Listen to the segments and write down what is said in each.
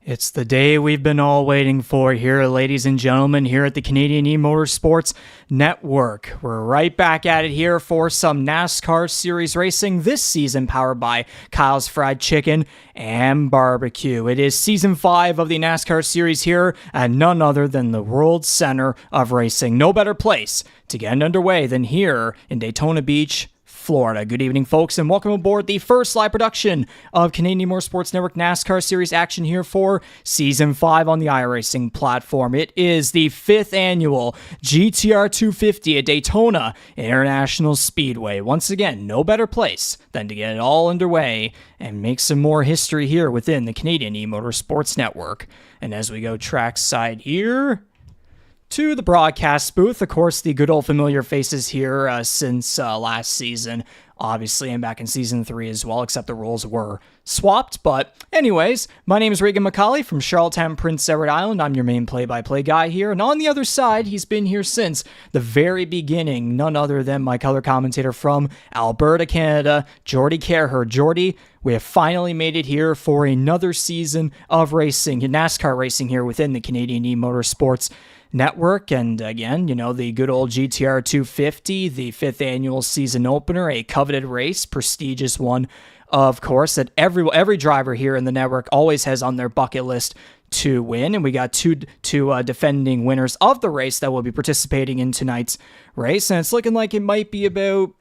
It's the day we've been all waiting for here, ladies and gentlemen, here at the Canadian E-Motorsports Network. We're right back at it here for some NASCAR Series racing this season, powered by Kyle's Fried Chicken and Barbecue. It is Season 5 of the NASCAR Series here at none other than the World Center of Racing. No better place to get underway than here in Daytona Beach, Florida. Good evening, folks, and welcome aboard the first live production of Canadian eMotorsports Network NASCAR Series action here for Season 5 on the iRacing platform. It is the 5th annual GTR 250 at Daytona International Speedway. Once again, no better place than to get it all underway and make some more history here within the Canadian eMotorsports Network. And as we go trackside here to the broadcast booth, of course, the good old familiar faces here since last season, obviously, and back in Season 3 as well, except the roles were swapped. But anyways, my name is Regan McCauley from Charlottetown, Prince Edward Island. I'm your main play-by-play guy here, and on the other side, he's been here since the very beginning, none other than my color commentator from Alberta, Canada, Jordy Kerher. Jordy, we have finally made it here for another season of racing, NASCAR racing here within the Canadian eMotorsports Network. And again, you know, the good old GTR 250, the 5th annual season opener, a coveted race, prestigious one, of course, that every driver here in the network always has on their bucket list to win. And we got two defending winners of the race that will be participating in tonight's race. And it's looking like it might be about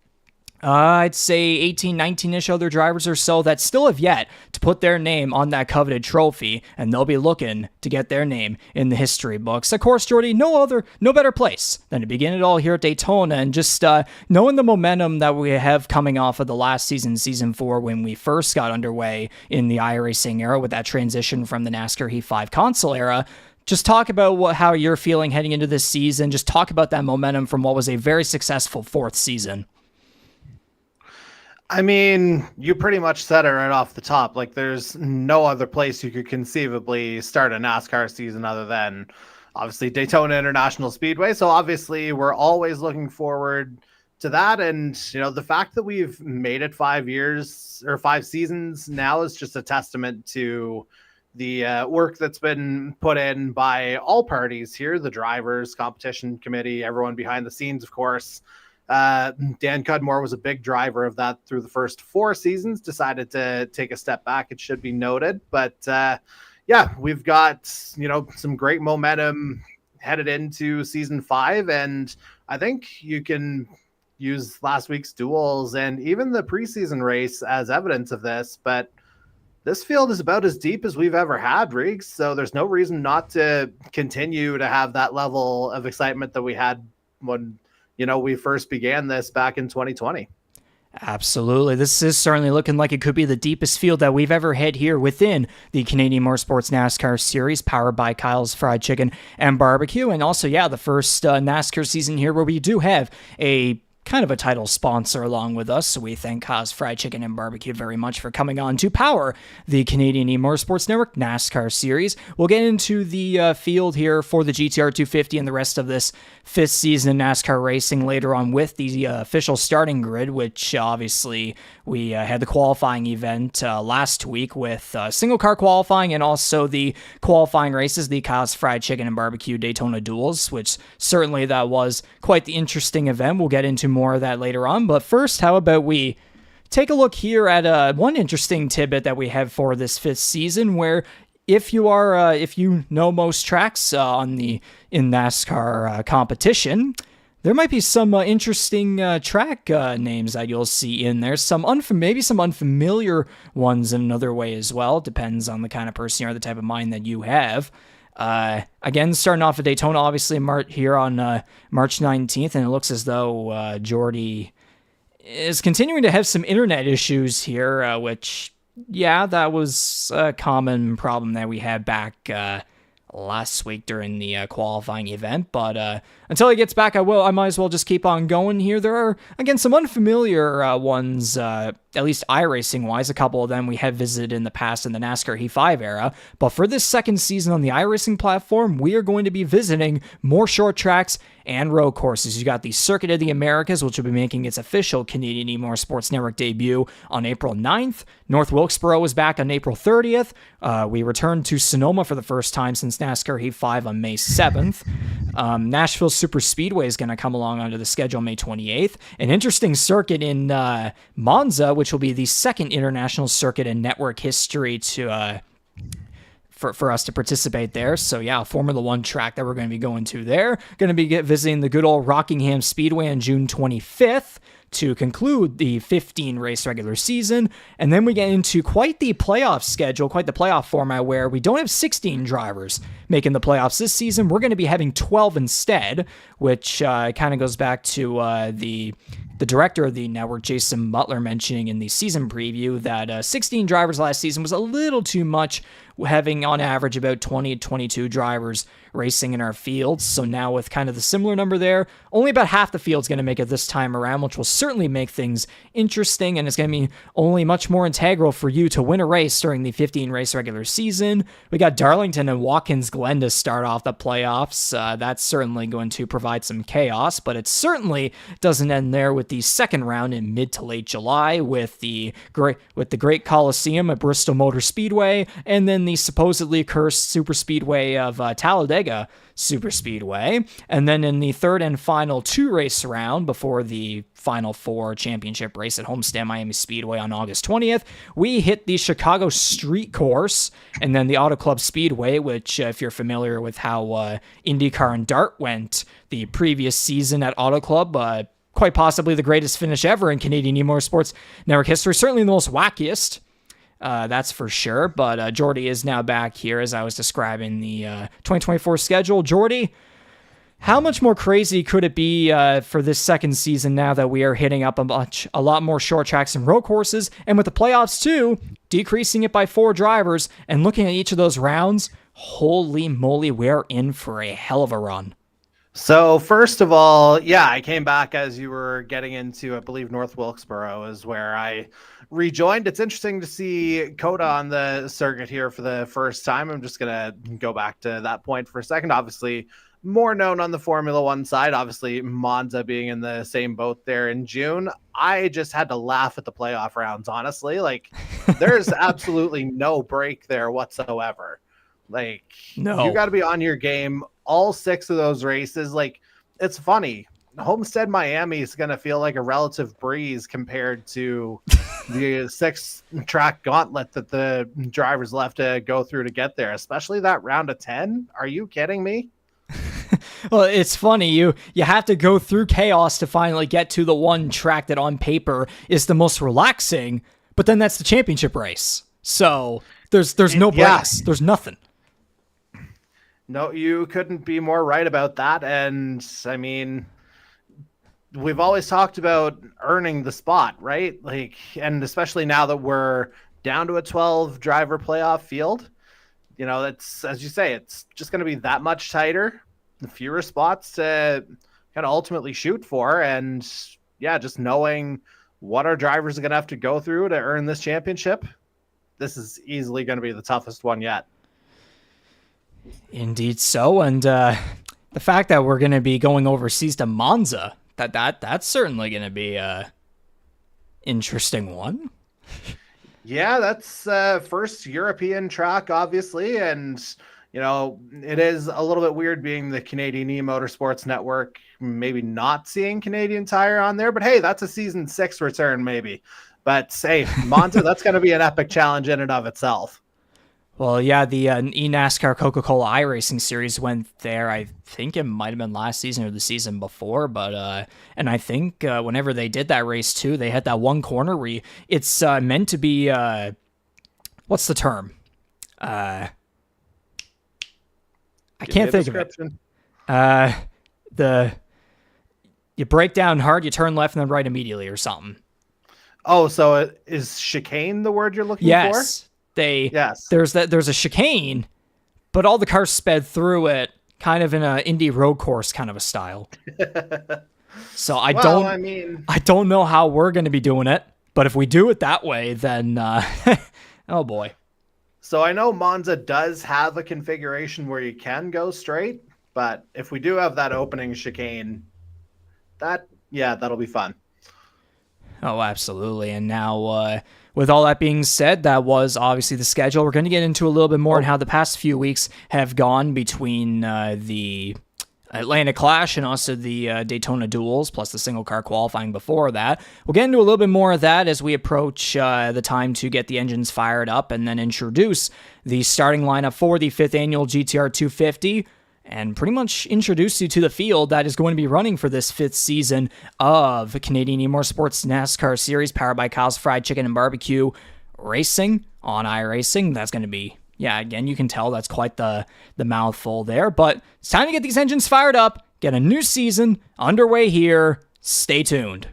I'd say 18, 19-ish other drivers or so that still have yet to put their name on that coveted trophy, and they'll be looking to get their name in the history books. Of course, Jordy, no better place than to begin it all here at Daytona, and just knowing the momentum that we have coming off of the last season, Season 4, when we first got underway in the iRacing era with that transition from the NASCAR Heat 5 console era. Just talk about how you're feeling heading into this season. Just talk about that momentum from what was a very successful 4th season. I mean, you pretty much said it right off the top. Like, there's no other place you could conceivably start a NASCAR season other than, obviously, Daytona International Speedway. So, obviously, we're always looking forward to that. And, you know, the fact that we've made it 5 years or 5 seasons now is just a testament to the work that's been put in by all parties here, the drivers, competition committee, everyone behind the scenes, of course. Dan Cudmore was a big driver of that through the first 4 seasons, decided to take a step back, it should be noted. But yeah, we've got, you know, some great momentum headed into Season 5. And I think you can use last week's duels and even the preseason race as evidence of this. But this field is about as deep as we've ever had, Riggs. So there's no reason not to continue to have that level of excitement that we had when, you know, we first began this back in 2020. Absolutely. This is certainly looking like it could be the deepest field that we've ever had here within the Canadian Motorsports NASCAR Series, powered by Kyle's Fried Chicken and Barbecue. And also, yeah, the first NASCAR season here where we do have a kind of a title sponsor along with us. So we thank Kyle's Fried Chicken and Barbecue very much for coming on to power the Canadian eMotorsports Network NASCAR Series. We'll get into the field here for the GTR 250 and the rest of this 5th season of NASCAR racing later on with the official starting grid, which obviously we had the qualifying event last week with single car qualifying and also the qualifying races, the Kyle's Fried Chicken and Barbecue Daytona Duels, which certainly that was quite the interesting event. We'll get into more of that later on. But first, how about we take a look here at one interesting tidbit that we have for this 5th season, where if you know most tracks in NASCAR competition, there might be some interesting track names that you'll see in there. Maybe some unfamiliar ones in another way as well. Depends on the kind of person you are, the type of mind that you have. Again, starting off at Daytona, obviously, here on March 19th, and it looks as though Jordy is continuing to have some internet issues here, which, yeah, that was a common problem that we had back last week during the qualifying event. But until he gets back, I might as well just keep on going here. There are, again, some unfamiliar ones, at least iRacing-wise. A couple of them we have visited in the past in the NASCAR Heat 5 era. But for this 2nd season on the iRacing platform, we are going to be visiting more short tracks and road courses. You got the Circuit of the Americas, which will be making its official Canadian eMotorsports Network debut on April 9th. North Wilkesboro is back on April 30th. We returned to Sonoma for the first time since NASCAR Heat 5 on May 7th. Nashville Super Speedway is going to come along onto the schedule May 28th. An interesting circuit in Monza, which will be the second international circuit in network history to for us to participate there. So yeah, a Formula One track that we're going to be going to there. Going to be visiting the good old Rockingham Speedway on June 25th to conclude the 15 race regular season. And then we get into quite the playoff schedule, quite the playoff format where we don't have 16 drivers making the playoffs this season. We're going to be having 12 instead, which kind of goes back to the director of the network, Jason Butler, mentioning in the season preview that 16 drivers last season was a little too much, having on average about 20 to 22 drivers racing in our fields. So now with kind of the similar number there, only about half the field's going to make it this time around, which will certainly make things interesting, and it's going to be only much more integral for you to win a race during the 15 race regular season. We got Darlington and Watkins Glen to start off the playoffs. That's certainly going to provide some chaos, but it certainly doesn't end there with the second round in mid to late July with the Great Coliseum at Bristol Motor Speedway, and then the supposedly cursed super speedway of Talladega Super Speedway. And then in the third and final 2-race round before the Final Four championship race at Homestead Miami Speedway on August 20th, we hit the Chicago Street Course and then the Auto Club Speedway, which if you're familiar with how IndyCar and Dart went the previous season at Auto Club, quite possibly the greatest finish ever in Canadian eMotorsports network history, certainly the most wackiest. That's for sure, but Jordy is now back here as I was describing the 2024 schedule. Jordy, how much more crazy could it be for this second season now that we are hitting up a lot more short tracks and road courses, and with the playoffs too, decreasing it by 4 drivers, and looking at each of those rounds, holy moly, we're in for a hell of a run. So first of all, yeah, I came back as you were getting into, I believe, North Wilkesboro is where I rejoined. It's interesting to see Coda on the circuit here for the first time. I'm just going to go back to that point for a second. Obviously, more known on the Formula One side, obviously Monza being in the same boat there in June. I just had to laugh at the playoff rounds, honestly. Like, there's absolutely no break there whatsoever. Like, no, you got to be on your game. All 6 of those races, like, it's funny. Homestead Miami is going to feel like a relative breeze compared to the 6-track gauntlet that the drivers left to go through to get there, especially that round of 10. Are you kidding me? Well, it's funny. You have to go through chaos to finally get to the one track that on paper is the most relaxing, but then that's the championship race. So there's no breaks. There's nothing. No, you couldn't be more right about that. And I mean, we've always talked about earning the spot, right? Like, and especially now that we're down to a 12 driver playoff field, you know, that's, as you say, it's just going to be that much tighter, the fewer spots to kind of ultimately shoot for. And yeah, just knowing what our drivers are going to have to go through to earn this championship, this is easily going to be the toughest one yet. Indeed so, and the fact that we're going to be going overseas to Monza, that's certainly going to be a interesting one. Yeah, that's first European track, obviously, and you know, it is a little bit weird being the Canadian eMotorsports network, maybe not seeing Canadian Tire on there, but hey, that's a season 6 return maybe. But hey, Monza, that's going to be an epic challenge in and of itself. Well, yeah, the NASCAR Coca-Cola iRacing Series went there. I think it might have been last season or the season before, but and I think whenever they did that race too, they had that one corner where it's meant to be what's the term? I can't think of it. You break down hard, you turn left and then right immediately or something. Oh, so is chicane the word you're looking for? Yes. There's a chicane, but all the cars sped through it kind of in a Indy road course kind of a style. So I don't know how we're going to be doing it, but if we do it that way, then oh boy. So I know Monza does have a configuration where you can go straight. But if we do have that opening chicane, that'll be fun. Oh, absolutely. And now, with all that being said, that was obviously the schedule. We're going to get into a little bit more on how the past few weeks have gone between the Atlanta Clash and also the Daytona Duels, plus the single car qualifying before that. We'll get into a little bit more of that as we approach the time to get the engines fired up and then introduce the starting lineup for the 5th annual GTR 250 and pretty much introduce you to the field that is going to be running for this 5th season of Canadian eMotorsports NASCAR Series, powered by Kyle's Fried Chicken and Barbecue Racing on iRacing. That's going to be, again, you can tell that's quite the mouthful there, but it's time to get these engines fired up, get a new season underway here. Stay tuned.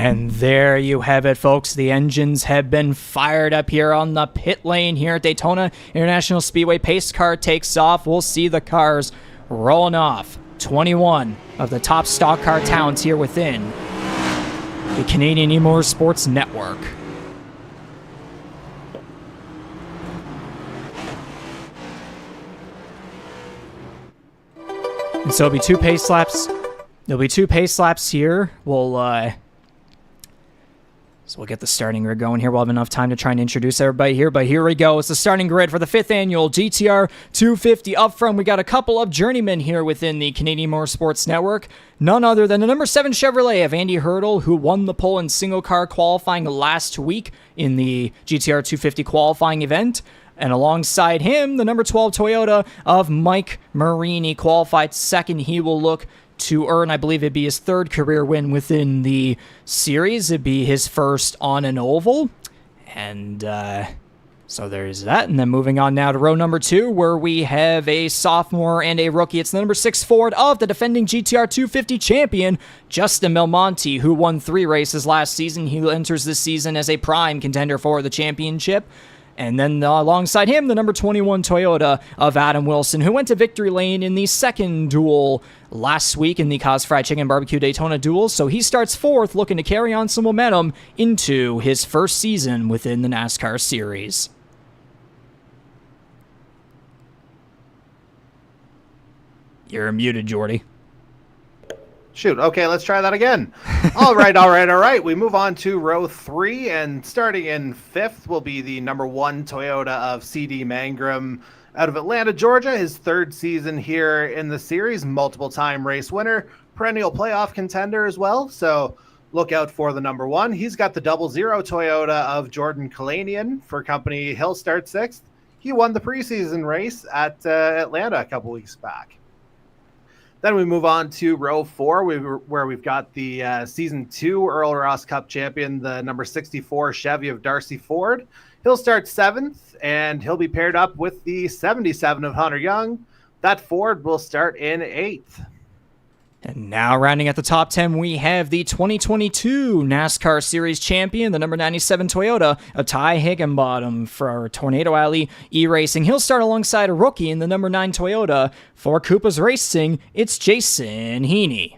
And there you have it, folks. The engines have been fired up here on the pit lane here at Daytona International Speedway. Pace car takes off. We'll see the cars rolling off. 21 of the top stock car towns here within the Canadian eMotorsports network. And so it'll be two pace laps. There'll be two pace laps here. So we'll get the starting grid going here. We'll have enough time to try and introduce everybody here. But here we go. It's the starting grid for the 5th annual GTR 250. Up front, we got a couple of journeymen here within the Canadian Motorsports Network. None other than the number 7 Chevrolet of Andy Hurdle, who won the pole in single car qualifying last week in the GTR 250 qualifying event. And alongside him, the number 12 Toyota of Mike Marini qualified second. He will look to earn, I believe it'd be his 3rd career win within the series. It'd be his first on an oval. And so there's that. And then moving on now to row number 2, where we have a sophomore and a rookie. It's the number 6 Ford of the defending GTR 250 champion, Justin Belmonte, who won 3 races last season. He enters this season as a prime contender for the championship. And then alongside him, the number 21 Toyota of Adam Wilson, who went to victory lane in the 2nd duel last week in the Cos Fried Chicken Barbecue Daytona duel. So he starts 4th, looking to carry on some momentum into his first season within the NASCAR Series. You're muted, Jordy. Shoot. Okay, let's try that again. All right. We move on to row 3, and starting in 5th will be the number 1 Toyota of C.D. Mangrum out of Atlanta, Georgia. His 3rd season here in the series, multiple-time race winner, perennial playoff contender as well. So look out for the number 1. He's got the 00 Toyota of Jordan Kalanian for company. He'll start 6th. He won the preseason race at Atlanta a couple weeks back. Then we move on to row 4, where we've got the Season 2 Earl Ross Cup champion, the number 64 Chevy of Darcy Ford. He'll start 7th, and he'll be paired up with the 77 of Hunter Young. That Ford will start in 8th. And now rounding at the top 10, we have the 2022 NASCAR Series champion, the number 97 Toyota of Ty Higginbottom for Tornado Alley eRacing. He'll start alongside a rookie in the number 9 Toyota for Koopa's Racing. It's Jason Heaney.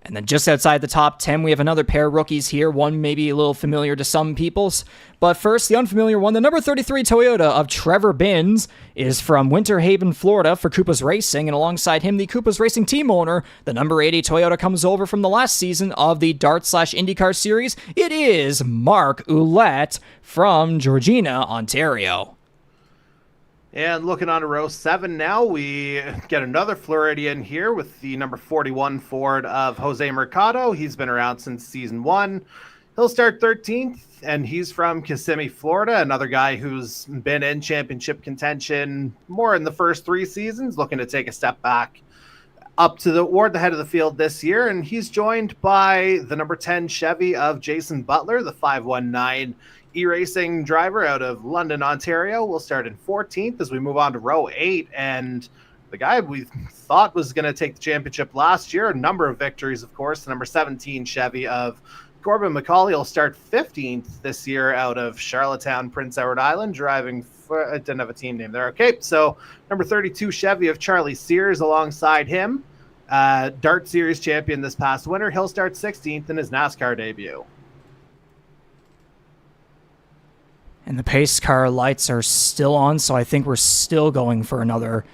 And then just outside the top 10, we have another pair of rookies here. One maybe a little familiar to some peoples. But first, the unfamiliar one, the number 33 Toyota of Trevor Binns is from Winter Haven, Florida for Koopa's Racing. And alongside him, the Koopa's Racing team owner, the number 80 Toyota comes over from the last season of the Dart/IndyCar Series. It is Mark Ouellette from Georgina, Ontario. And looking on to row 7 now, we get another Floridian here with the number 41 Ford of Jose Mercado. He's been around since season 1. He'll start 13th, and he's from Kissimmee, Florida. Another guy who's been in championship contention more in the first 3 seasons, looking to take a step back up toward the head of the field this year. And he's joined by the number 10 Chevy of Jason Butler, the 519 eRacing driver out of London, Ontario. We'll start in 14th as we move on to row 8. And the guy we thought was going to take the championship last year, a number of victories, of course, the number 17 Chevy of Corbin McCauley will start 15th this year out of Charlottetown, Prince Edward Island, driving for, I didn't have a team name there. Okay, so number 32 Chevy of Charlie Sears alongside him. Dart Series champion this past winter. He'll start 16th in his NASCAR debut. And the pace car lights are still on, so I think we're still going for another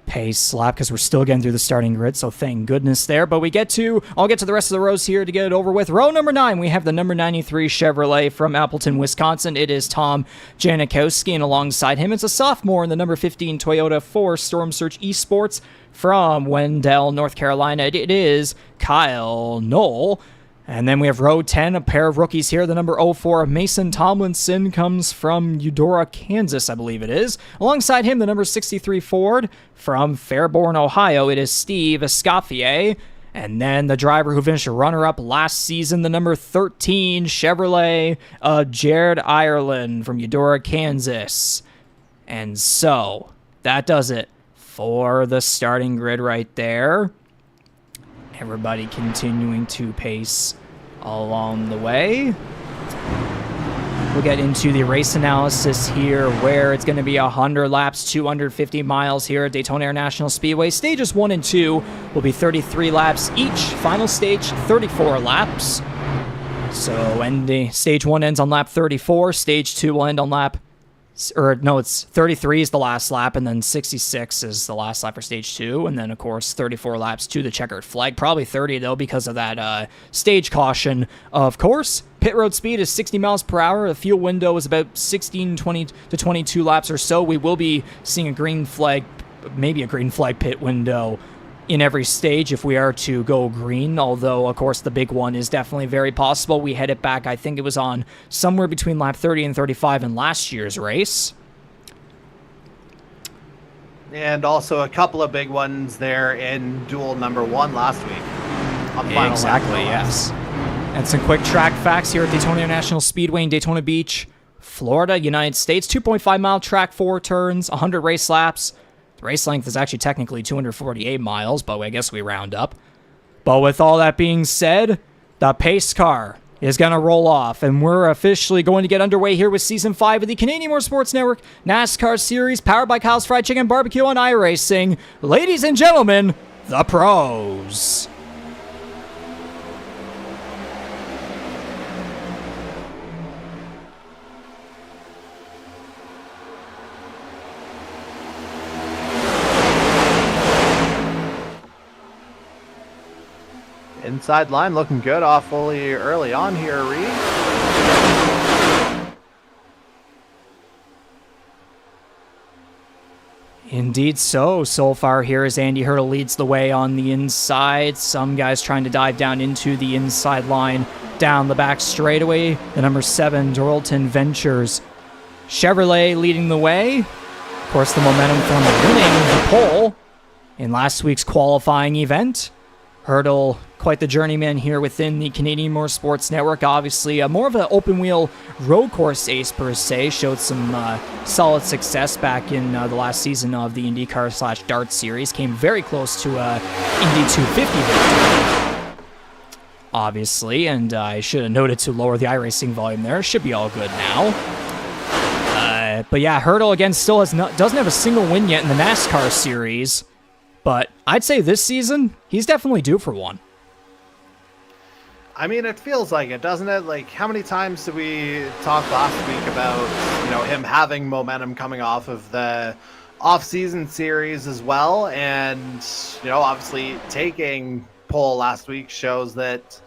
pace lap because we're still getting through the starting grid, so thank goodness there. But I'll get to the rest of the rows here to get it over with. Row number 9, we have the number 93 Chevrolet from Appleton, Wisconsin. It is Tom Janikowski, and alongside him, it's a sophomore in the number 15 Toyota for Storm Search Esports from Wendell, North Carolina. It is Kyle Knoll. And then we have row 10, a pair of rookies here. The number 04, Mason Tomlinson, comes from Eudora, Kansas, I believe it is. Alongside him, the number 63 Ford from Fairborn, Ohio. It is Steve Escoffier. And then the driver who finished runner-up last season, the number 13 Chevrolet, Jared Ireland from Eudora, Kansas. And so that does it for the starting grid right there. Everybody continuing to pace along the way. We'll get into the race analysis here, where it's going to be 100 laps, 250 miles here at Daytona International Speedway. Stages 1 and 2 will be 33 laps each. Final stage, 34 laps. So when the stage 1 ends on lap 34, stage 2 will end on lap... Or no, it's 33 is the last lap, and then 66 is the last lap for stage 2, and then, of course, 34 laps to the checkered flag. Probably 30, though, because of that stage caution, of course. Pit road speed is 60 miles per hour. The fuel window is about 16, 20 to 22 laps or so. We will be seeing a green flag, maybe a green flag pit window in every stage if we are to go green, although, of course, the big one is definitely very possible. We headed back, I think it was on somewhere between lap 30 and 35 in last year's race. And also a couple of big ones there in duel number 1 last week. On the final Exactly, yes. And some quick track facts here at Daytona International Speedway in Daytona Beach, Florida, United States. 2.5 mile track, 4 turns, 100 race laps. The race length is actually technically 248 miles, but I guess we round up. But with all that being said, the pace car is going to roll off, and we're officially going to get underway here with Season 5 of the Canadian Motorsports Network NASCAR Series, powered by Kyle's Fried Chicken Barbecue on iRacing. Ladies and gentlemen, the pros. Inside line looking good awfully early on here, Reed. Indeed so. So far here as Andy Hurdle leads the way on the inside. Some guys trying to dive down into the inside line down the back straightaway. The number 7, Doralton Ventures Chevrolet leading the way. Of course, the momentum from winning the pole in last week's qualifying event. Hurdle, quite the journeyman here within the Canadian Motorsports Network. Obviously, more of an open-wheel road course ace per se. Showed some solid success back in the last season of the IndyCar/Dart Series. Came very close to Indy 250 victory, obviously. And I should have noted to lower the iRacing volume there. Should be all good now. But yeah, Hurdle, again, still doesn't have a single win yet in the NASCAR Series. But I'd say this season, he's definitely due for one. I mean, it feels like it, doesn't it? Like, how many times did we talk last week about, him having momentum coming off of the off-season series as well? And, obviously taking pole last week shows that,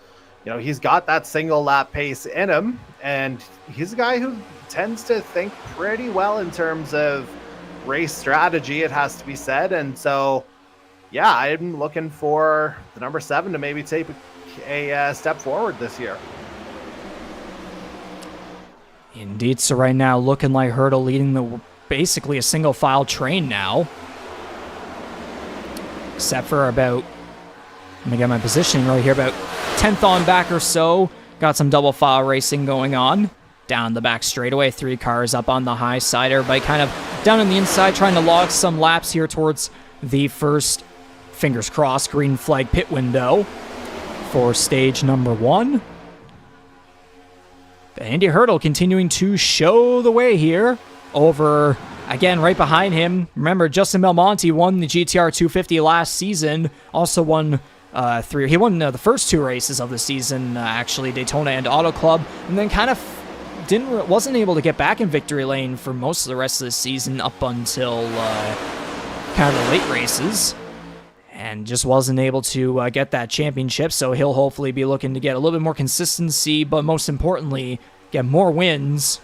he's got that single lap pace in him. And he's a guy who tends to think pretty well in terms of race strategy, it has to be said. And so, yeah, I'm looking for the number 7 to maybe take a step forward this year. Indeed, so right now looking like Hurdle leading basically a single file train now. Except for about, let me get my positioning right here, about 10th on back or so. Got some double file racing going on. Down the back straightaway, 3 cars up on the high side. Everybody kind of down on the inside trying to log some laps here towards the first, fingers crossed, green flag pit window for stage number 1. Andy Hurdle continuing to show the way here over, again, right behind him. Remember, Justin Belmonte won the GTR 250 last season. Also won he won the first 2 races of the season, actually, Daytona and Auto Club, and then kind of wasn't able to get back in victory lane for most of the rest of the season up until kind of the late races, and just wasn't able to get that championship. So he'll hopefully be looking to get a little bit more consistency, but most importantly, get more wins.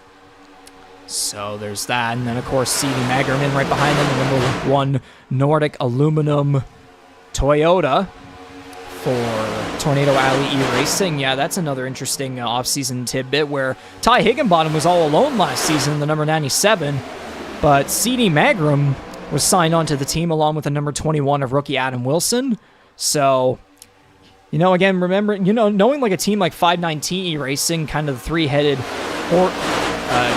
So there's that, and then of course C.D. Magerman right behind him, the number 1 Nordic Aluminum Toyota for Tornado Alley E-Racing. Yeah, that's another interesting off-season tidbit where Ty Higginbottom was all alone last season in the number 97, but C.D. Magram was signed onto the team along with the number 21 of rookie Adam Wilson. So, again, remember, knowing like a team like 519 E-Racing, kind of the three-headed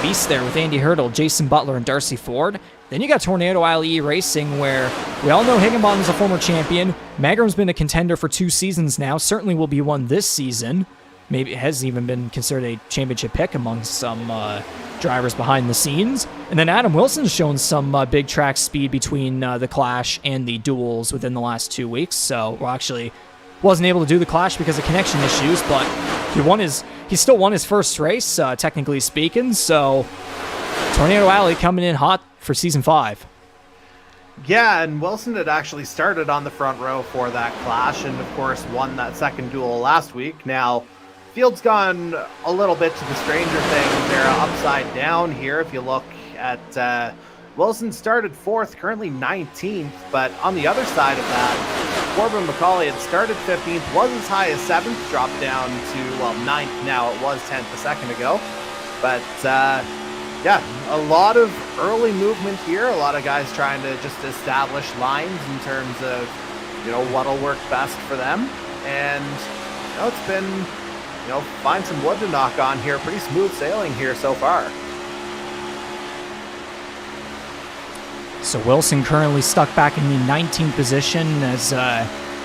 beast there with Andy Hurdle, Jason Butler, and Darcy Ford. Then you got Tornado Alley Racing, where we all know Higginbottom's a former champion. Magram's been a contender for 2 seasons now. Certainly will be one this season. maybe has even been considered a championship pick among some drivers behind the scenes. And then Adam Wilson's shown some big track speed between the Clash and the Duels within the last 2 weeks. So, well, actually, wasn't able to do the Clash because of connection issues, but he still won his first race, technically speaking. So, Tornado Alley coming in hot for Season 5. Yeah, and Wilson had actually started on the front row for that Clash and, of course, won that second duel last week. Now, field's gone a little bit to the stranger things. They're upside down here. If you look at Wilson started 4th, currently 19th, but on the other side of that, Corbin McCauley had started 15th, was as high as 7th, dropped down to, well, 9th now. It was 10th a second ago. But, yeah, a lot of early movement here. A lot of guys trying to just establish lines in terms of, what'll work best for them. And, it's been, find some wood to knock on here. Pretty smooth sailing here so far. So Wilson currently stuck back in the 19th position as,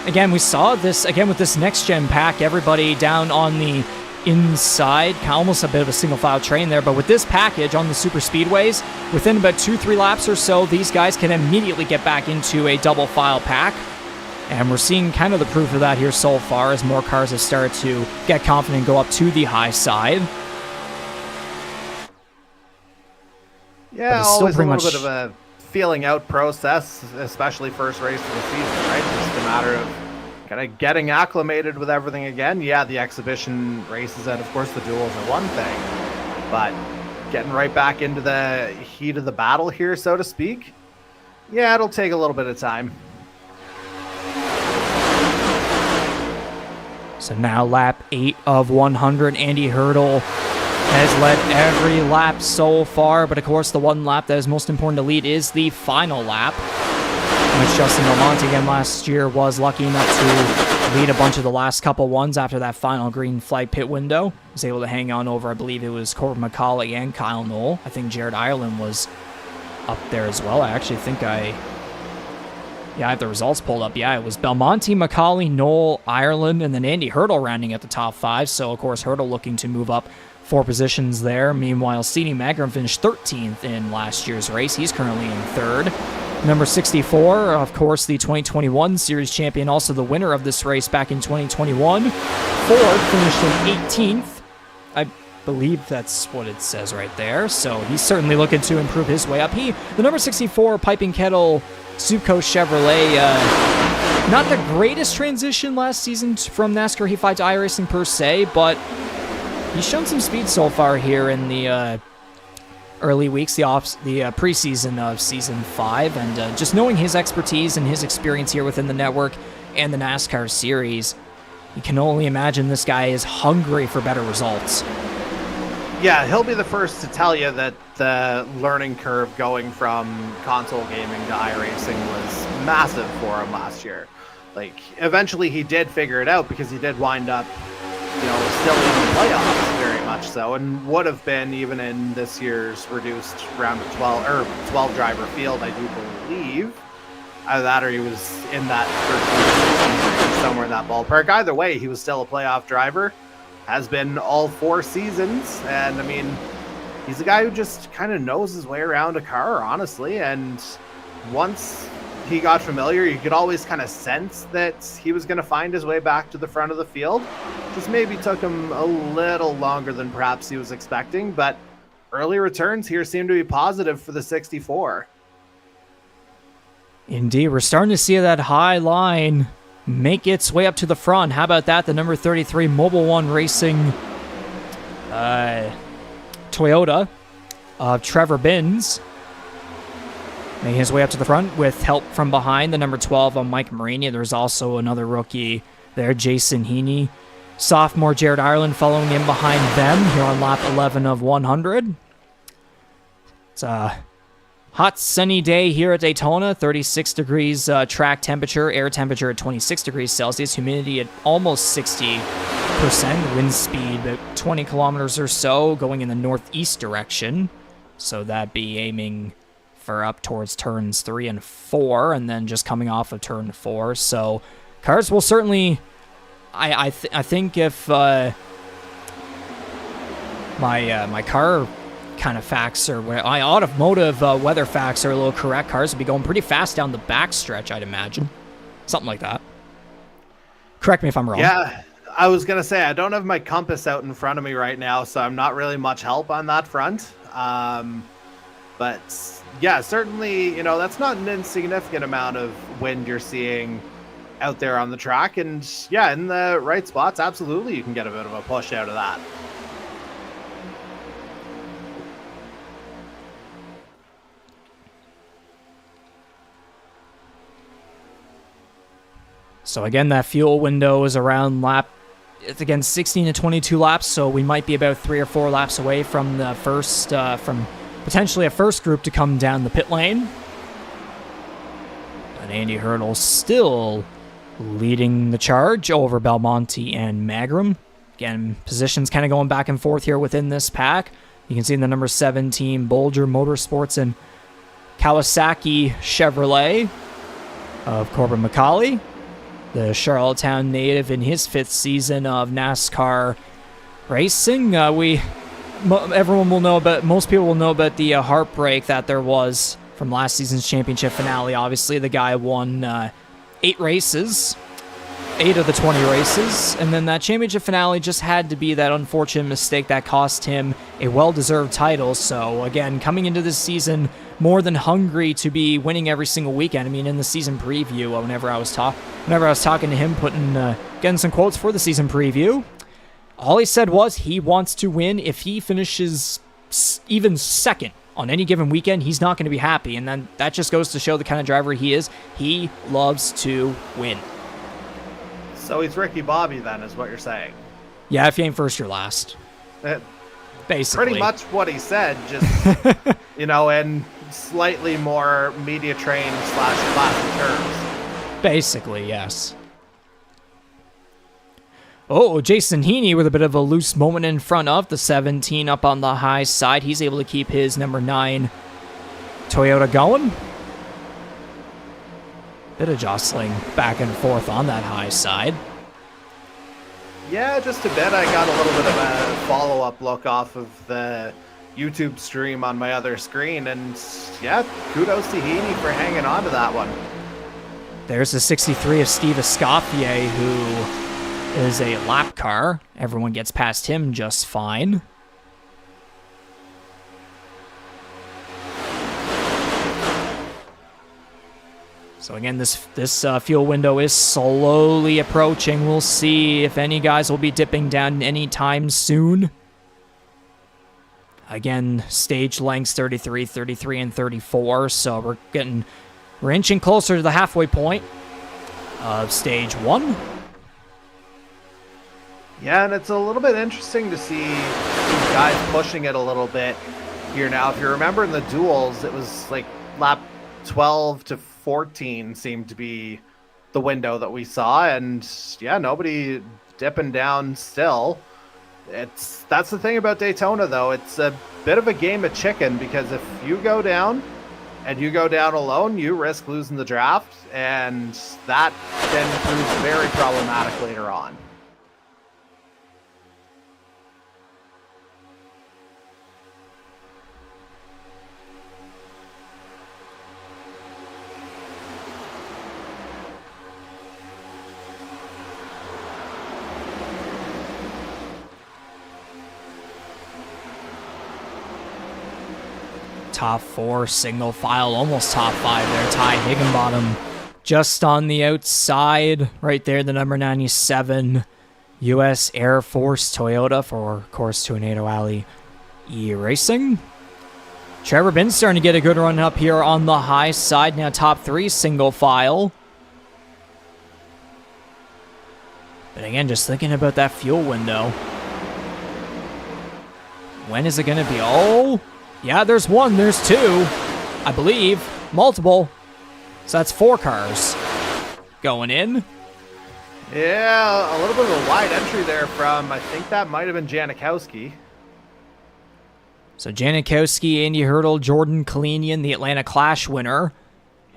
again, we saw this, again, with this next-gen pack, everybody down on the inside, almost a bit of a single file train there, but with this package on the super speedways, within about 2-3 laps or so, these guys can immediately get back into a double file pack, and we're seeing kind of the proof of that here so far as more cars have started to get confident and go up to the high side. Yeah, always a little bit of a feeling out process, especially first race of the season, right? Just a matter of kind of getting acclimated with everything again. Yeah, the exhibition races and, of course, the duels are one thing, but getting right back into the heat of the battle here, so to speak, yeah, it'll take a little bit of time. So now lap 8 of 100, Andy Hurdle has led every lap so far, but of course the one lap that is most important to lead is the final lap, which Justin Belmonte again last year was lucky enough to lead a bunch of the last couple ones after that final green flag pit window. Was able to hang on over, I believe it was Corbin McCauley and Kyle Knoll. I think Jared Ireland was up there as well. I actually think I have the results pulled up. Yeah, it was Belmonte, McCauley, Knoll, Ireland, and then Andy Hurdle rounding at the top 5. So, of course, Hurdle looking to move up 4 positions there. Meanwhile, C.D. Magrum finished 13th in last year's race. He's currently in 3rd. Number 64, of course, the 2021 Series champion, also the winner of this race back in 2021. Ford finished in 18th. I believe that's what it says right there. So he's certainly looking to improve his way up. The number 64 Piping Kettle Supco Chevrolet, not the greatest transition last season from NASCAR Heat 5 to iRacing per se, but he's shown some speed so far here in the early weeks, the preseason of Season 5, and just knowing his expertise and his experience here within the network and the NASCAR Series, you can only imagine this guy is hungry for better results. Yeah, he'll be the first to tell you that the learning curve going from console gaming to iRacing was massive for him last year. Like, eventually he did figure it out because he did wind up, still in the playoffs very much so, and would have been even in this year's reduced round of 12 driver field, I do believe. Either that or he was in that 13 somewhere in that ballpark. Either way, he was still a playoff driver. Has been all 4 seasons, and I mean, he's a guy who just kind of knows his way around a car, honestly, and once he got familiar, you could always kind of sense that he was going to find his way back to the front of the field. Just maybe took him a little longer than perhaps he was expecting, but early returns here seem to be positive for the 64. Indeed, we're starting to see that high line make its way up to the front. How about that? The number 33 Mobile One Racing Toyota of Trevor Binns making his way up to the front with help from behind. The number 12 on Mike Marini. There's also another rookie there, Jason Heaney. Sophomore Jared Ireland following in behind them here on lap 11 of 100. It's a hot sunny day here at Daytona, 36 degrees track temperature, air temperature at 26 degrees Celsius, humidity at almost 60%, wind speed about 20 kilometers or so, going in the northeast direction. So that'd be aiming for up towards turns 3 and 4, and then just coming off of turn 4. So cars will certainly, I think if my car kind of facts or my automotive weather facts are a little correct. Cars would be going pretty fast down the back stretch, I'd imagine. Something like that. Correct me if I'm wrong. Yeah, I was going to say, I don't have my compass out in front of me right now, so I'm not really much help on that front. But yeah, certainly, that's not an insignificant amount of wind you're seeing out there on the track. And yeah, in the right spots, absolutely, you can get a bit of a push out of that. So again, that fuel window is around it's again 16 to 22 laps, so we might be about 3 or 4 laps away from the first, from potentially a first group to come down the pit lane. And Andy Hurdle still leading the charge over Belmonte and Magram. Again, positions kind of going back and forth here within this pack. You can see in the number 17, Bolger Motorsports and Kawasaki Chevrolet of Corbin McCauley, the Charlottetown native in his 5th season of NASCAR racing. Everyone will know about, most people will know about the heartbreak that there was from last season's championship finale. Obviously, the guy won 8 races, 8 of the 20 races, and then that championship finale just had to be that unfortunate mistake that cost him a well-deserved title. So again, coming into this season more than hungry to be winning every single weekend. I mean, in the season preview, whenever I was talking to him, getting some quotes for the season preview, all he said was he wants to win. If he finishes even second on any given weekend, he's not going to be happy. And then that just goes to show the kind of driver he is. He loves to win. So he's Ricky Bobby then, is what you're saying? Yeah, if you ain't first, you're last. Basically. Pretty much what he said, just, in slightly more media trained / classy terms. Basically, yes. Oh, Jason Heaney with a bit of a loose moment in front of the 17 up on the high side. He's able to keep his number 9 Toyota going. Bit of jostling back and forth on that high side. Yeah, just a bit. I got a little bit of a follow-up look off of the YouTube stream on my other screen, and yeah, kudos to Heaney for hanging on to that one. There's the 63 of Steve Escoffier, who is a lap car. Everyone gets past him just fine. So again, this fuel window is slowly approaching. We'll see if any guys will be dipping down anytime soon. Again, stage lengths 33, 33, and 34. So we're inching closer to the halfway point of stage 1. Yeah, and it's a little bit interesting to see these guys pushing it a little bit here now. If you remember in the duels, it was like lap 12 to 14 seemed to be the window that we saw, and yeah, nobody dipping down still. That's the thing about Daytona, though. It's a bit of a game of chicken, because if you go down and you go down alone, you risk losing the draft, and that can prove very problematic later on. Top 4 single file, almost top 5 there. Ty Higginbottom just on the outside right there, the number 97 U.S. Air Force Toyota for, of course, Tornado Alley eRacing. Trevor Binns starting to get a good run up here on the high side. Now top 3 single file. But again, just thinking about that fuel window. When is it going to be? Oh, yeah, there's 1, there's 2, I believe, multiple. So that's 4 cars going in. Yeah, a little bit of a wide entry there from, I think that might have been Janikowski. So Janikowski, Andy Hurdle, Jordan Kalinian, the Atlanta Clash winner.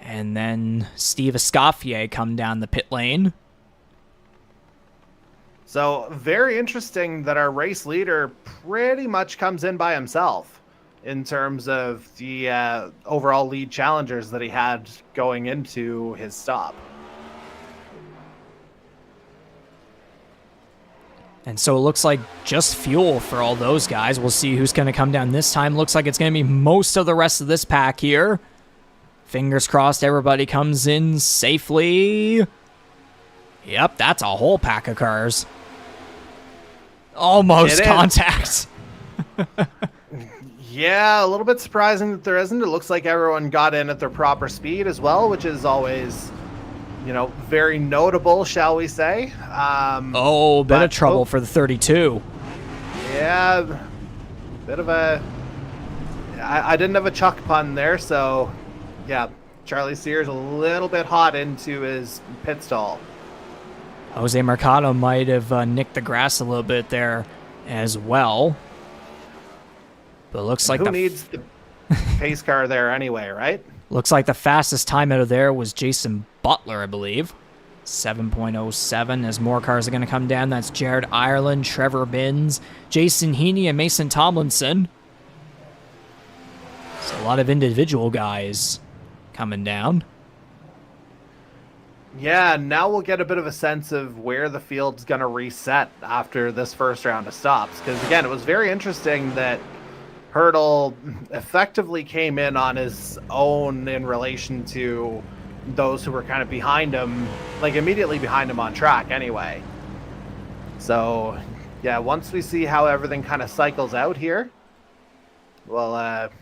And then Steve Escoffier come down the pit lane. So very interesting that our race leader pretty much comes in by himself in terms of the overall lead challengers that he had going into his stop. And so it looks like just fuel for all those guys. We'll see who's going to come down this time. Looks like it's going to be most of the rest of this pack here. Fingers crossed everybody comes in safely. Yep, that's a whole pack of cars. Almost contact. Yeah, a little bit surprising that there isn't. It looks like everyone got in at their proper speed as well, which is always, very notable, shall we say. Bit of trouble for the 32. Yeah, bit of a... I didn't have a chuck pun there, so yeah, Charlie Sears a little bit hot into his pit stall. Jose Mercado might have nicked the grass a little bit there as well. But it looks like who needs the pace car there anyway, right? Looks like the fastest time out of there was Jason Butler, I believe. 7.07 as more cars are going to come down. That's Jared Ireland, Trevor Binns, Jason Heaney, and Mason Tomlinson. So a lot of individual guys coming down. Yeah, now we'll get a bit of a sense of where the field's going to reset after this first round of stops. Because, again, it was very interesting that Hurdle effectively came in on his own in relation to those who were kind of behind him, like immediately behind him on track anyway. So, yeah, once we see how everything kind of cycles out here, we'll have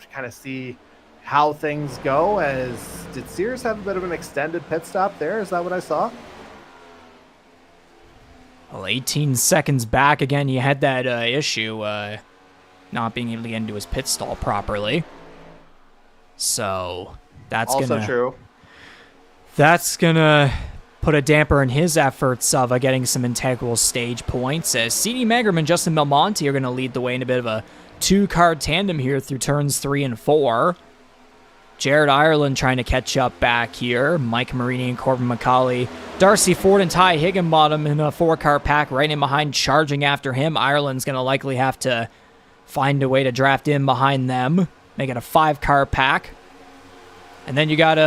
to kind of see how things go. As did Sears have a bit of an extended pit stop there? Is that what I saw? Well, 18 seconds back again. You had that issue not being able to get into his pit stall properly. So that's also true. That's gonna put a damper in his efforts of getting some integral stage points. As CD Magram and Justin Belmonte are going to lead the way in a bit of a two-car tandem here through turns 3 and 4. Jared Ireland trying to catch up back here. Mike Marini and Corbin McCauley. Darcy Ford and Ty Higginbottom in a 4-car pack right in behind, charging after him. Ireland's going to likely have to find a way to draft in behind them. Make it a 5-car pack. And then you got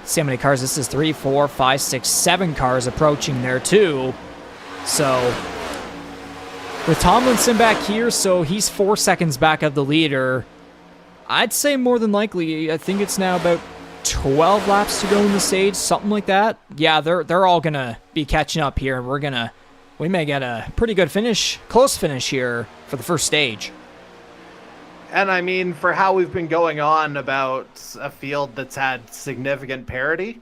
see how many cars this is. 3, 4, 5, 6, 7 cars approaching there too. So with Tomlinson back here, so he's 4 seconds back of the leader. I'd say more than likely, I think it's now about 12 laps to go in the stage, something like that. Yeah, they're all gonna be catching up here, and we may get a pretty good finish, close finish here for the first stage. And I mean, for how we've been going on about a field that's had significant parity,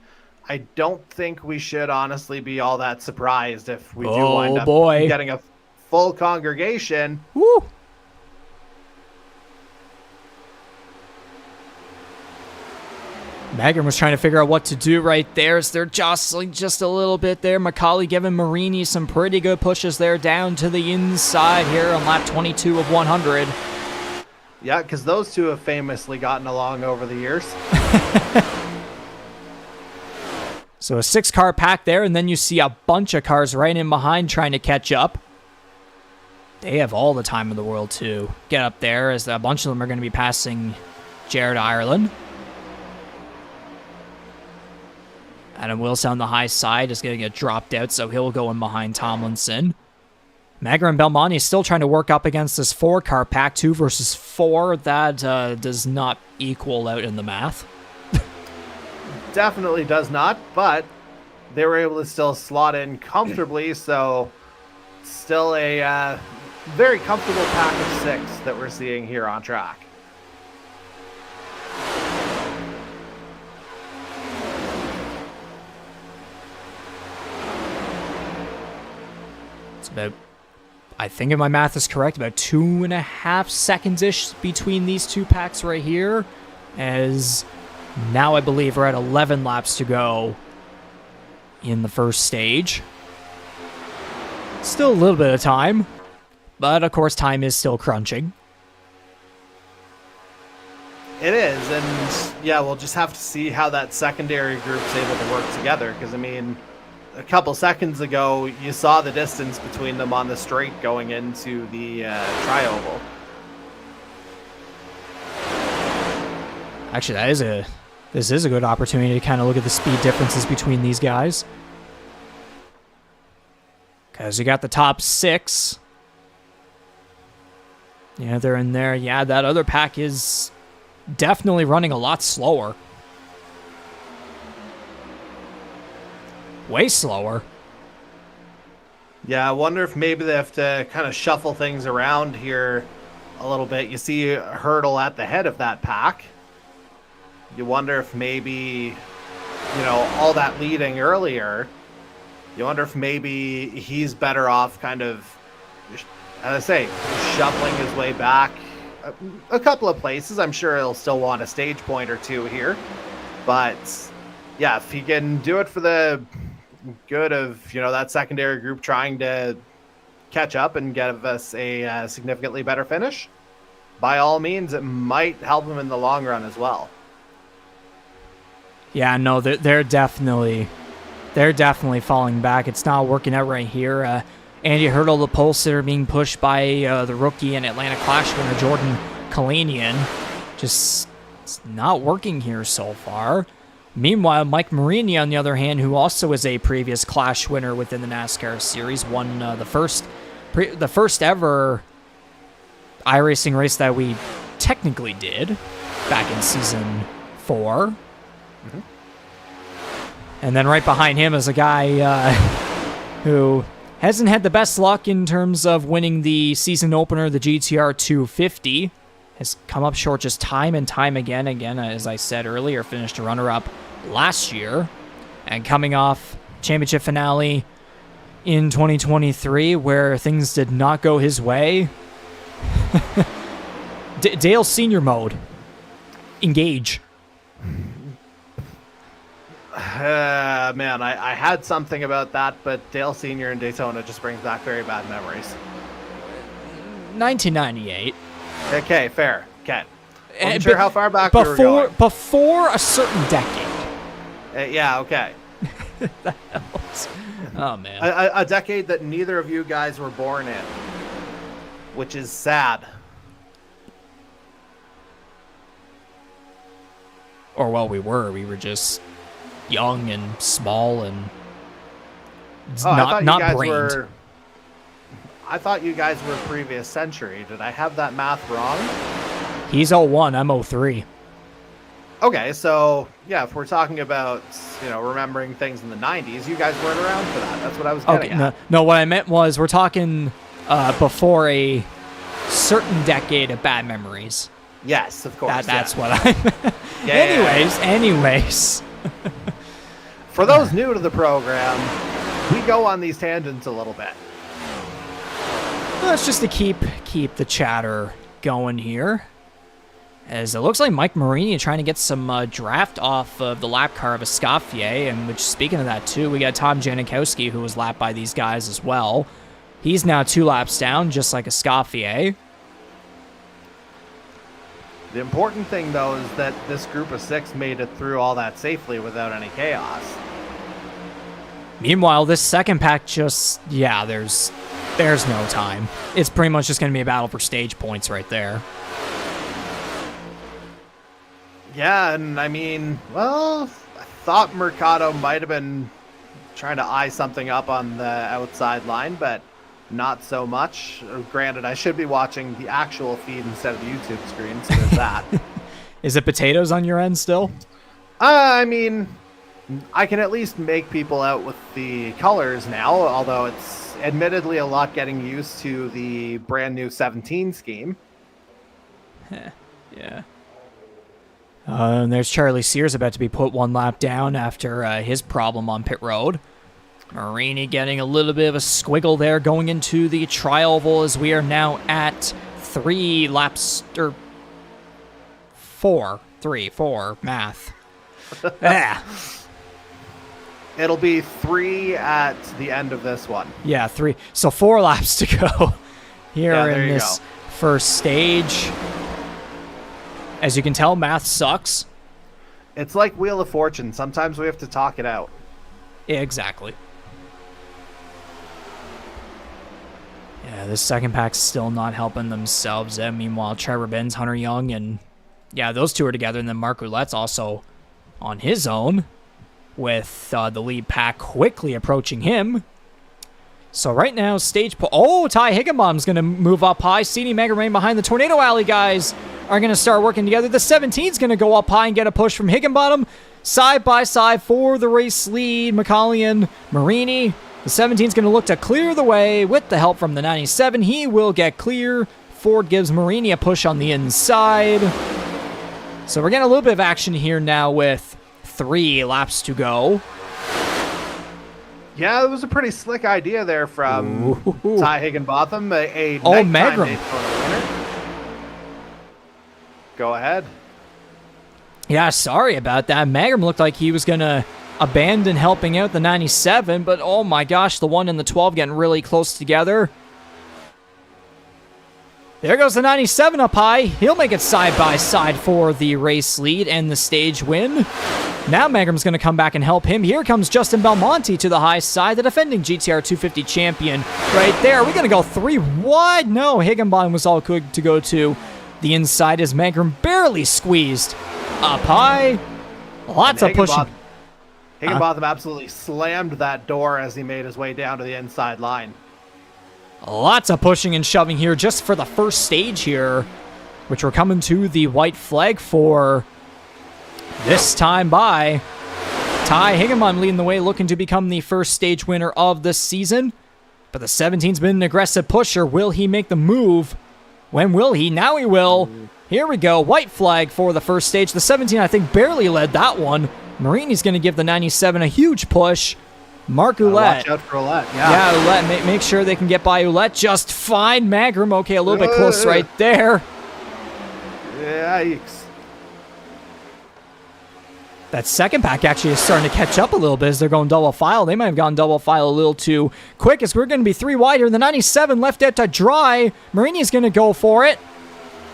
I don't think we should honestly be all that surprised if we do wind up getting a full congregation. Woo! Magram was trying to figure out what to do right there as they're jostling just a little bit there. McCauley giving Marini some pretty good pushes there down to the inside here on lap 22 of 100. Yeah, because those two have famously gotten along over the years. So a 6-car pack there, and then you see a bunch of cars right in behind trying to catch up. They have all the time in the world to get up there, as a bunch of them are going to be passing Jared Ireland. Adam Wilson on the high side is going to get dropped out, so he'll go in behind Tomlinson. Magra and Belmonte is still trying to work up against this 4-car pack, 2 versus 4. That does not equal out in the math. Definitely does not, but they were able to still slot in comfortably, so still a very comfortable pack of 6 that we're seeing here on track. It's about, I think if my math is correct, about 2.5 seconds-ish between these two packs right here, as now I believe we're at 11 laps to go in the first stage. Still a little bit of time, but of course time is still crunching. It is, and yeah, we'll just have to see how that secondary group's able to work together, because I mean, a couple seconds ago, you saw the distance between them on the straight going into the tri-oval. Actually, this is a good opportunity to kind of look at the speed differences between these guys. Because you got the top 6. Yeah, they're in there. Yeah, that other pack is definitely running a lot slower. Way slower. Yeah, I wonder if maybe they have to kind of shuffle things around here a little bit. You see Hurdle at the head of that pack. You wonder if maybe, all that leading earlier, you wonder if maybe he's better off kind of, as I say, shuffling his way back a couple of places. I'm sure he'll still want a stage point or two here. But, yeah, if he can do it for the good of, that secondary group trying to catch up and give us a significantly better finish, by all means, it might help him in the long run as well. Yeah, no, they're definitely falling back. It's not working out right here. Andy Hurdle, the pole sitter, being pushed by the rookie and Atlanta Clash winner Jordan Kalanian. Just it's not working here so far. Meanwhile, Mike Marini, on the other hand, who also is a previous Clash winner within the NASCAR Series, won the first ever iRacing race that we technically did back in season 4. Mm-hmm. And then right behind him is a guy who hasn't had the best luck in terms of winning the season opener, the GTR 250. Has come up short just time and time again. Again, as I said earlier, finished a runner-up last year. And coming off championship finale in 2023 where things did not go his way. Dale Senior mode. Engage. Man, I had something about that, but Dale Sr. in Daytona just brings back very bad memories. 1998. Okay, fair. Okay. I'm sure how far back we were going. Before a certain decade. Yeah, okay. That helps. Oh, man. A decade that neither of you guys were born in, which is sad. Or, well, we were just young and small and not brained. I thought you guys were previous century. Did I have that math wrong? He's 01, I'm 03. Okay, so yeah, if we're talking about remembering things in the 90s, you guys weren't around for that. That's what I was getting at. No, what I meant was we're talking before a certain decade of bad memories. Yes, of course. That's what I meant. Anyways. For those new to the program, we go on these tangents a little bit. That's just to keep the chatter going here. As it looks like Mike Marini trying to get some draft off of the lap car of Escoffier, and which, speaking of that too, we got Tom Janikowski, who was lapped by these guys as well. He's now 2 laps down, just like Escoffier. The important thing, though, is that this group of 6 made it through all that safely without any chaos. Meanwhile, this second pack just, there's no time. It's pretty much just going to be a battle for stage points right there. Yeah, and I mean, well, I thought Mercado might have been trying to eye something up on the outside line, but not so much. Granted, I should be watching the actual feed instead of the YouTube screen, so there's that. Is it potatoes on your end still? I mean, I can at least make people out with the colors now, although it's admittedly a lot getting used to the brand new 17 scheme. Yeah. And there's Charlie Sears about to be put 1 lap down after his problem on pit road. Marini getting a little bit of a squiggle there going into the tri-oval as we are now at 3 laps, or 4, math. It'll be 3 at the end of this one. Yeah, 3. So 4 laps to go here in this first stage. As you can tell, math sucks. It's like Wheel of Fortune. Sometimes we have to talk it out. Yeah, exactly. Yeah, this second pack's still not helping themselves. And meanwhile, Trevor Benz, Hunter Young, and yeah, those two are together. And then Mark Roulette's also on his own with the lead pack quickly approaching him. So right now, Ty Higginbottom's going to move up high. CD Megarmain behind the Tornado Alley guys are going to start working together. The 17's going to go up high and get a push from Higginbottom. Side by side for the race lead, Macaulay and Marini. The 17's going to look to clear the way with the help from the 97. He will get clear. Ford gives Marini a push on the inside. So we're getting a little bit of action here now with 3 laps to go. Yeah, it was a pretty slick idea there from Ty Higginbotham. Magrum. Go ahead. Yeah, sorry about that. Magrum looked like he was going to abandon helping out the 97, but oh my gosh, the 1 and the 12 getting really close together. There goes the 97 up high. He'll make it side by side for the race lead and the stage win. Now Magrum's going to come back and help him. Here comes Justin Belmonte to the high side, the defending GTR 250 champion right there. We're going to go 3 wide. No, Higginbottom was all good to go to the inside as Magrum barely squeezed up high. Lots of pushing. Higginbotham absolutely slammed that door as he made his way down to the inside line. Lots of pushing and shoving here just for the first stage here, which we're coming to the white flag for this time by. Ty Higginbottom leading the way, looking to become the first stage winner of this season. But the 17's been an aggressive pusher. Will he make the move? When will he? Now he will. Here we go. White flag for the first stage. The 17, I think, barely led that one. Marini's going to give the 97 a huge push. Mark Ouellette. Watch out for Ouellette. Yeah, Ouellette. Make sure they can get by Ouellette just fine. Magrum, okay, a little bit close right there. Yikes. That second pack actually is starting to catch up a little bit as they're going double file. They might have gone double file a little too quick as we're going to be 3 wide here. The 97 left out to dry. Marini's going to go for it.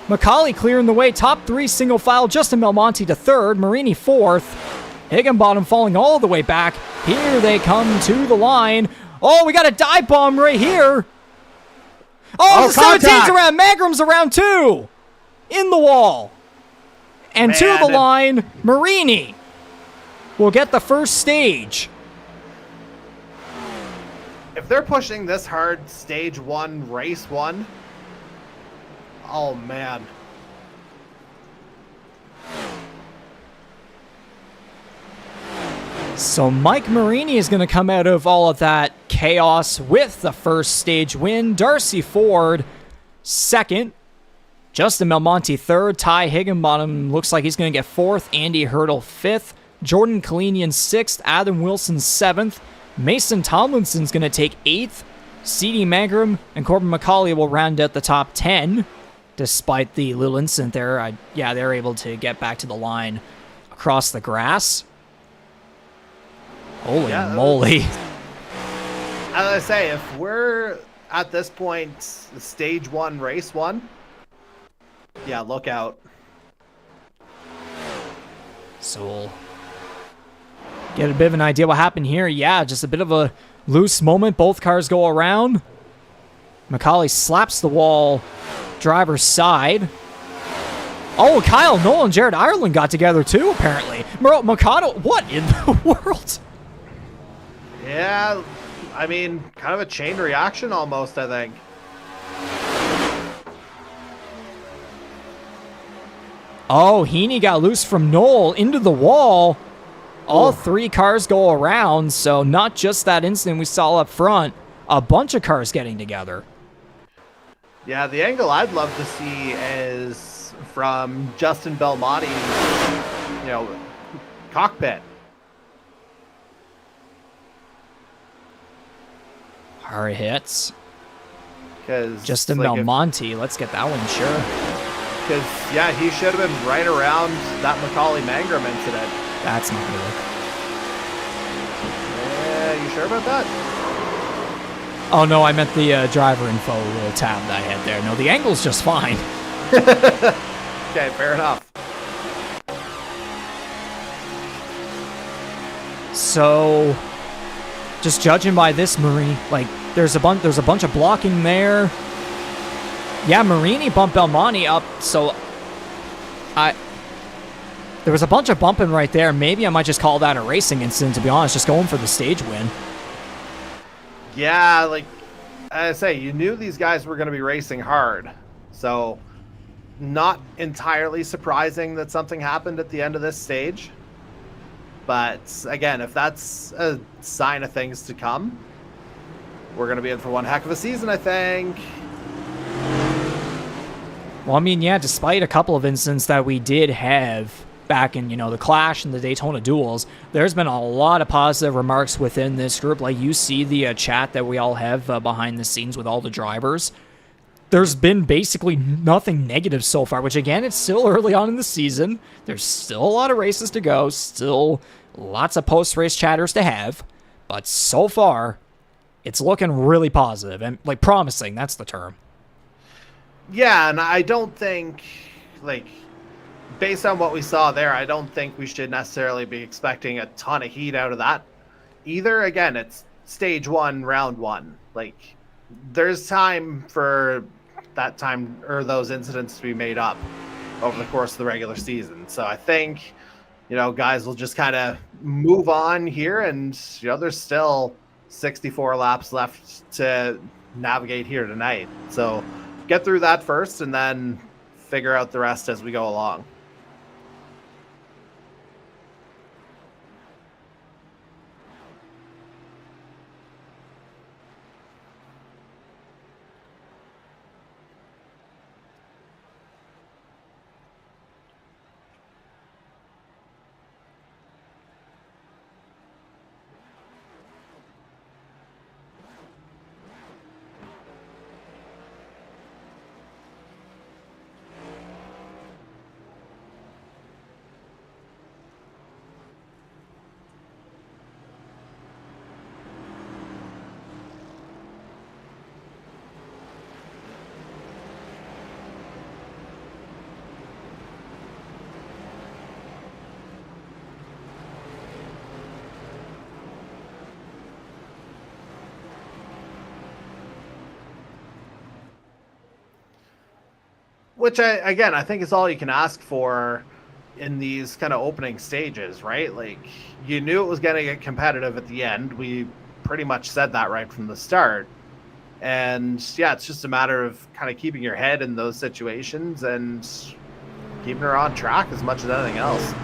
Macaulay clearing the way. Top 3 single file. Justin Belmonte to 3rd. Marini 4th. Higginbottom falling all the way back. Here they come to the line. Oh, we got a dive bomb right here. Oh, the 17's around. Magrum's around too. In the wall. And to the line, Marini will get the first stage. If they're pushing this hard, stage 1, race 1, oh man. So Mike Marini is going to come out of all of that chaos with the first stage win. Darcy Ford, 2nd. Justin Belmonte, 3rd. Ty Higginbottom looks like he's going to get 4th. Andy Hurdle, 5th. Jordan Kalinian, 6th. Adam Wilson, 7th. Mason Tomlinson's going to take 8th. C.D. Magrum and Corbin Macaulay will round out the top 10. Despite the little incident there, they're able to get back to the line across the grass. Holy moly. As I say, if we're at this point, stage 1, race 1, yeah, look out. So we'll get a bit of an idea what happened here. Yeah, just a bit of a loose moment. Both cars go around. Macaulay slaps the wall, driver's side. Oh, Kyle Nolan and Jared Ireland got together too, apparently. Mikado, what in the world? Yeah, I mean, kind of a chain reaction almost, I think. Oh, Heaney got loose from Noel into the wall. All 3 cars go around, so not just that incident we saw up front. A bunch of cars getting together. Yeah, the angle I'd love to see is from Justin Belmonte's, cockpit. Hard hits. Because Justin Belmonte, let's get that one, sure. Because, yeah, he should have been right around that Macaulay Magrum incident. That's not good. Yeah, you sure about that? Oh, no, I meant the driver info little tab that I had there. No, the angle's just fine. Okay, fair enough. So, just judging by this, Marie, There's a bunch of blocking there. Yeah, Marini bumped Belmonte up, so there was a bunch of bumping right there. Maybe I might just call that a racing incident, to be honest, just going for the stage win. Yeah, like I say, you knew these guys were going to be racing hard, so not entirely surprising that something happened at the end of this stage. But again, if that's a sign of things to come, we're going to be in for one heck of a season, I think. Well, I mean, yeah, despite a couple of incidents that we did have back in, the Clash and the Daytona duels, there's been a lot of positive remarks within this group. Like, you see the chat that we all have behind the scenes with all the drivers. There's been basically nothing negative so far, which, again, it's still early on in the season. There's still a lot of races to go, still lots of post-race chatters to have. But so far, it's looking really positive and, like, promising. That's the term. Yeah, and I don't think, like, based on what we saw there, I don't think we should necessarily be expecting a ton of heat out of that either. Again, it's stage 1, round 1. Like, there's time for that time or those incidents to be made up over the course of the regular season. So I think, guys will just kind of move on here, and, there's still 64 laps left to navigate here tonight. So get through that first and then figure out the rest as we go along. Which, I think is all you can ask for in these kind of opening stages, right? Like, you knew it was going to get competitive at the end. We pretty much said that right from the start. And, yeah, it's just a matter of kind of keeping your head in those situations and keeping her on track as much as anything else.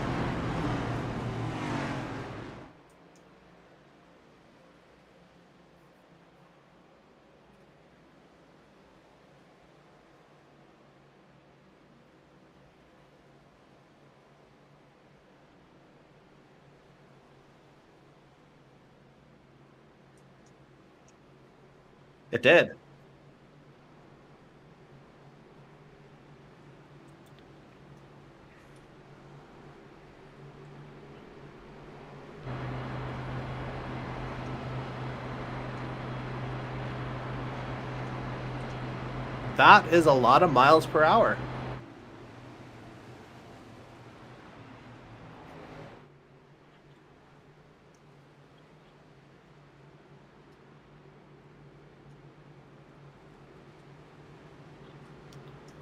It did. That is a lot of miles per hour.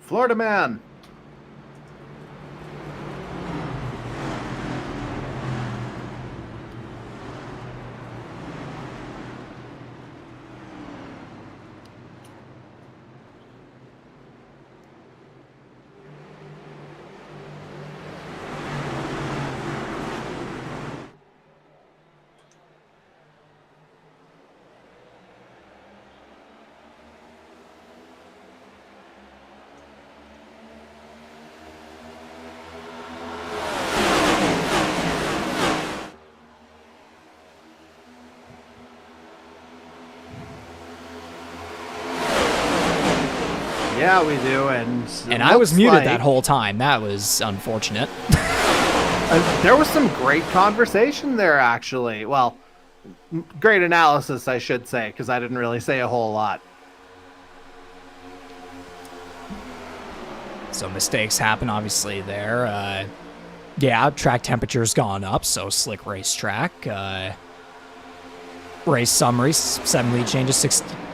Florida man. Yeah, we do, and I was muted that whole time. That was unfortunate. There was some great conversation there, actually. Well, great analysis, I should say, because I didn't really say a whole lot. So mistakes happen, obviously, there. Yeah, track temperature's gone up, so slick racetrack. race summary. 7 lead changes,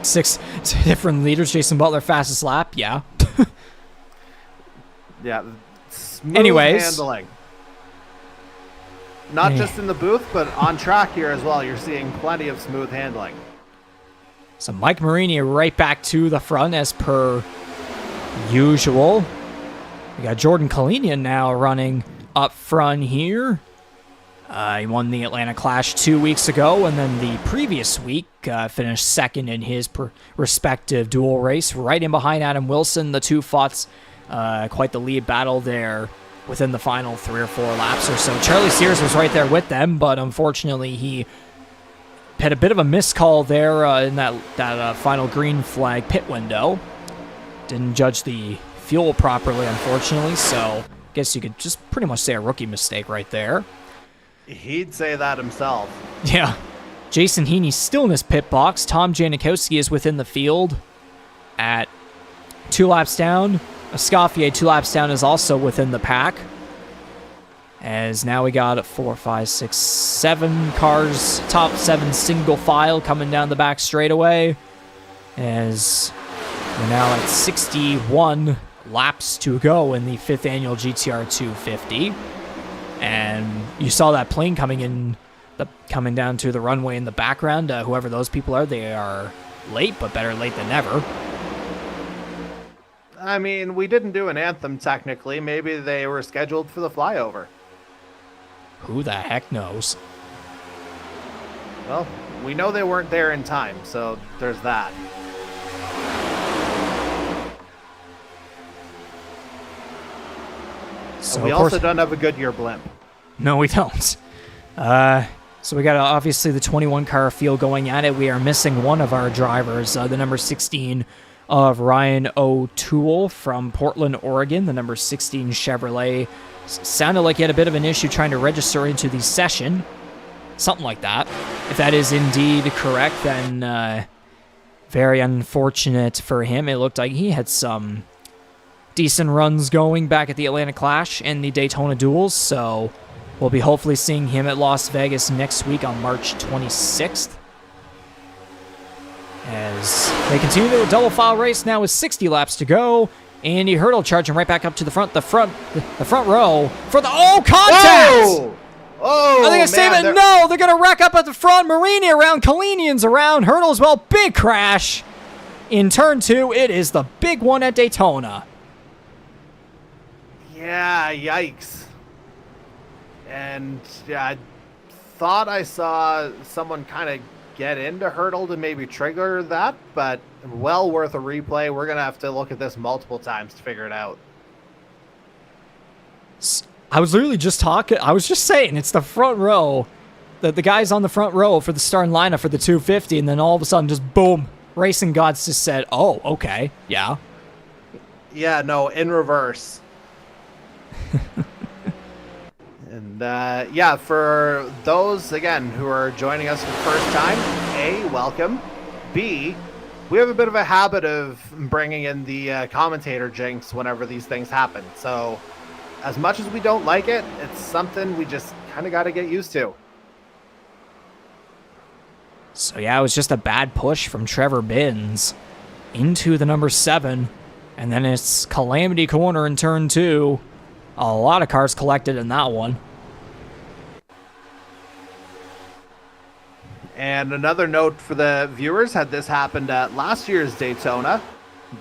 six different leaders. Jason Butler, fastest lap. Yeah. Yeah. Smooth Anyways. handling. Not just in the booth, but on track here as well. You're seeing plenty of smooth handling. So Mike Marini right back to the front as per usual. We got Jordan Kalinian now running up front here. He won the Atlanta Clash 2 weeks ago, and then the previous week finished second in his respective dual race, right in behind Adam Wilson. The two fought quite the lead battle there within the final 3 or 4 laps or so. Charlie Sears was right there with them, but unfortunately he had a bit of a miscall there in that final green flag pit window. Didn't judge the fuel properly, unfortunately, so I guess you could just pretty much say a rookie mistake right there. He'd say that himself. Yeah. Jason Heaney's still in his pit box. Tom Janikowski is within the field at 2 laps down. Escoffier 2 laps down is also within the pack. As now we got 4, 5, 6, 7 cars, top 7 single file coming down the back straightaway. As we're now at 61 laps to go in the 5th annual GTR 250. And you saw that plane coming down to the runway in the background. Whoever those people are, they are late, but better late than never. I mean, we didn't do an anthem technically. Maybe they were scheduled for the flyover. Who the heck knows? Well, we know they weren't there in time, so there's that. So we also don't have a Goodyear blimp. No, we don't. So we got obviously the 21 car field going at it. We are missing one of our drivers, the number 16 of Ryan O'Toole from Portland, Oregon. The number 16 Chevrolet sounded like he had a bit of an issue trying to register into the session. Something like that. If that is indeed correct, then very unfortunate for him. It looked like he had some decent runs going back at the Atlanta Clash and the Daytona Duels, so we'll be hopefully seeing him at Las Vegas next week on March 26th. As they continue the double file race now with 60 laps to go. Andy Hurdle charging right back up to the front row for the contact! Whoa! Oh, are they gonna save it? No, they're gonna wreck up at the front. Marini around, Kalinian's around, Hurdle as well. Big crash in turn 2. It is the big one at Daytona. Yeah, yikes. And yeah, I thought I saw someone kind of get into Hurdle to maybe trigger that, but well worth a replay. We're going to have to look at this multiple times to figure it out. I was literally just talking. I was just saying, it's the front row. The guys on the front row for the starting lineup for the 250, and then all of a sudden, just boom. Racing Gods just said, oh, okay, yeah. Yeah, no, in reverse. And yeah, for those, again, who are joining us for the first time, A, welcome. B, we have a bit of a habit of bringing in the commentator jinx whenever these things happen. So as much as we don't like it, it's something we just kind of got to get used to. So yeah, it was just a bad push from Trevor Binns into the number 7. And then it's Calamity Corner in turn 2. A lot of cars collected in that one. And another note for the viewers, had this happened at last year's Daytona,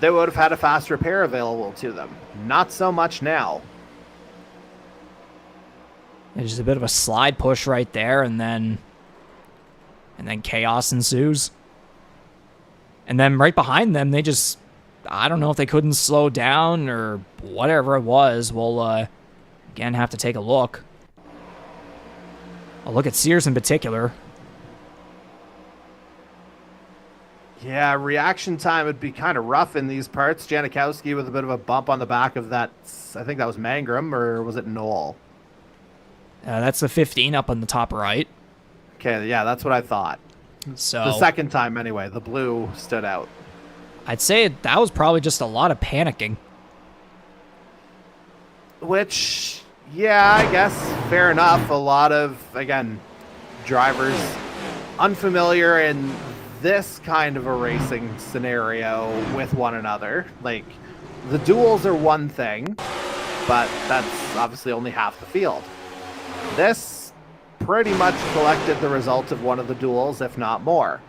they would have had a fast repair available to them. Not so much now. There's just a bit of a slide push right there, and then chaos ensues. And then right behind them, they just, I don't know if they couldn't slow down or whatever it was. We'll again have to take a look. I'll look at Sears in particular. Yeah, reaction time would be kind of rough in these parts. Janikowski with a bit of a bump on the back of that, I think that was Mangrum, or was it Knoll? That's the 15 up on the top right. Okay, yeah, that's what I thought. So the second time anyway, the blue stood out. I'd say that was probably just a lot of panicking. Which, yeah, I guess, fair enough. A lot of, again, drivers unfamiliar in this kind of a racing scenario with one another. Like, the duels are one thing, but that's obviously only half the field. This pretty much collected the result of one of the duels, if not more.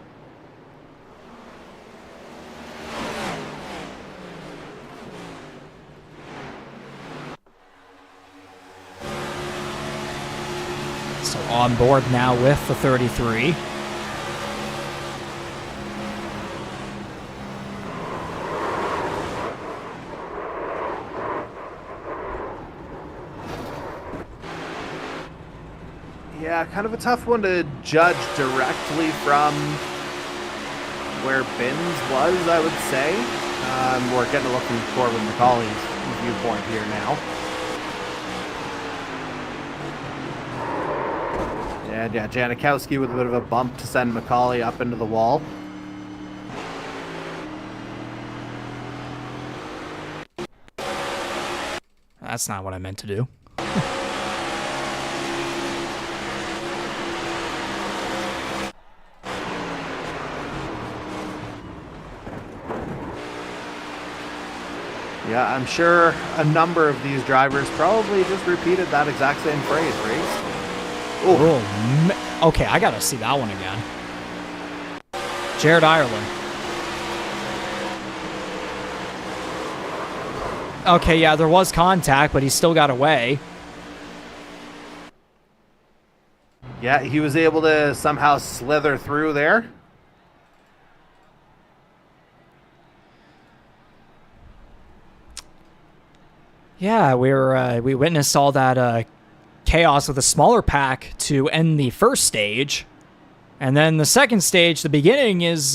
So on board now with the 33. Yeah, kind of a tough one to judge directly from where Bins was, I would say. We're getting a look from Corbin McCauley's viewpoint here now. And yeah, Janikowski with a bit of a bump to send McCauley up into the wall. That's not what I meant to do. Yeah, I'm sure a number of these drivers probably just repeated that exact same phrase, right? Oh, okay, I gotta see that one again. Jared Ireland. Okay, yeah, there was contact, but he still got away. Yeah, he was able to somehow slither through there. Yeah, we witnessed all that chaos with a smaller pack to end the first stage. And then the second stage, the beginning, is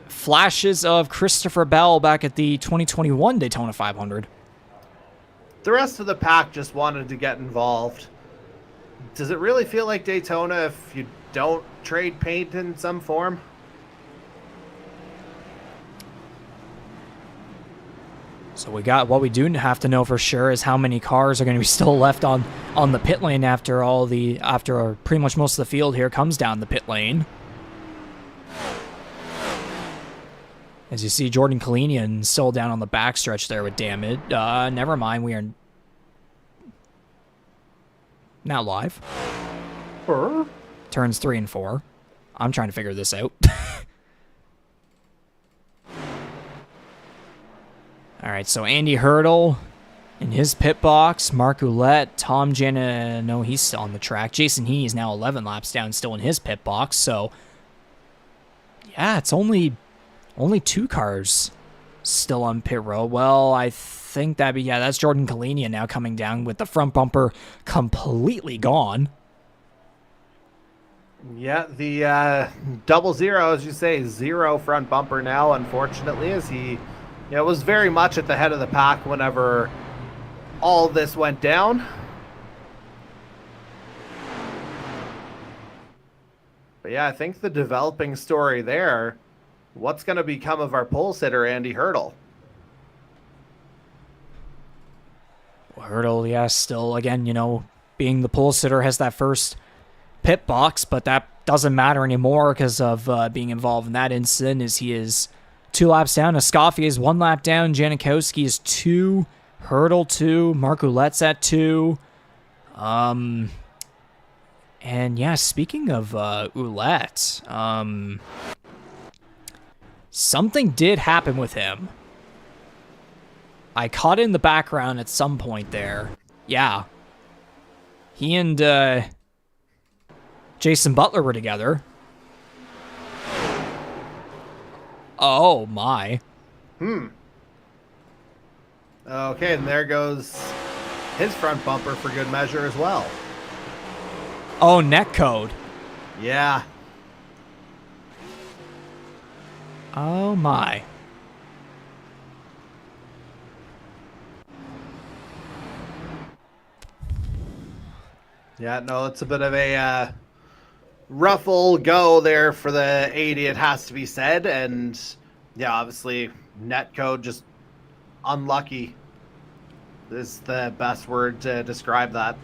flashes of Christopher Bell back at the 2021 Daytona 500. The rest of the pack just wanted to get involved. Does it really feel like Daytona if you don't trade paint in some form? So what we do have to know for sure is how many cars are going to be still left on the pit lane after pretty much most of the field here comes down the pit lane. As you see, Jordan Kalinian still down on the backstretch there with damage. Never mind, we are now live. Turns 3 and 4. I'm trying to figure this out. All right, so Andy Hurdle in his pit box. Mark Ouellette, Tom Jana, no, he's still on the track. Jason Heaney is now 11 laps down, still in his pit box. So, yeah, it's only 2 cars still on pit road. Well, I think that's Jordan Kalinian now coming down with the front bumper completely gone. Yeah, the 00, as you say, 0 front bumper now, unfortunately, as he... Yeah, it was very much at the head of the pack whenever all this went down. But yeah, I think the developing story there, what's going to become of our pole sitter, Andy Hurdle? Well, Hurdle, yeah, still, again, being the pole sitter, has that first pit box, but that doesn't matter anymore because of being involved in that incident, as he is 2 laps down. Escoffier is 1 lap down. Janikowski is 2. Hurdle 2. Mark Ouellette's at 2. And yeah, speaking of Ouellette, something did happen with him. I caught it in the background at some point there. Yeah. He and Jason Butler were together. Oh, my. Okay, and there goes his front bumper for good measure as well. Oh, neck code. Yeah. Oh, my. Yeah, no, it's a bit of a ruffle go there for the 80, it has to be said. And yeah, obviously netcode just unlucky is the best word to describe that.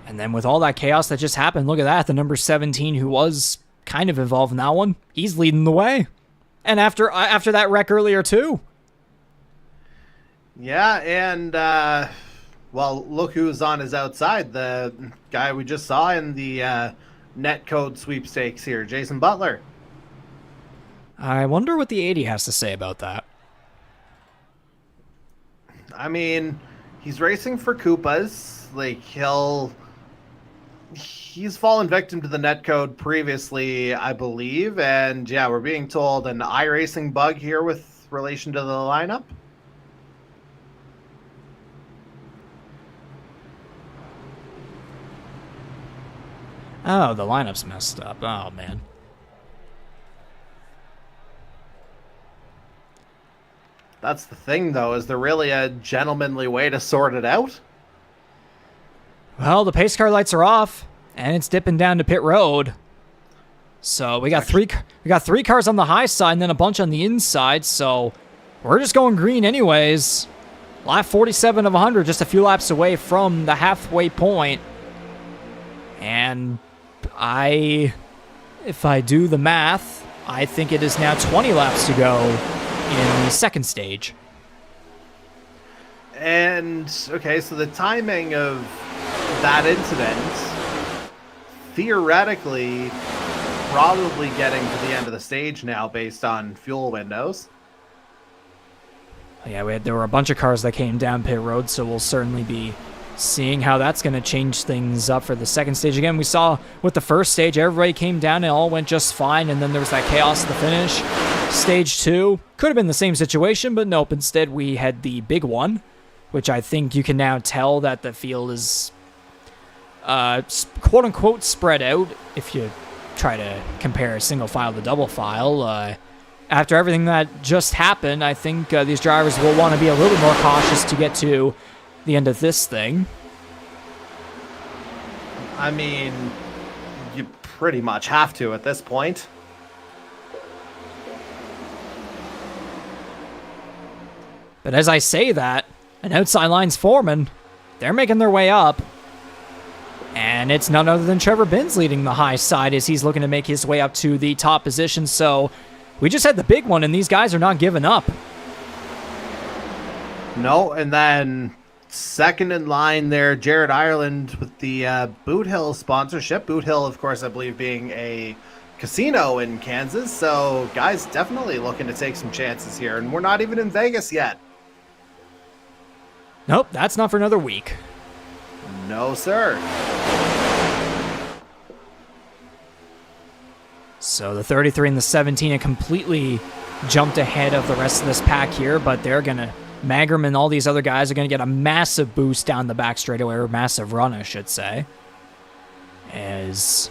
And then with all that chaos that just happened, look at that. The number 17, who was kind of involved in that one, he's leading the way. And after that wreck earlier, too. Yeah, and, well, look who's on his outside. The guy we just saw in the netcode sweepstakes here, Jason Butler. I wonder what the 80 has to say about that. I mean, he's racing for Koopas. Like, he's fallen victim to the netcode previously, I believe. And, yeah, we're being told an iRacing bug here with relation to the lineup. Oh, the lineup's messed up. Oh, man. That's the thing, though. Is there really a gentlemanly way to sort it out? Well, the pace car lights are off, and it's dipping down to pit road. So we got three cars on the high side, and then a bunch on the inside. So we're just going green, anyways. Lap 47 of 100, just a few laps away from the halfway point. And if I do the math, I think it is now 20 laps to go in the second stage. And, okay, so the timing of that incident, theoretically, probably getting to the end of the stage now based on fuel windows. Yeah, there were a bunch of cars that came down pit road, so we'll certainly be seeing how that's going to change things up for the second stage. Again, we saw with the first stage, everybody came down and it all went just fine, and then there was that chaos at the finish. Stage 2 could have been the same situation, but nope, instead we had the big one, which I think you can now tell that the field is quote-unquote spread out if you try to compare a single file to double file. After everything that just happened, I think these drivers will want to be a little bit more cautious to get to the end of this thing. I mean, you pretty much have to at this point. But as I say that, an outside line's forming. They're making their way up. And it's none other than Trevor Binns leading the high side as he's looking to make his way up to the top position. So we just had the big one, and these guys are not giving up. No, and then second in line there, Jared Ireland with the Boot Hill sponsorship. Boot Hill, of course, I believe being a casino in Kansas. So guys definitely looking to take some chances here, and we're not even in Vegas yet. Nope, that's not for another week. No, sir. So the 33 and the 17 have completely jumped ahead of the rest of this pack here, but they're going to, Magram and all these other guys are going to get a massive boost down the back straightaway, or massive run, I should say. As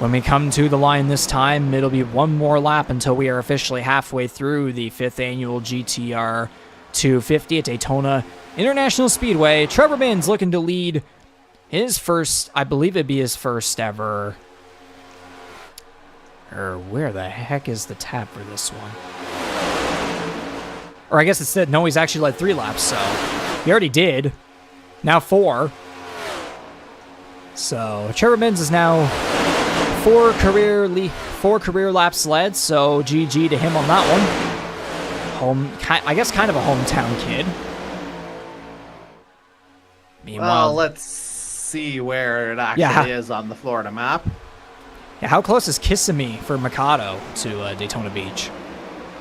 when we come to the line this time, it'll be one more lap until we are officially halfway through the 5th annual GTR 250 at Daytona International Speedway. Trevor Binns looking to lead his first, I believe it'd be his first ever, or where the heck is the tab for this one? Or I guess it said, no, he's actually led 3 laps, so he already did. Now 4. So Trevor Binns is now 4 career laps led, so GG to him on that one. I guess kind of a hometown kid. Meanwhile, Well, let's see where it actually is on the Florida map. Yeah, how close is Kissimmee for Mikado to Daytona Beach?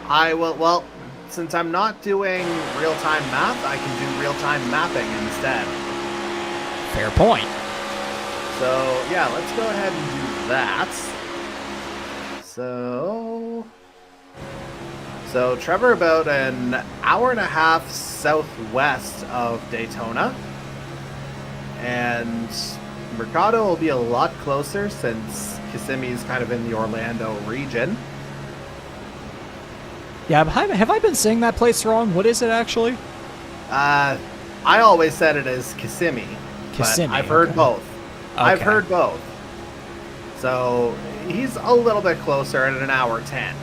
Well, since I'm not doing real-time math, I can do real-time mapping instead. Fair point. So, yeah, let's go ahead and do that. So Trevor about an hour and a half southwest of Daytona. And Mercado will be a lot closer since Kissimmee's kind of in the Orlando region. Yeah, have I been saying that place wrong? What is it actually? I always said it as Kissimmee. Kissimmee, but I've heard both. Okay. I've heard both. So he's a little bit closer at an hour 10.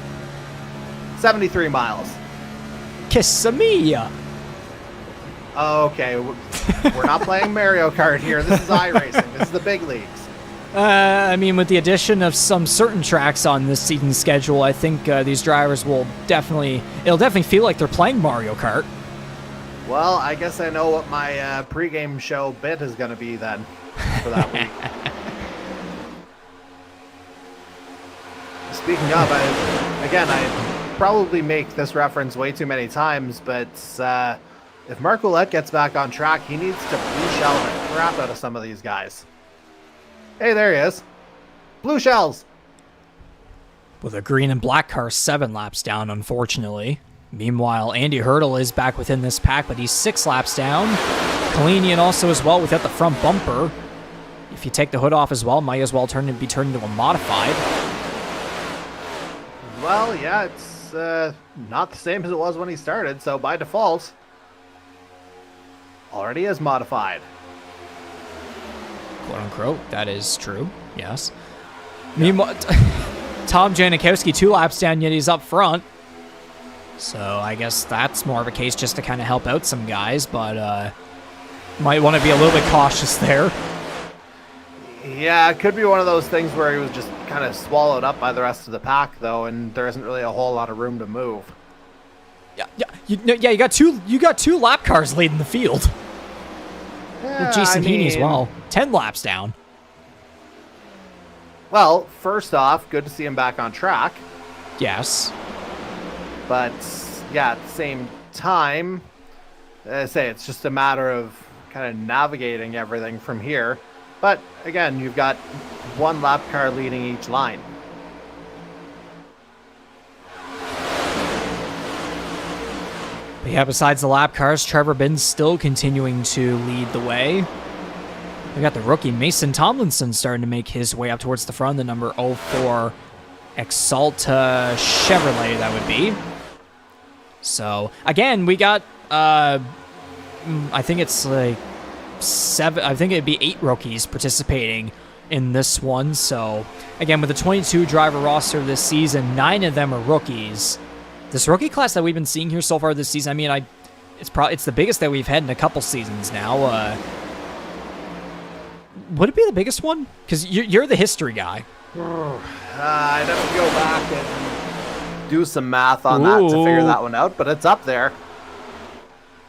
73 miles. Kissimmee. Okay. We're not playing Mario Kart here. This is iRacing. This is the big leagues. I mean, with the addition of some certain tracks on this season schedule, I think these drivers will it'll definitely feel like they're playing Mario Kart. Well, I guess I know what my pregame show bit is going to be then for that week. Speaking of, I probably make this reference way too many times, but if Mark Ouellette gets back on track, he needs to blue shell the crap out of some of these guys. Hey, there he is. Blue shells. With a green and black car 7 laps down, unfortunately. Meanwhile, Andy Hurdle is back within this pack, but he's 6 laps down. Kalinian also as well without the front bumper. If you take the hood off as well, might as well be turned into a modified. Well, yeah, it's not the same as it was when he started, so by default, already is modified. Quote unquote, that is true, yes. Meanwhile, Tom Janikowski 2 laps down, yet he's up front. So I guess that's more of a case just to kind of help out some guys, but might want to be a little bit cautious there. Yeah, it could be one of those things where he was just kind of swallowed up by the rest of the pack, though, and there isn't really a whole lot of room to move. You got two lap cars leading the field. Yeah, Jason Heaney as well. 10 laps down. Well, first off, good to see him back on track. Yes. But, yeah, at the same time, as I say, it's just a matter of kind of navigating everything from here. But, again, you've got one lap car leading each line. But yeah, besides the lap cars, Trevor Binn's still continuing to lead the way. We got the rookie Mason Tomlinson starting to make his way up towards the front, the number 04 Exalta Chevrolet, that would be. So, again, we got, I think it's like 7, I think it'd be 8 rookies participating in this one. So, again, with the 22 driver roster this season, 9 of them are rookies. This rookie class that we've been seeing here so far this season, I mean, it's the biggest that we've had in a couple seasons now. Would it be the biggest one? Because you're the history guy. I'd have to go back and do some math on that to figure that one out, but it's up there.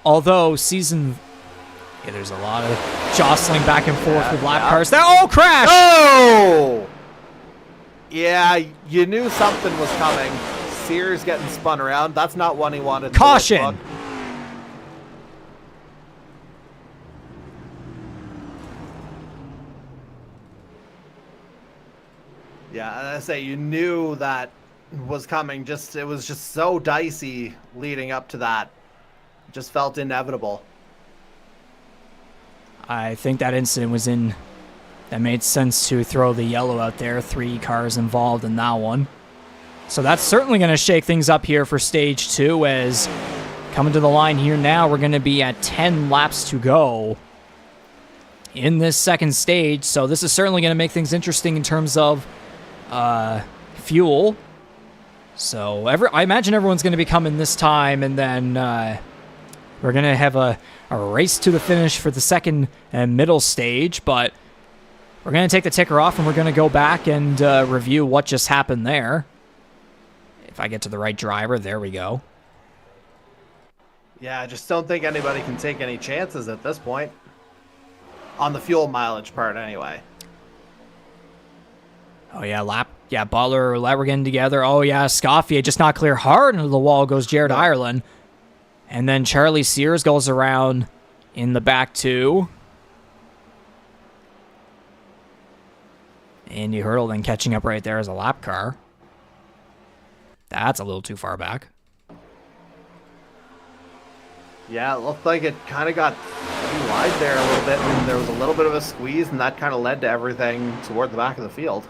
Although there's a lot of jostling back and forth with lap cars. Crash! Oh! Yeah, you knew something was coming. Sears getting spun around. That's not one he wanted. Caution! Yeah, I say you knew that was coming. It was just so dicey leading up to that. It just felt inevitable. I think that incident was that made sense to throw the yellow out there. 3 cars involved in that one. So that's certainly going to shake things up here for stage 2, as coming to the line here now, we're going to be at 10 laps to go in this second stage. So this is certainly going to make things interesting in terms of fuel. So I imagine everyone's going to be coming this time, and then we're going to have a race to the finish for the second and middle stage, but we're going to take the ticker off and we're going to go back and review what just happened there. If I get to the right driver, there we go. Yeah, I just don't think anybody can take any chances at this point. On the fuel mileage part, anyway. Oh, yeah, Butler, Ouellette were getting together. Oh, yeah, Scoffier just not clear hard into the wall goes Jared Ireland. And then Charlie Sears goes around in the back, too. Andy Hurdle then catching up right there as a lap car. That's a little too far back. Yeah, it looked like it kind of got too wide there a little bit, and there was a little bit of a squeeze, and that kind of led to everything toward the back of the field.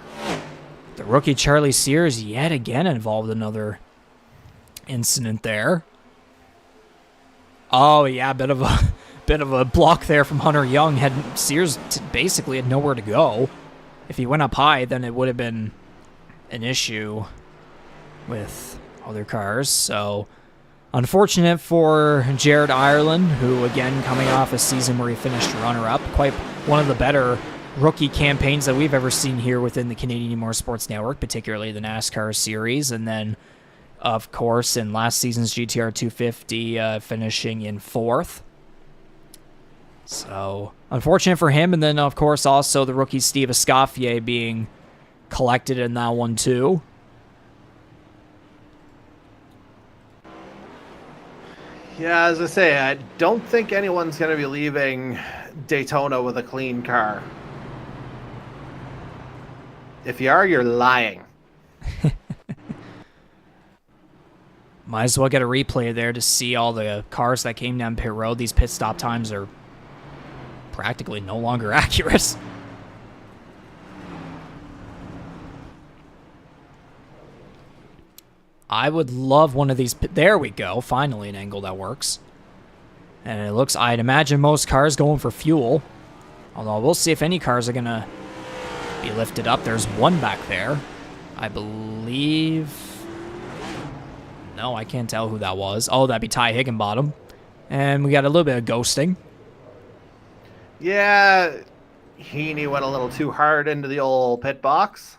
The rookie Charlie Sears yet again involved in another incident there. Oh yeah, bit of a block there from Hunter Young. Sears basically had nowhere to go. If he went up high, then it would have been an issue with other cars. So Unfortunate for Jared Ireland, who, again, coming off a season where he finished runner-up, quite one of the better rookie campaigns that we've ever seen here within the Canadian eMotorsports Network, particularly the NASCAR Series, and then, of course, in last season's GTR 250, finishing in 4th. So, unfortunate for him, and then, of course, also the rookie Steve Escoffier being collected in that one, too. Yeah, as I say, I don't think anyone's going to be leaving Daytona with a clean car. If you are, you're lying. Might as well get a replay there to see all the cars that came down pit road. These pit stop times are practically no longer accurate. I would love one of these. There we go. Finally an angle that works. And it looks, I'd imagine most cars going for fuel. Although we'll see if any cars are going to be lifted up. There's one back there. I believe... No, I can't tell who that was. Oh, that'd be Ty Higginbottom. And we got a little bit of ghosting. Yeah, Heaney went a little too hard into the old pit box.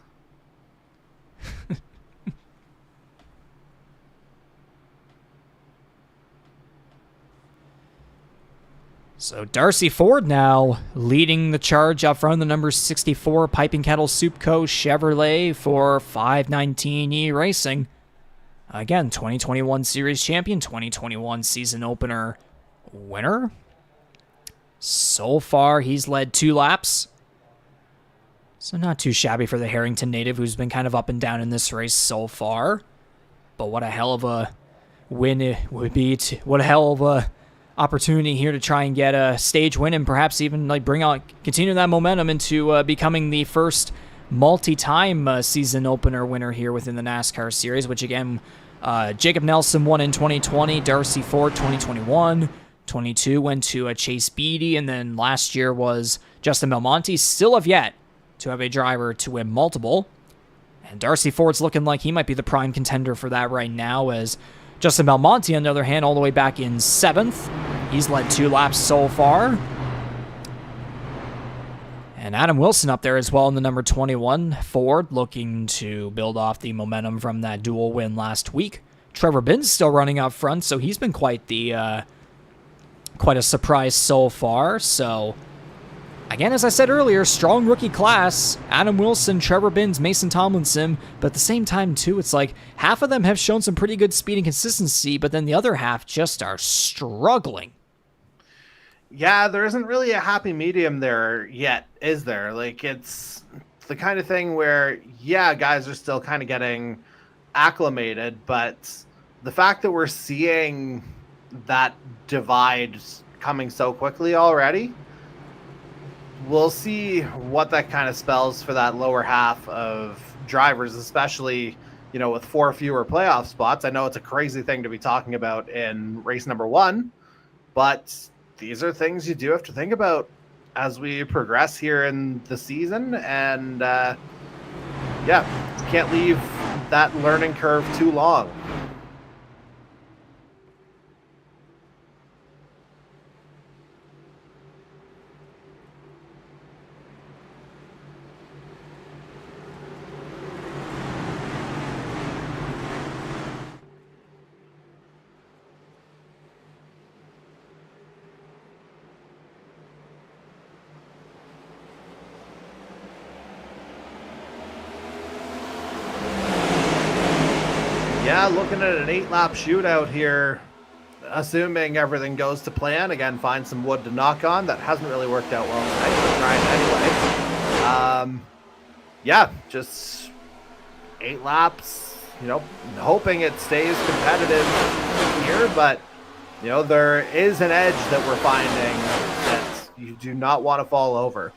So Darcy Ford now leading the charge up front, the number 64 Piping Kettle Soup Co. Chevrolet for 519 eRacing. Again, 2021 Series champion, 2021 season opener winner. So far, he's led 2 laps. So not too shabby for the Harrington native, who's been kind of up and down in this race so far. But what a hell of a win it would be. What a hell of a opportunity here to try and get a stage win and perhaps even like continue that momentum into becoming the first multi-time season opener winner here within the NASCAR Series, which again, Jacob Nelson won in 2020, Darcy Ford 2021, 22 went to Chase Beatty, and then last year was Justin Belmonte. Still have yet to have a driver to win multiple, and Darcy Ford's looking like he might be the prime contender for that right now, as Justin Belmonte, on the other hand, all the way back in 7th. He's led 2 laps so far. And Adam Wilson up there as well in the number 21 Ford, looking to build off the momentum from that dual win last week. Trevor Binns still running up front, so he's been quite a surprise so far. So, again, as I said earlier, strong rookie class. Adam Wilson, Trevor Binns, Mason Tomlinson. But at the same time, too, it's like half of them have shown some pretty good speed and consistency, but then the other half just are struggling. Yeah, there isn't really a happy medium there yet, is there? Like, it's the kind of thing where, yeah, guys are still kind of getting acclimated, but the fact that we're seeing that divide coming so quickly already, we'll see what that kind of spells for that lower half of drivers, especially, with 4 fewer playoff spots. I know it's a crazy thing to be talking about in race number 1, but these are things you do have to think about as we progress here in the season. And can't leave that learning curve too long. Yeah, looking at an 8-lap shootout here, assuming everything goes to plan. Again, find some wood to knock on. That hasn't really worked out well tonight, but trying anyway. Just 8 laps, hoping it stays competitive here, but, there is an edge that we're finding that you do not want to fall over.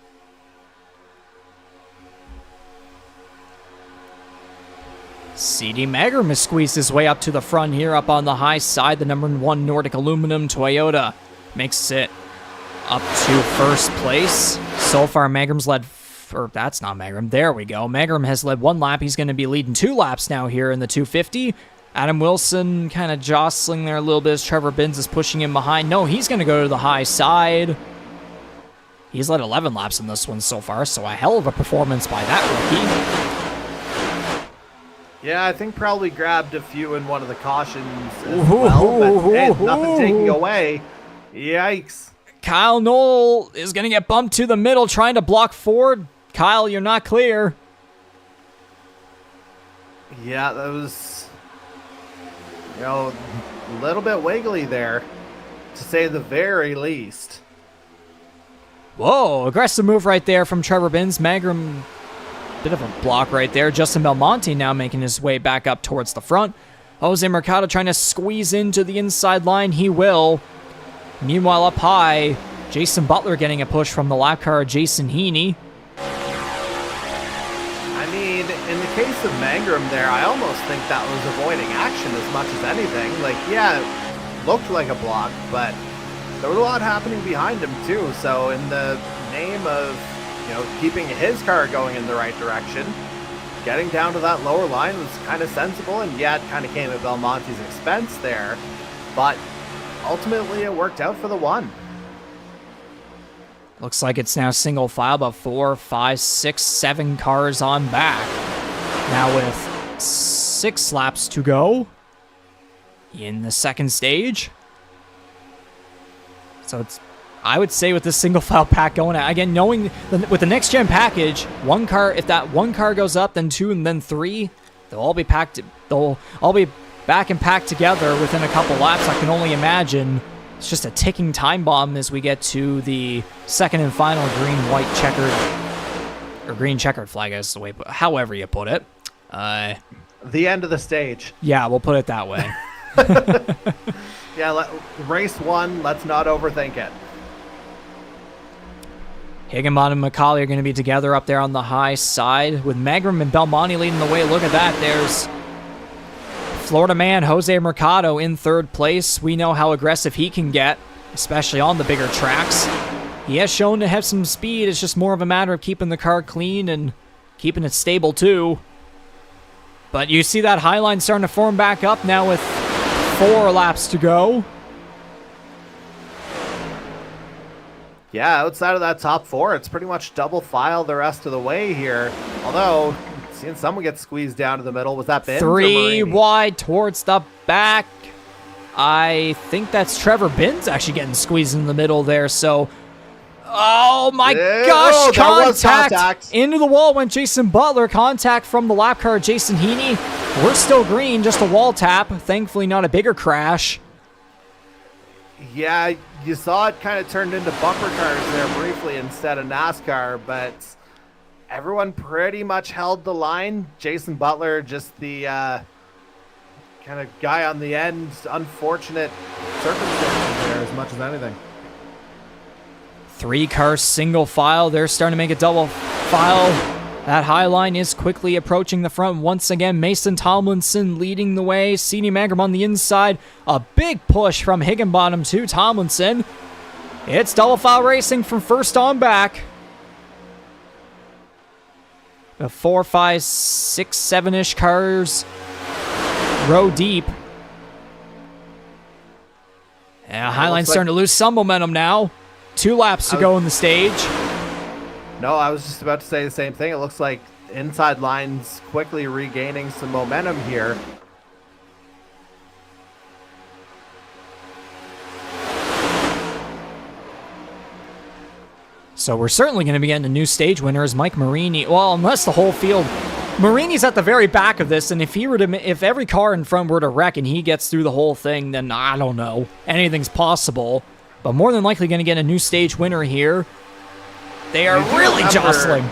CD Magram has squeezed his way up to the front here, up on the high side. The number 1 Nordic Aluminum Toyota makes it up to first place. So far, Magram's led... that's not Magram. There we go. Magram has led 1 lap. He's going to be leading 2 laps now here in the 250. Adam Wilson kind of jostling there a little bit as Trevor Binns is pushing him behind. No, he's going to go to the high side. He's led 11 laps in this one so far, so a hell of a performance by that rookie. Yeah, I think probably grabbed a few in one of the cautions as well, but hey, nothing taking away. Yikes. Kyle Knoll is going to get bumped to the middle, trying to block Ford. Kyle, you're not clear. Yeah, that was, a little bit wiggly there, to say the very least. Whoa, aggressive move right there from Trevor Binns. Magram, bit of a block right there. Justin Belmonte now making his way back up towards the front. Jose Mercado trying to squeeze into the inside line. He will. Meanwhile, up high, Jason Butler getting a push from the lap car, Jason Heaney. I mean, in the case of Mangrum there, I almost think that was avoiding action as much as anything. Like, yeah, it looked like a block, but there was a lot happening behind him too. So in the name of, keeping his car going in the right direction, getting down to that lower line was kind of sensible, and yeah, it kind of came at Belmonte's expense there, but ultimately it worked out for the one. Looks like it's now single file, about 4, 5, 6, 7 cars on back. Now with 6 laps to go in the second stage. So it's, I would say, with this single file pack going out, again, knowing with the next gen package, one car, if that one car goes up, then 2 and then 3, they'll all be packed, they'll all be back and packed together within a couple laps. I can only imagine it's just a ticking time bomb as we get to the second and final green-white checkered, or green checkered flag, is the way, however you put it. The end of the stage. Yeah, we'll put it that way. Yeah, race 1, let's not overthink it. Higginbottom and Macaulay are going to be together up there on the high side, with Magram and Belmonte leading the way. Look at that. There's Florida man Jose Mercado in third place. We know how aggressive he can get, especially on the bigger tracks. He has shown to have some speed. It's just more of a matter of keeping the car clean and keeping it stable too. But you see that high line starting to form back up now with 4 laps to go. Yeah, outside of that top 4, it's pretty much double file the rest of the way here. Although, seeing someone get squeezed down to the middle. Was that Binns? 3 wide towards the back. I think that's Trevor Binns actually getting squeezed in the middle there. So, oh my gosh, contact into the wall went Jason Butler. Contact from the lap car, Jason Heaney. We're still green, just a wall tap. Thankfully, not a bigger crash. Yeah, you saw it kind of turned into bumper cars there briefly instead of NASCAR, but everyone pretty much held the line. Jason Butler, just the kind of guy on the end, unfortunate circumstances there as much as anything. 3 cars single file. They're starting to make a double file. That high line is quickly approaching the front once again. Mason Tomlinson leading the way. C.D. Magram on the inside. A big push from Higginbottom to Tomlinson. It's double file racing from first on back. 4, 5, 6, 7-ish cars row deep. And Highline's starting to lose some momentum now. 2 laps to go in the stage. No, I was just about to say the same thing. It looks like inside lines quickly regaining some momentum here. So we're certainly going to be getting a new stage winner as Mike Marini. Well, unless the whole field... Marini's at the very back of this, and if every car in front were to wreck and he gets through the whole thing, then I don't know. Anything's possible. But more than likely going to get a new stage winner here. They are really jostling.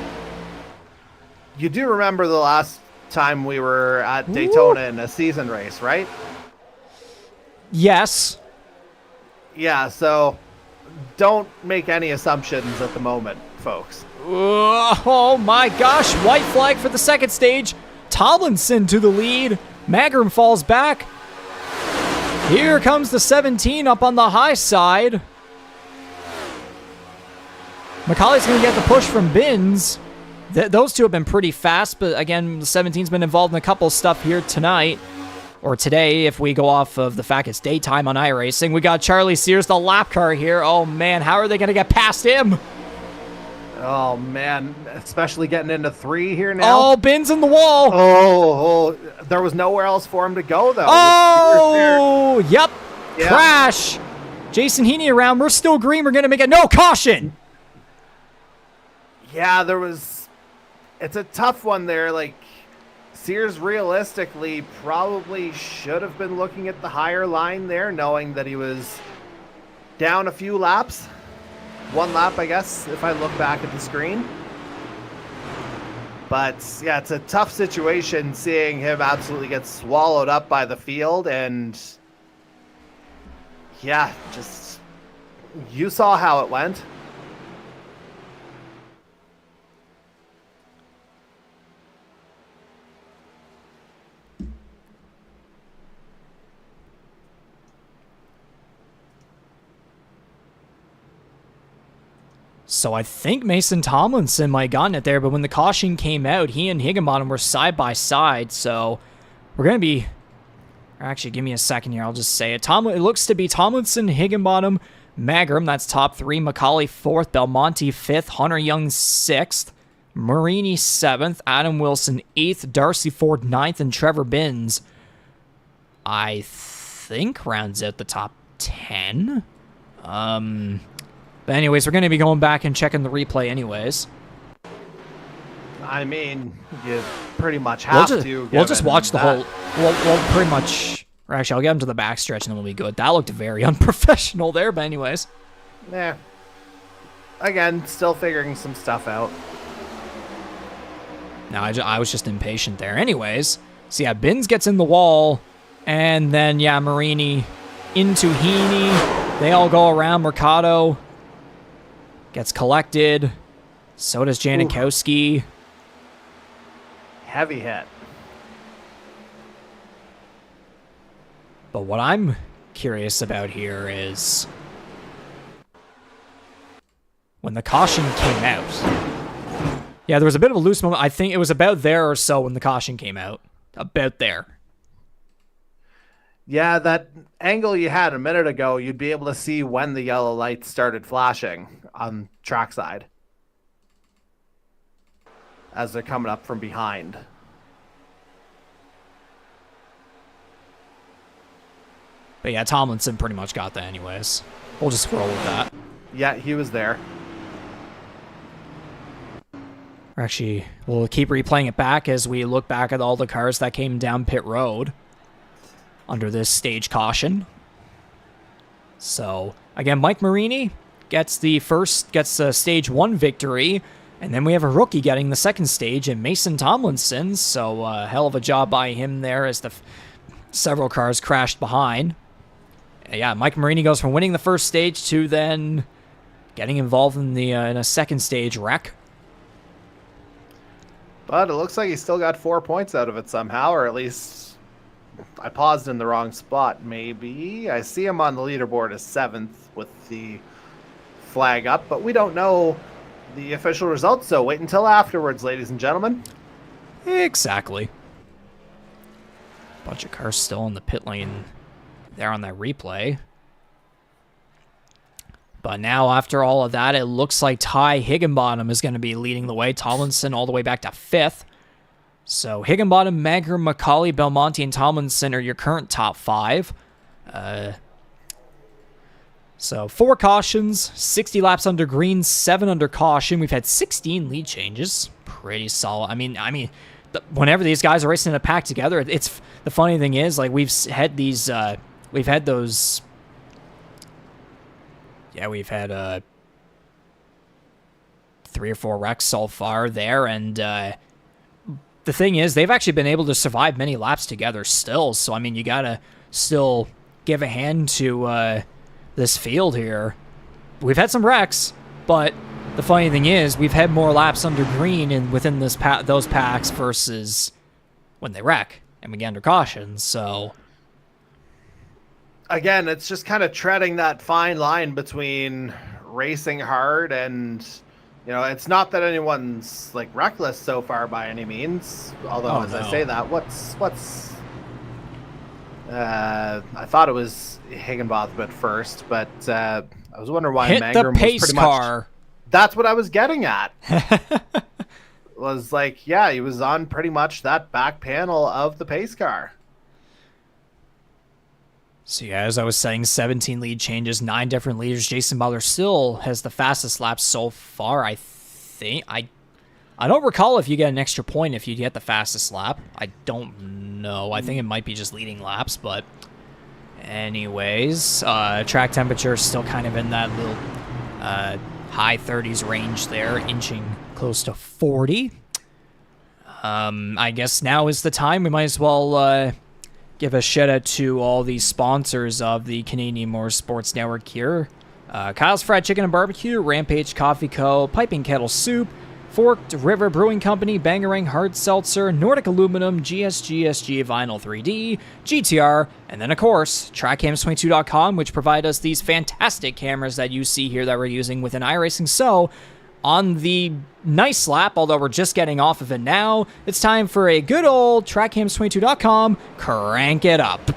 You do remember the last time we were at Daytona in a season race, right? Yes. Yeah, so don't make any assumptions at the moment, folks. Oh my gosh, white flag for the second stage. Tomlinson to the lead. Magram falls back. Here comes the 17 up on the high side. Macaulay's going to get the push from Binns. Those two have been pretty fast, but again, the 17's been involved in a couple stuff here tonight. or today, if we go off of the fact it's daytime on iRacing. We got Charlie Sears, the lap car here. Oh, man, how are they going to get past him? Oh, man, especially getting into 3 here now. Oh, Bin's in the wall. Oh, there was nowhere else for him to go, though. Oh, yep. Crash. Jason Heaney around. We're still green. We're going to make it. No, caution. Yeah, it's a tough one there. Like, Sears realistically probably should have been looking at the higher line there, knowing that he was down a few laps. 1 lap, I guess, if I look back at the screen. But, yeah, it's a tough situation seeing him absolutely get swallowed up by the field. And, yeah, just, you saw how it went. So I think Mason Tomlinson might have gotten it there, but when the caution came out, he and Higginbottom were side by side. So we're going to be... Actually, give me a second here. I'll just say it. It looks to be Tomlinson, Higginbottom, Magram. That's top 3. McCauley 4th. Belmonte 5th. Hunter Young 6th. Marini 7th. Adam Wilson 8th. Darcy Ford 9th. And Trevor Binns, I think, rounds out the top 10. But anyways, we're going to be going back and checking the replay anyways. I mean, you pretty much have to. We'll just watch the whole... We'll pretty much... Or actually, I'll get him to the backstretch and then we'll be good. That looked very unprofessional there, but anyways. Yeah. Again, still figuring some stuff out. No, I was just impatient there. Anyways, so yeah, Binns gets in the wall, and then, yeah, Marini into Heaney. They all go around. Mercado gets collected. So does Janikowski. Heavy hit. But what I'm curious about here is when the caution came out. Yeah, there was a bit of a loose moment. I think it was about there or so when the caution came out. About there. Yeah, that angle you had a minute ago, you'd be able to see when the yellow lights started flashing on trackside as they're coming up from behind. But yeah, Tomlinson pretty much got that anyways. We'll just roll with that. Yeah, he was there. Actually, we'll keep replaying it back as we look back at all the cars that came down pit road under this stage caution. So, again, Mike Marini gets the stage 1 victory, and then we have a rookie getting the second stage in Mason Tomlinson. So, hell of a job by him there as the several cars crashed behind. Yeah, Mike Marini goes from winning the first stage to then getting involved in the in a second stage wreck. But it looks like he still got 4 points out of it somehow, or at least I paused in the wrong spot, maybe. I see him on the leaderboard as 7th with the flag up, but we don't know the official results, so wait until afterwards, ladies and gentlemen. Exactly. Bunch of cars still in the pit lane there on that replay. But now, after all of that, it looks like Ty Higginbottom is going to be leading the way. Tomlinson all the way back to 5th. So Higginbottom, Magram, McCauley, Belmonte, and Tomlinson are your current top 5. So 4 cautions, 60 laps under green, 7 under caution. We've had 16 lead changes. Pretty solid. I mean, whenever these guys are racing in a pack together, it's the funny thing is, like, we've had those. Yeah, we've had 3 or 4 wrecks so far there, and the thing is, they've actually been able to survive many laps together still. So I mean, you gotta still give a hand to this field here. We've had some wrecks, but the funny thing is, we've had more laps under green and within those packs versus when they wreck and we get under caution. So again, it's just kind of treading that fine line between racing hard and, you know, it's not that anyone's like reckless so far by any means. Although, I say that, what's I thought it was Higginbotham at first, but I was wondering why Hit Bangarang the pace was pretty car. much. That's what I was getting at. Was like, yeah, he was on pretty much that back panel of the pace car. So yeah, as I was saying, 17 lead changes, 9 different leaders. Jason Butler still has the fastest lap so far. I think I don't recall if you get an extra point if you get the fastest lap. I don't know. I think it might be just leading laps, but anyways, track temperature is still kind of in that little high 30s range there, inching close to 40. I guess now is the time. We might as well give a shout out to all the sponsors of the Canadian Motorsports Network here. Kyle's Fried Chicken and Barbecue, Rampage Coffee Co., Piping Kettle Soup, Forked River Brewing Company, Bangarang Hard Seltzer, Nordic Aluminum, GSGSG Vinyl 3D, GTR, and then of course, TrackCams22.com, which provide us these fantastic cameras that you see here that we're using within iRacing. So, on the nice lap, although we're just getting off of it now, it's time for a good old TrackCams22.com crank it up.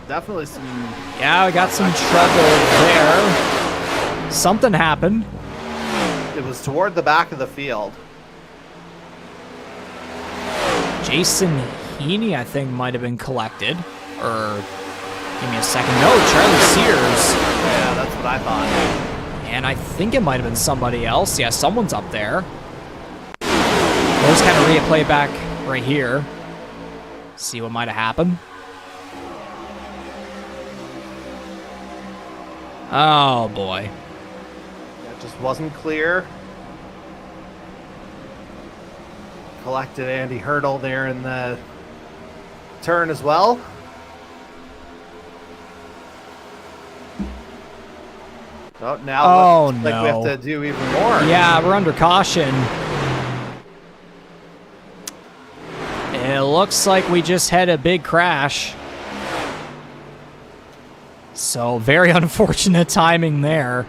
Definitely some. Yeah, we got some trouble there. Something happened. It was toward the back of the field. Jason Heaney, I think, might have been collected. Or, give me a second. No, Charlie Sears. Yeah, that's what I thought. And I think it might have been somebody else. Yeah, someone's up there. We'll just kind of replay back right here. See what might have happened. Oh, boy. That just wasn't clear. Collected Andy Hurdle there in the turn as well. Oh, now looks like we have to do even more. Yeah, we're under caution. It looks like we just had a big crash. So, very unfortunate timing there.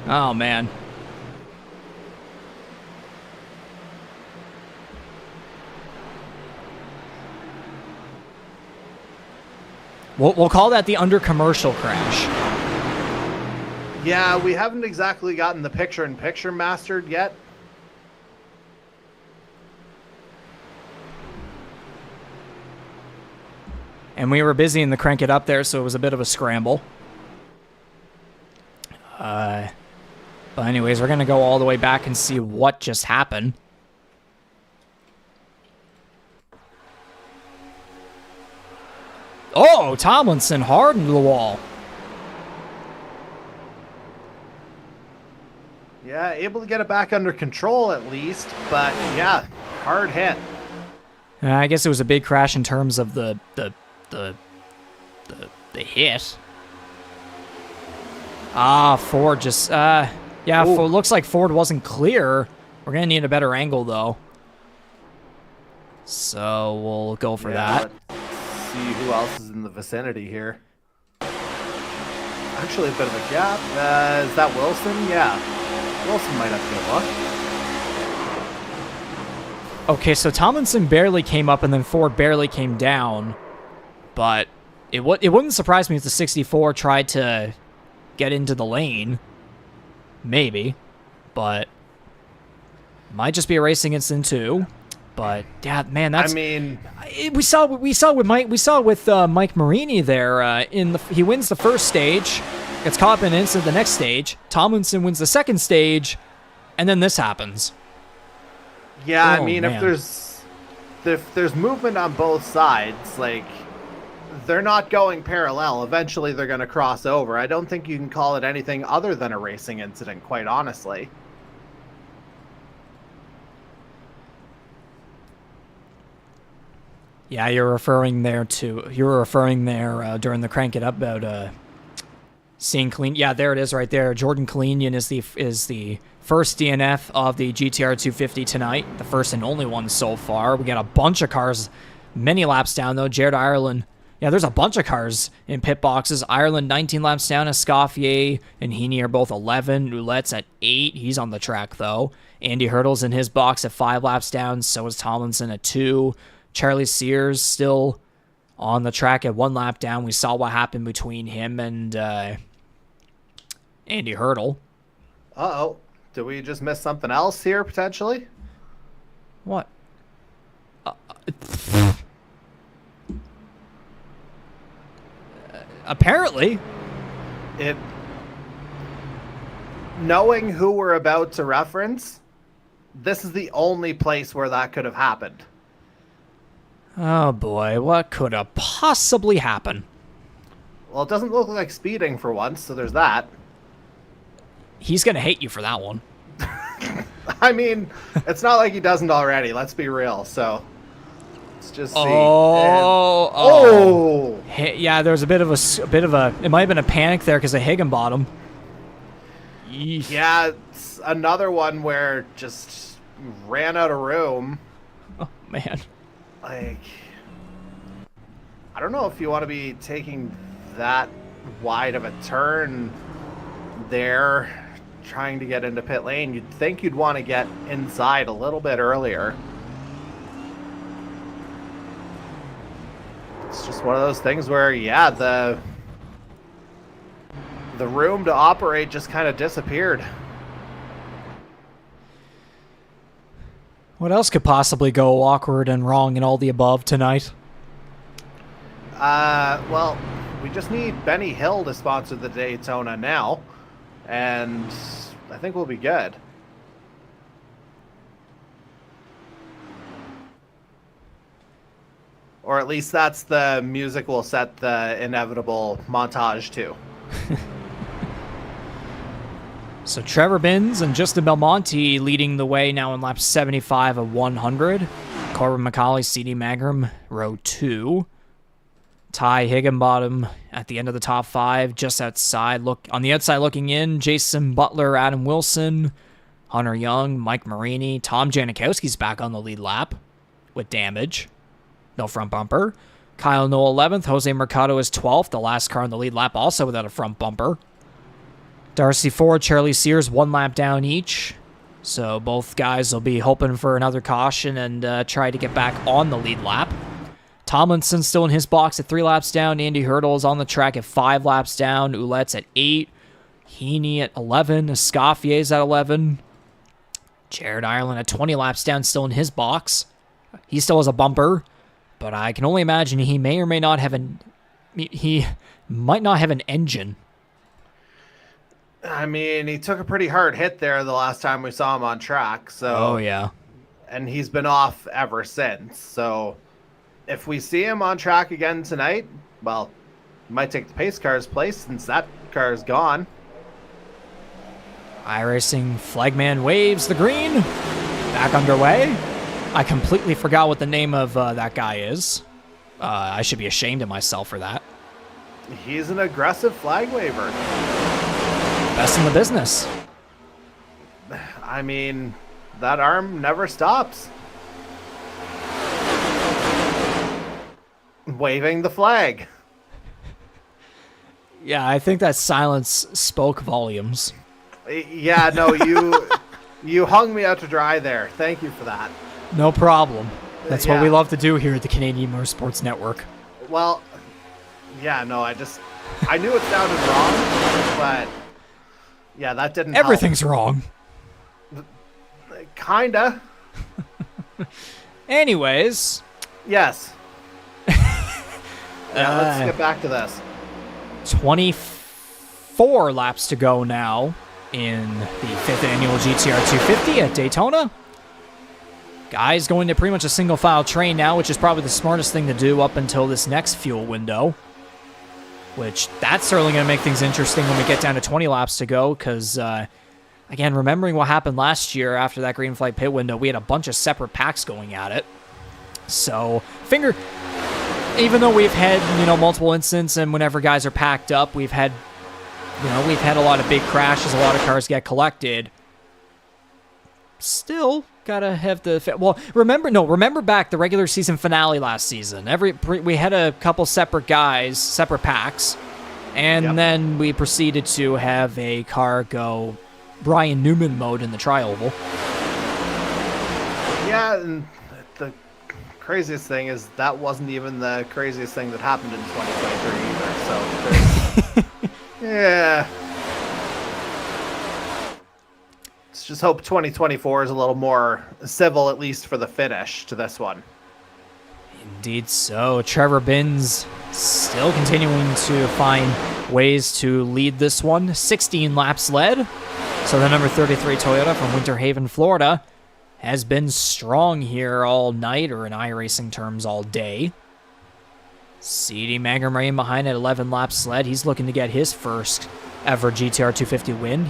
Oh, man. We'll call that the under-commercial crash. Yeah, we haven't exactly gotten the picture-in-picture mastered yet. And we were busy in the crank it up there, so it was a bit of a scramble. But anyways, we're going to go all the way back and see what just happened. Oh, Tomlinson hard into the wall. Yeah, able to get it back under control at least, but yeah, hard hit. I guess it was a big crash in terms of the hit. Ah, Ford just, yeah, looks like Ford wasn't clear. We're going to need a better angle, though. So we'll go for that. Let's see who else is in the vicinity here. Actually, a bit of a gap. Is that Wilson? Yeah. Wilson might have to look. Okay, so Tomlinson barely came up, and then Ford barely came down. But it wouldn't surprise me if the 64 tried to get into the lane. Maybe. But might just be a racing incident too. But yeah, man, that's. I mean, we saw with Mike Marini there. He wins the first stage, gets caught up in an incident the next stage. Tomlinson wins the second stage, and then this happens. yeah, Oh, I mean, man. if there's movement on both sides, like they're not going parallel. Eventually, they're going to cross over. I don't think you can call it anything other than a racing incident, quite honestly. Yeah, you were referring there during the crank it up about seeing clean. Yeah, there it is right there. Jordan Kalinian is the first DNF of the GTR 250 tonight, the first and only one so far. We got a bunch of cars, many laps down though. Jared Ireland. Yeah, there's a bunch of cars in pit boxes. Ireland 19 laps down. Escoffier and Heaney are both 11. Ouellette's at 8. He's on the track though. Andy Hurdle's in his box at 5 laps down. So is Tomlinson at 2. Charlie Sears still on the track at 1 lap down. We saw what happened between him and Andy Hurdle. Uh-oh. Did we just miss something else here, potentially? What? Apparently. Knowing who we're about to reference, this is the only place where that could have happened. Oh boy, what could have possibly happened? Well, it doesn't look like speeding for once, so there's that. He's going to hate you for that one. I mean, it's not like he doesn't already, let's be real, so let's just see. Oh. Yeah, there was a bit of a it might have been a panic there because of Higginbottom. Yeesh. Yeah, it's another one where just ran out of room. Oh, man. Like, I don't know if you want to be taking that wide of a turn there, trying to get into pit lane. You'd think you'd want to get inside a little bit earlier. It's just one of those things where, yeah, the room to operate just kind of disappeared. What else could possibly go awkward and wrong in all the above tonight? Well, we just need Benny Hill to sponsor the Daytona now, and I think we'll be good. Or at least that's the music we'll set the inevitable montage to. So Trevor Binns and Justin Belmonte leading the way now in lap 75 of 100. Corbin McCauley, CD Magram, row 2. Ty Higginbottom at the end of the top 5, just outside. Look on the outside looking in, Jason Butler, Adam Wilson, Hunter Young, Mike Marini. Tom Janikowski's back on the lead lap with damage. No front bumper. Kyle Noel 11th. Jose Mercado is 12th. The last car on the lead lap also without a front bumper. Darcy Ford, Charlie Sears, 1 lap down each. So both guys will be hoping for another caution and try to get back on the lead lap. Tomlinson still in his box at 3 laps down. Andy Hurdle is on the track at 5 laps down. Ouellette's at 8. Heaney at 11. Escoffier's at 11. Jared Ireland at 20 laps down, still in his box. He still has a bumper, but I can only imagine he may or may not have he might not have an engine. I mean, he took a pretty hard hit there the last time we saw him on track. So, Oh, yeah. And he's been off ever since. So if we see him on track again tonight, well, he might take the pace car's place since that car is gone. iRacing flagman waves the green. Back underway. I completely forgot what the name of that guy is. I should be ashamed of myself for that. He's an aggressive flag waver. Best in the business. I mean, that arm never stops. Waving the flag. Yeah, I think that silence spoke volumes. Yeah, no, you hung me out to dry there. Thank you for that. No problem. That's what we Yeah. love to do here at the Canadian Motorsports Network. Well, yeah, no, I knew it sounded wrong, but yeah, that didn't Everything's wrong. help. Kinda. Anyways. Yes. Yeah, let's get back to this. 24 laps to go now in the 5th annual GTR 250 at Daytona. Guys going to pretty much a single file train now, which is probably the smartest thing to do up until this next fuel window. Which, that's certainly going to make things interesting when we get down to 20 laps to go, because, again, remembering what happened last year after that green flag pit window, we had a bunch of separate packs going at it. So, even though we've had, multiple incidents, and whenever guys are packed up, we've had a lot of big crashes, a lot of cars get collected. Still gotta have the... Well, remember back the regular season finale last season. We had a couple separate guys, separate packs, and then we proceeded to have a car go Brian Newman mode in the tri-oval. Yeah, and the craziest thing is that wasn't even the craziest thing that happened in 2023 either, so... yeah. Let's just hope 2024 is a little more civil, at least for the finish to this one. Indeed so. Trevor Binns still continuing to find ways to lead this one. 16 laps led. So the number 33 Toyota from Winter Haven, Florida, has been strong here all night, or in iRacing terms, all day. CD Bangarang behind at 11 laps led. He's looking to get his first ever GTR 250 win.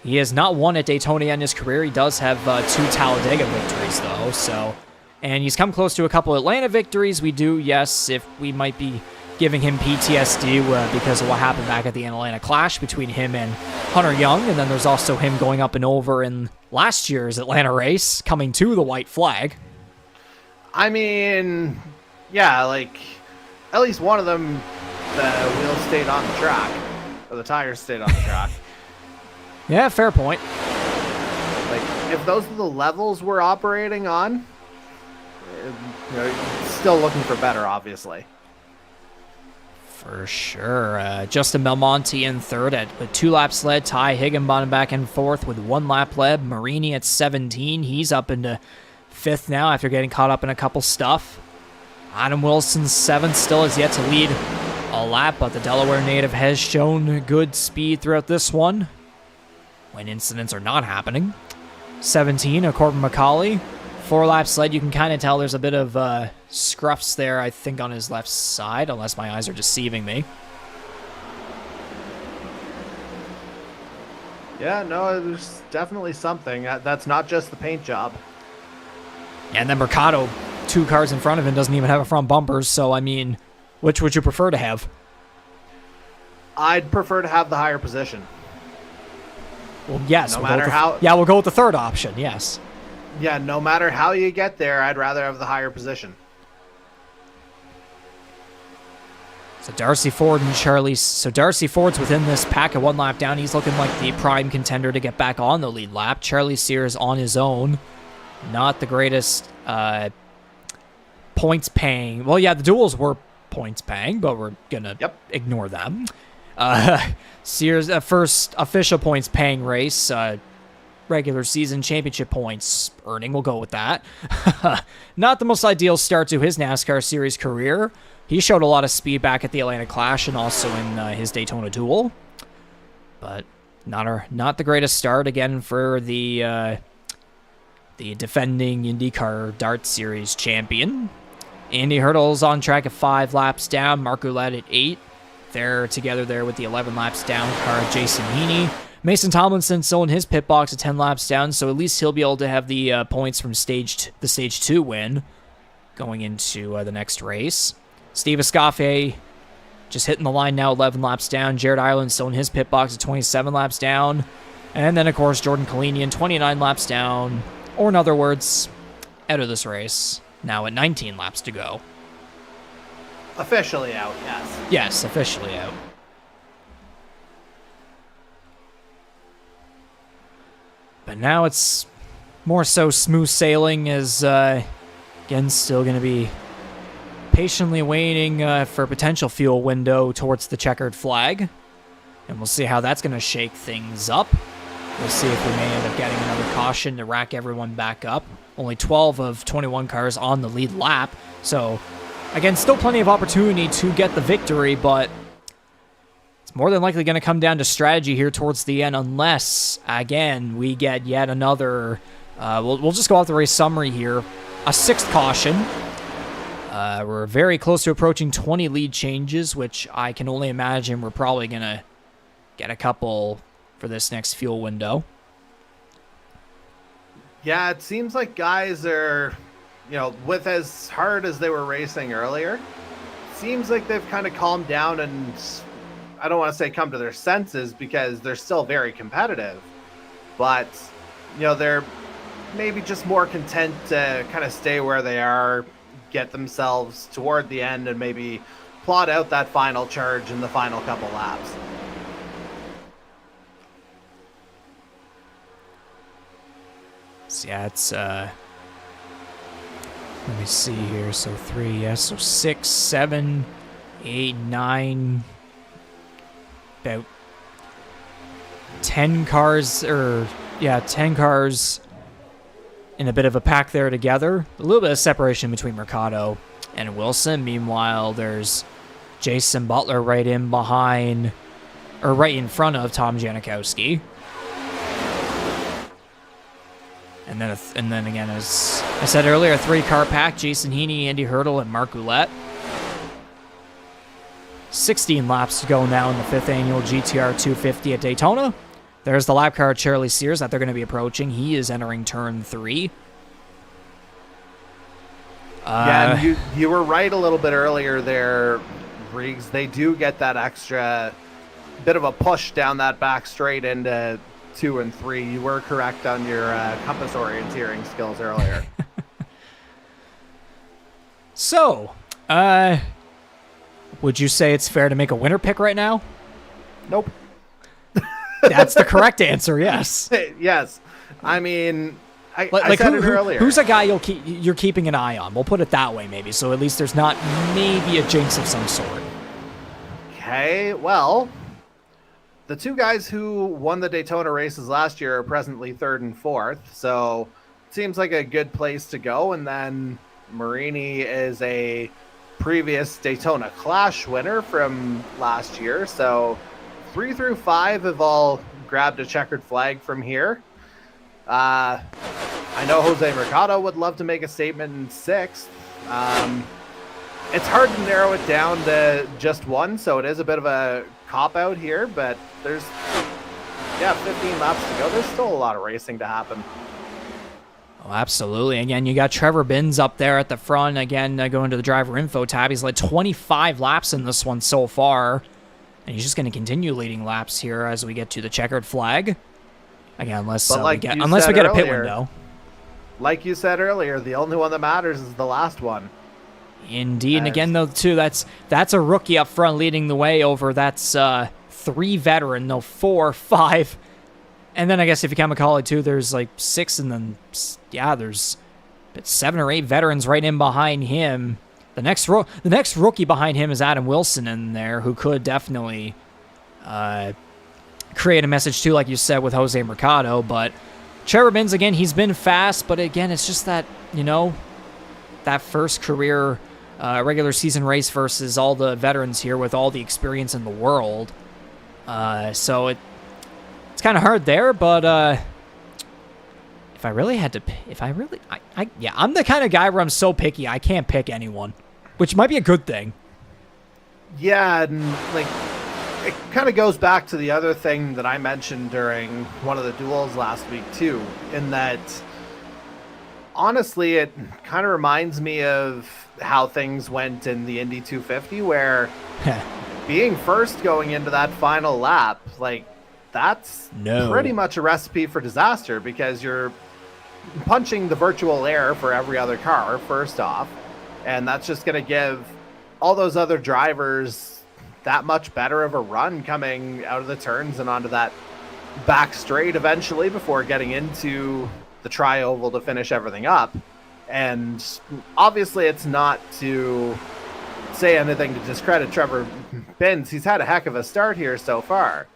He has not won at Daytona in his career. He does have 2 Talladega victories, though. And he's come close to a couple Atlanta victories. If we might be giving him PTSD because of what happened back at the Atlanta Clash between him and Hunter Young. And then there's also him going up and over in last year's Atlanta race, coming to the white flag. I mean, yeah, at least one of them, the wheels stayed on the track, or the tires stayed on the track. Yeah, fair point. If those are the levels we're operating on, still looking for better, obviously. For sure. Justin Belmonte in third with 2 laps led. Ty Higginbottom back in fourth with 1 lap led. Marini at 17. He's up into 5th now after getting caught up in a couple stuff. Adam Wilson 7th, still has yet to lead a lap, but the Delaware native has shown good speed throughout this one when incidents are not happening. 17, Corbin McCauley. 4 laps led. You can kind of tell there's a bit of scruffs there, I think, on his left side, unless my eyes are deceiving me. Yeah, no, there's definitely something. That's not just the paint job. And then Mercado, 2 cars in front of him, doesn't even have a front bumper, so, I mean, which would you prefer to have? I'd prefer to have the higher position. Well, yes. No matter how... Yeah, we'll go with the third option, yes. Yeah, no matter how you get there, I'd rather have the higher position. So Darcy Ford and Charlie... So Darcy Ford's within this pack at 1 lap down. He's looking like the prime contender to get back on the lead lap. Charlie Sears on his own. Not the greatest points paying. Well, yeah, the duels were points paying, but we're going to ignore them. Sears' first official points paying race, regular season championship points earning, we'll go with that. Not the most ideal start to his NASCAR Series career. He showed a lot of speed back at the Atlanta Clash and also in his Daytona Duel. But not the greatest start again for the defending IndyCar Dart Series champion. Andy Hurdle's on track at 5 laps down. Mark Ouellette at 8. They're together there with the 11 laps down car, Jason Heaney. Mason Tomlinson still in his pit box at 10 laps down, so at least he'll be able to have the points from the Stage 2 win going into the next race. Steve Escoffier just hitting the line now, 11 laps down. Jared Ireland still in his pit box at 27 laps down. And then, of course, Jordan Kalinian, 29 laps down. Or in other words, out of this race, now at 19 laps to go. Officially out, yes. Yes, officially out. But now it's more so smooth sailing as, again, still going to be patiently waiting for a potential fuel window towards the checkered flag. And we'll see how that's going to shake things up. We'll see if we may end up getting another caution to rack everyone back up. Only 12 of 21 cars on the lead lap. So, again, still plenty of opportunity to get the victory, but it's more than likely going to come down to strategy here towards the end unless, again, we get yet another... we'll just go off the race summary here. A 6th caution. We're very close to approaching 20 lead changes, which I can only imagine we're probably going to get a couple for this next fuel window. Yeah, it seems like guys are, with as hard as they were racing earlier, seems like they've kind of calmed down and I don't want to say come to their senses because they're still very competitive, but, they're maybe just more content to kind of stay where they are, get themselves toward the end and maybe plot out that final charge in the final couple laps. So yeah, it's, let me see here. So 3, yes, so 6, 7, 8, 9, about 10 cars, 10 cars in a bit of a pack there together. A little bit of separation between Mercado and Wilson. Meanwhile, there's Jason Butler right in behind, or right in front of Tom Janikowski. And then again, as I said earlier, a 3-car pack: Jason Heaney, Andy Hurdle, and Mark Ouellette. 16 laps to go now in the 5th annual GTR 250 at Daytona. There's the lap car, Charlie Sears, that they're going to be approaching. He is entering turn 3. Yeah, and you were right a little bit earlier there, Briggs. They do get that extra bit of a push down that back straight into 2 and 3. You were correct on your compass orienteering skills earlier. So, would you say it's fair to make a winner pick right now? Nope. That's the correct answer, yes. Yes. I mean, I said it earlier. Who's a guy you're keeping an eye on? We'll put it that way, maybe, so at least there's not maybe a jinx of some sort. Okay, well, the 2 guys who won the Daytona races last year are presently 3rd and 4th, so it seems like a good place to go. And then Marini is a previous Daytona Clash winner from last year, so 3 through 5 have all grabbed a checkered flag from here. I know Jose Mercado would love to make a statement in 6th. It's hard to narrow it down to just one, so it is a bit of a cop-out here, but there's, 15 laps to go. There's still a lot of racing to happen. Oh, absolutely. Again, you got Trevor Binns up there at the front. Again, going to the driver info tab. He's led 25 laps in this one so far. And he's just going to continue leading laps here as we get to the checkered flag. Again, unless we get a pit window. Like you said earlier, the only one that matters is the last one. Indeed. And again, though, too, that's a rookie up front leading the way over. That's 3 veteran, no, 4, 5. And then I guess if you count McCauley, too, there's like 6, and then, there's 7 or 8 veterans right in behind him. The next rookie behind him is Adam Wilson in there, who could definitely create a message too, like you said, with Jose Mercado. But Trevor Binns, again, he's been fast, but again, it's just that, that first career regular season race versus all the veterans here with all the experience in the world. So it's kind of hard there, but I'm the kind of guy where I'm so picky, I can't pick anyone, which might be a good thing. Yeah, and it kind of goes back to the other thing that I mentioned during one of the duels last week too, in that honestly, it kind of reminds me of how things went in the Indy 250, where being first going into that final lap, that's pretty much a recipe for disaster, because you're punching the virtual air for every other car, first off, and that's just going to give all those other drivers that much better of a run coming out of the turns and onto that back straight eventually before getting into the tri-oval to finish everything up. And obviously it's not to say anything to discredit Trevor Binns. He's had a heck of a start here so far.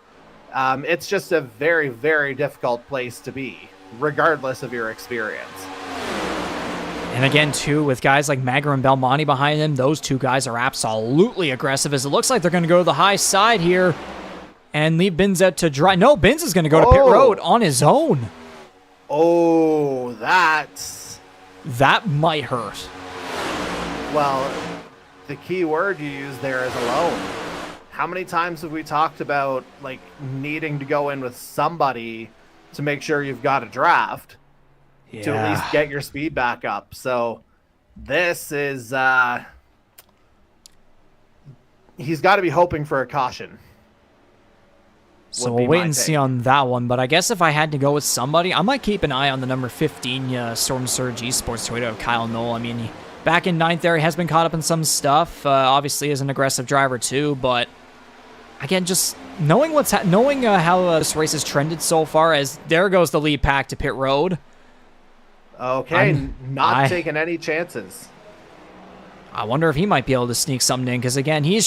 It's just a very, very difficult place to be, regardless of your experience. And again, too, with guys like Magra and Belmonte behind him, those two guys are absolutely aggressive, as it looks like they're going to go to the high side here and leave Binns out to dry. No, Binns is going to go to pit road on his own. Oh, that might hurt. Well, the key word you use there is alone. How many times have we talked about like needing to go in with somebody to make sure you've got a draft to at least get your speed back up? So this is he's got to be hoping for a caution. So we'll wait and see on that one. But I guess if I had to go with somebody, I might keep an eye on the number 15 Storm Surge Esports Toyota of Kyle Knoll. I mean, back in 9th there, he has been caught up in some stuff. Obviously is an aggressive driver too, but again, just knowing how this race has trended so far, as there goes the lead pack to pit road. Okay, not taking any chances. I wonder if he might be able to sneak something in, because again, he's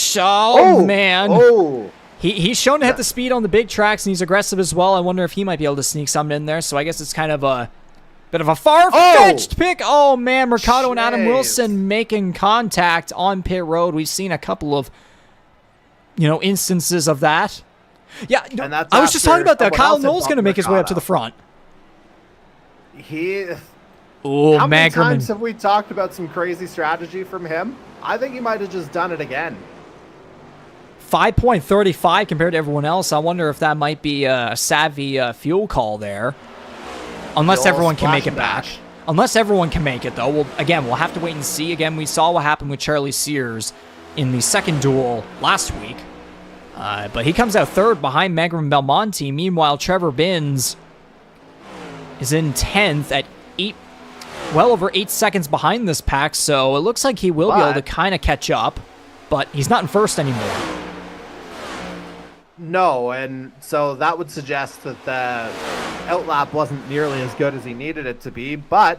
he's shown to hit the speed on the big tracks, and he's aggressive as well. I wonder if he might be able to sneak something in there. So I guess it's kind of a bit of a far-fetched pick. Oh man, Mercado and Adam Wilson making contact on pit road. We've seen a couple of instances of that. Yeah, and that's I was just talking about that. Kyle Knoll's going to make his way up to the front. How many times have we talked about some crazy strategy from him? I think he might have just done it again. 5.35 compared to everyone else. I wonder if that might be a savvy fuel call there. Unless everyone can make it back. Unless everyone can make it, though. We'll have to wait and see. Again, we saw what happened with Charlie Sears in the second duel last week. But he comes out third behind Magra and Belmonte. Meanwhile, Trevor Binns is in 10th at well over 8 seconds behind this pack. So it looks like he will be able to kind of catch up. But he's not in first anymore. No, and so that would suggest that the outlap wasn't nearly as good as he needed it to be, but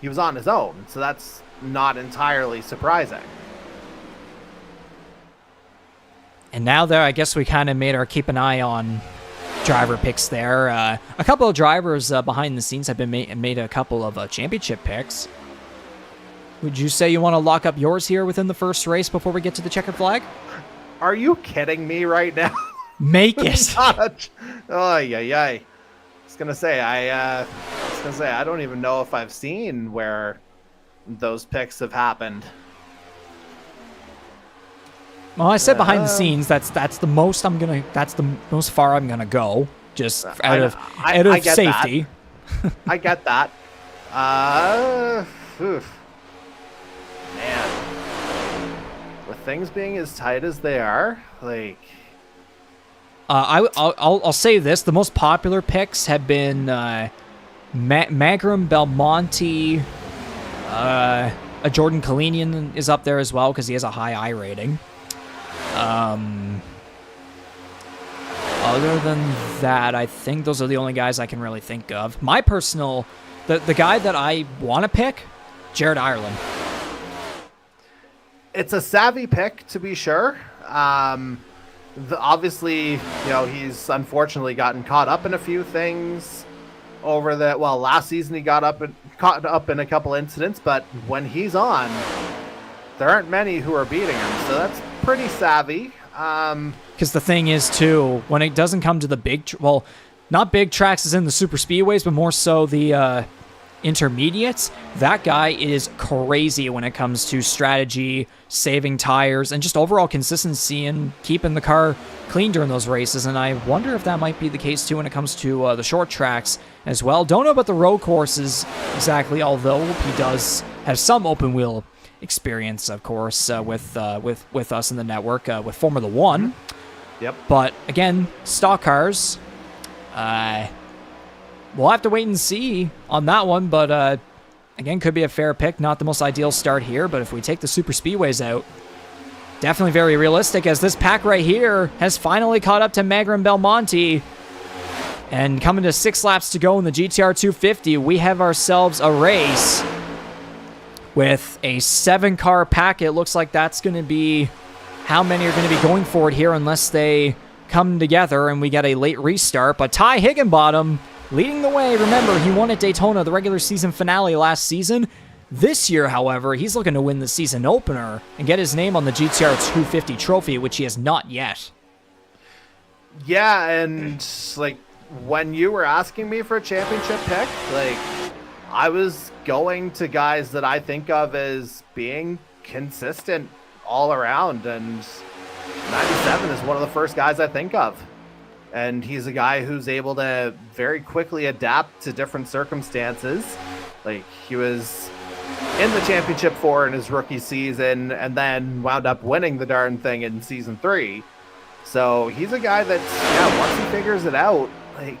he was on his own, so that's not entirely surprising. And now there, I guess we kind of made our keep an eye on driver picks there. A couple of drivers behind the scenes have been made a couple of championship picks. Would you say you want to lock up yours here within the first race before we get to the checkered flag? Are you kidding me right now? Make it. Oh, yeah. I was gonna say I don't even know if I've seen where those picks have happened. Well, I said behind the scenes. That's the most that's the most far I'm gonna go. Just out of safety. I get that. Man, with things being as tight as they are, like. I'll say this: the most popular picks have been Magram, Belmonte, a Jordan Kalinian is up there as well because he has a high I rating. Other than that, I think those are the only guys I can really think of. My personal, the guy that I want to pick, Jared Ireland. It's a savvy pick, to be sure. Obviously, he's unfortunately gotten caught up in a few things over the last season he got caught up in a couple incidents, but when he's on, there aren't many who are beating him, so that's pretty savvy. Because the thing is too, when it doesn't come to the not big tracks as in the super speedways, but more so the intermediates, that guy is crazy when it comes to strategy, saving tires, and just overall consistency and keeping the car clean during those races. And I wonder if that might be the case too when it comes to the short tracks as well. Don't know about the road courses exactly, although he does have some open wheel experience, of course, with us in the network with Formula One. Yep. But again, stock cars. We'll have to wait and see on that one, but again, could be a fair pick. Not the most ideal start here, but if we take the super speedways out, definitely very realistic, as this pack right here has finally caught up to Bangarang Belmonte. And coming to 6 laps to go in the GTR 250, we have ourselves a race with a 7-car pack. It looks like that's going to be how many are going to be going for it here unless they come together and we get a late restart. But Ty Higginbottom leading the way. Remember, he won at Daytona, the regular season finale last season. This year, however, he's looking to win the season opener and get his name on the GTR 250 trophy, which he has not yet. Yeah, and like when you were asking me for a championship pick, like I was going to guys that I think of as being consistent all around, and 97 is one of the first guys I think of. And he's a guy who's able to very quickly adapt to different circumstances. Like he was in the championship 4 in his rookie season and then wound up winning the darn thing in season 3. So he's a guy that's, once he figures it out, like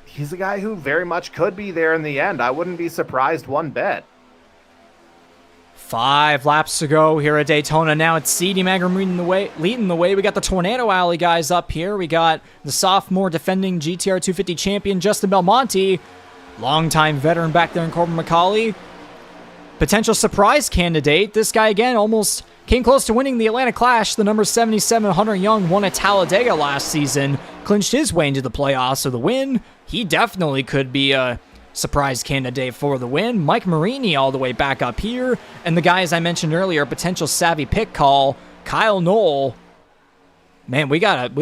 he's a guy who very much could be there in the end. I wouldn't be surprised one bit. 5 laps to go here at Daytona. Now it's C.D. Bangarang leading the way. We got the Tornado Alley guys up here. We got the sophomore defending GTR 250 champion Justin Belmonte, longtime veteran back there in Corbin McCauley. Potential surprise candidate. This guy again almost came close to winning the Atlanta Clash. The number 77 Hunter Young won at Talladega last season, clinched his way into the playoffs. So the win, he definitely could be a surprise candidate for the win. Mike Marini all the way back up here. And the guy, as I mentioned earlier, potential savvy pick call, Kyle Knoll. Man, we got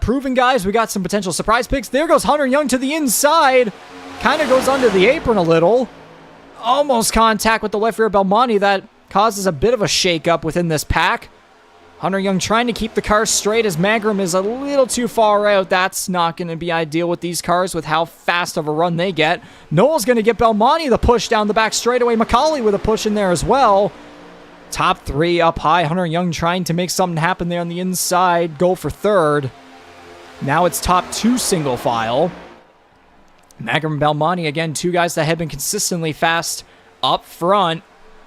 proven guys. We got some potential surprise picks. There goes Hunter Young to the inside. Kind of goes under the apron a little. Almost contact with the left rear Belmonte. That causes a bit of a shakeup within this pack. Hunter Young trying to keep the car straight as Bangarang is a little too far out. That's not going to be ideal with these cars with how fast of a run they get. Noel's going to get Belmonte the push down the back straightaway. McCauley with a push in there as well. Top 3 up high. Hunter Young trying to make something happen there on the inside. Go for third. Now it's top 2 single file. Bangarang and Belmonte, again, 2 guys that have been consistently fast up front.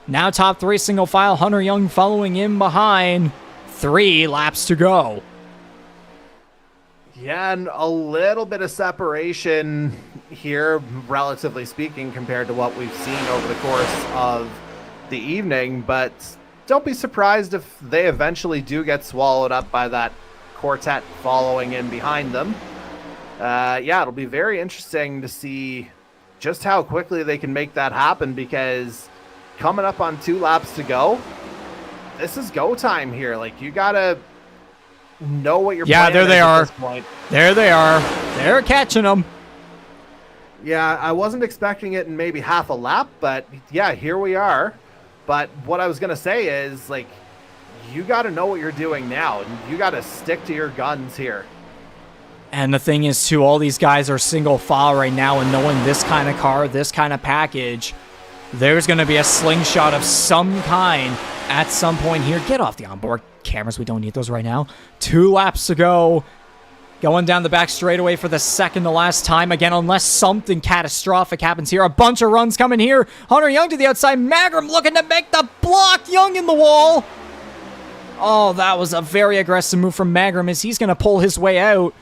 Now top 3 single file. Hunter Young following in behind. 3 laps to go. Yeah, and a little bit of separation here, relatively speaking, compared to what we've seen over the course of the evening. But don't be surprised if they eventually do get swallowed up by that quartet following in behind them. It'll be very interesting to see just how quickly they can make that happen, because coming up on 2 laps to go, this is go time here. Like, you gotta know what you're playing. There they at are. This point. There they are. They're catching them. Yeah, I wasn't expecting it in maybe half a lap, but yeah, here we are. But what I was gonna say is, like, you gotta know what you're doing now. You gotta stick to your guns here. And the thing is, too, all these guys are single file right now, and knowing this kind of car, this kind of package, there's going to be a slingshot of some kind at some point here. Get off the onboard cameras. We don't need those right now. 2 laps to go. Going down the back straightaway for the second to last time. Again, unless something catastrophic happens here. A bunch of runs coming here. Hunter Young to the outside. Bangarang looking to make the block. Young in the wall. Oh, that was a very aggressive move from Bangarang as he's going to pull his way out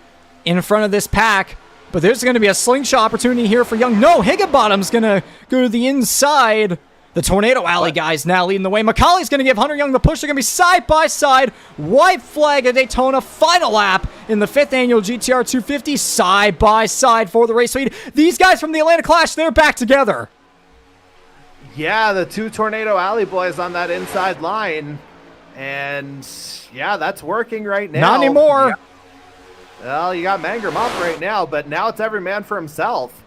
in front of this pack. But there's going to be a slingshot opportunity here for Young. No, Higginbottom's going to go to the inside. The Tornado Alley guys now leading the way. McCauley's going to give Hunter Young the push. They're going to be side by side. White flag at Daytona. Final lap in the 5th annual GTR 250. Side by side for the race lead. These guys from the Atlanta Clash, they're back together. Yeah, the 2 Tornado Alley boys on that inside line. And yeah, that's working right now. Not anymore. Yeah. Well, you got Bangarang up right now, but now it's every man for himself.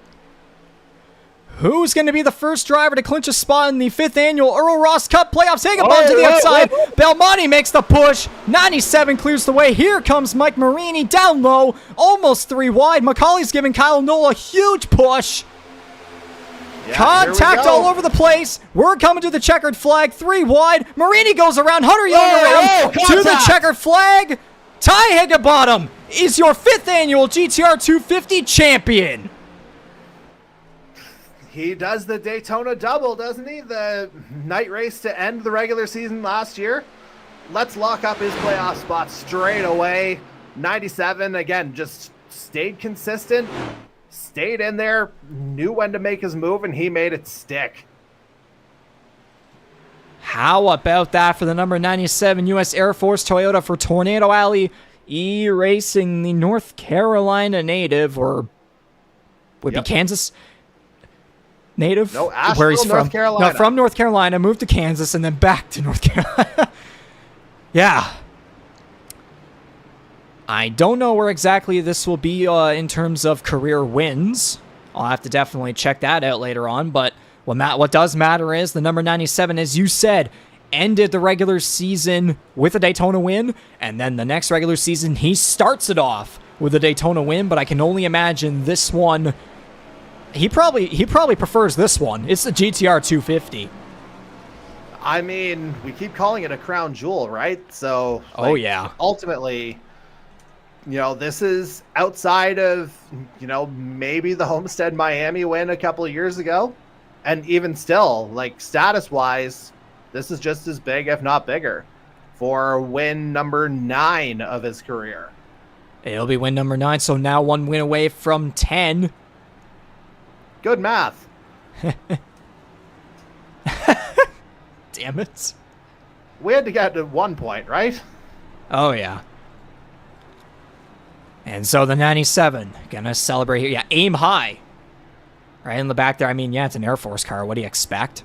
Who's going to be the first driver to clinch a spot in the 5th annual Earl Ross Cup playoffs? Higginbottom to the outside. Belmonte makes the push. 97 clears the way. Here comes Mike Marini down low. Almost 3 wide. McCauley's giving Kyle Knoll a huge push. Yeah, contact all over the place. We're coming to the checkered flag. 3 wide. Marini goes around. Hunter Young around to the checkered flag. Ty Higginbottom is your 5th annual GTR 250 champion. He does the Daytona double, doesn't he? The night race to end the regular season last year. let's lock up his playoff spot straight away. 97, again, just stayed consistent, stayed in there, knew when to make his move, and he made it stick. How about that for the number 97 U.S. Air Force Toyota for Tornado Alley eRacing, the North Carolina native, or would be Kansas native? No, Asheville, where he's from. North Carolina. No, from North Carolina, moved to Kansas, and then back to North Carolina. Yeah. I don't know where exactly this will be in terms of career wins. I'll have to definitely check that out later on, but what does matter is the number 97, as you said, ended the regular season with a Daytona win, and then the next regular season, he starts it off with a Daytona win, but I can only imagine this one, he probably prefers this one. It's the GTR 250. I mean, we keep calling it a crown jewel, right? So, oh yeah. Ultimately, this is outside of, maybe the Homestead Miami win a couple of years ago. And even still, status-wise, this is just as big, if not bigger, for win number 9 of his career. It'll be win number 9, so now 1 win away from 10. Good math. Damn it. We had to get to 1 point, right? Oh, yeah. And so the 97, gonna celebrate here. Yeah, aim high. Right in the back there. I mean, yeah, it's an Air Force car. What do you expect?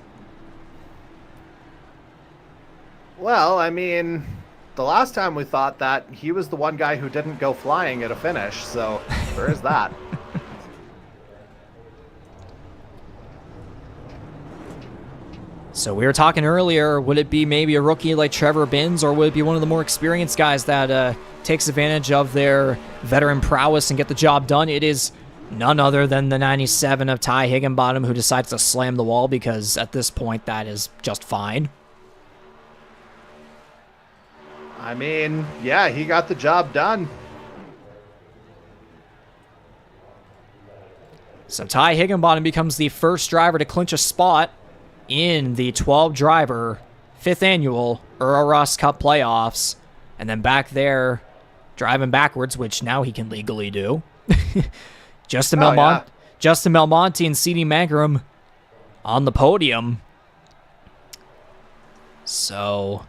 Well, I mean, the last time we thought that, he was the one guy who didn't go flying at a finish, so there is that. So we were talking earlier, would it be maybe a rookie like Trevor Binns, or would it be one of the more experienced guys that takes advantage of their veteran prowess and get the job done? It is none other than the 97 of Ty Higginbottom, who decides to slam the wall because at this point that is just fine. I mean, yeah, he got the job done. So Ty Higginbottom becomes the first driver to clinch a spot in the 12-driver 5th annual Earl Ross Cup playoffs. And then back there, driving backwards, which now he can legally do. Justin Belmonte and C.D. Mangrum on the podium. So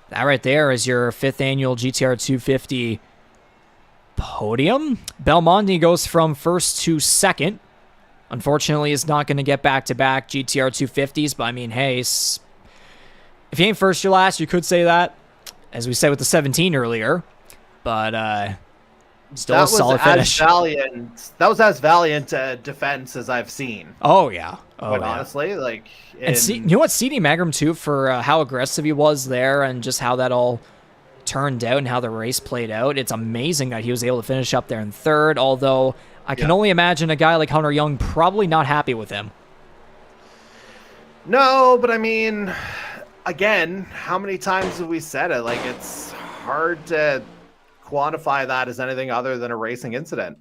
that right there is your 5th annual GTR 250 podium. Belmonte goes from 1st to 2nd. Unfortunately, is not going to get back-to-back GTR 250s, but I mean, hey, if you ain't first, you're last. You could say that, as we said with the 17 earlier, but still a solid finish. That was as valiant a defense as I've seen. Oh, yeah. But honestly, and you know what, C.D. Mangrum, too, for how aggressive he was there and just how that all turned out and how the race played out, it's amazing that he was able to finish up there in 3rd, although I can only imagine a guy like Hunter Young probably not happy with him. No, but I mean, again, how many times have we said it? It's hard to quantify that as anything other than a racing incident.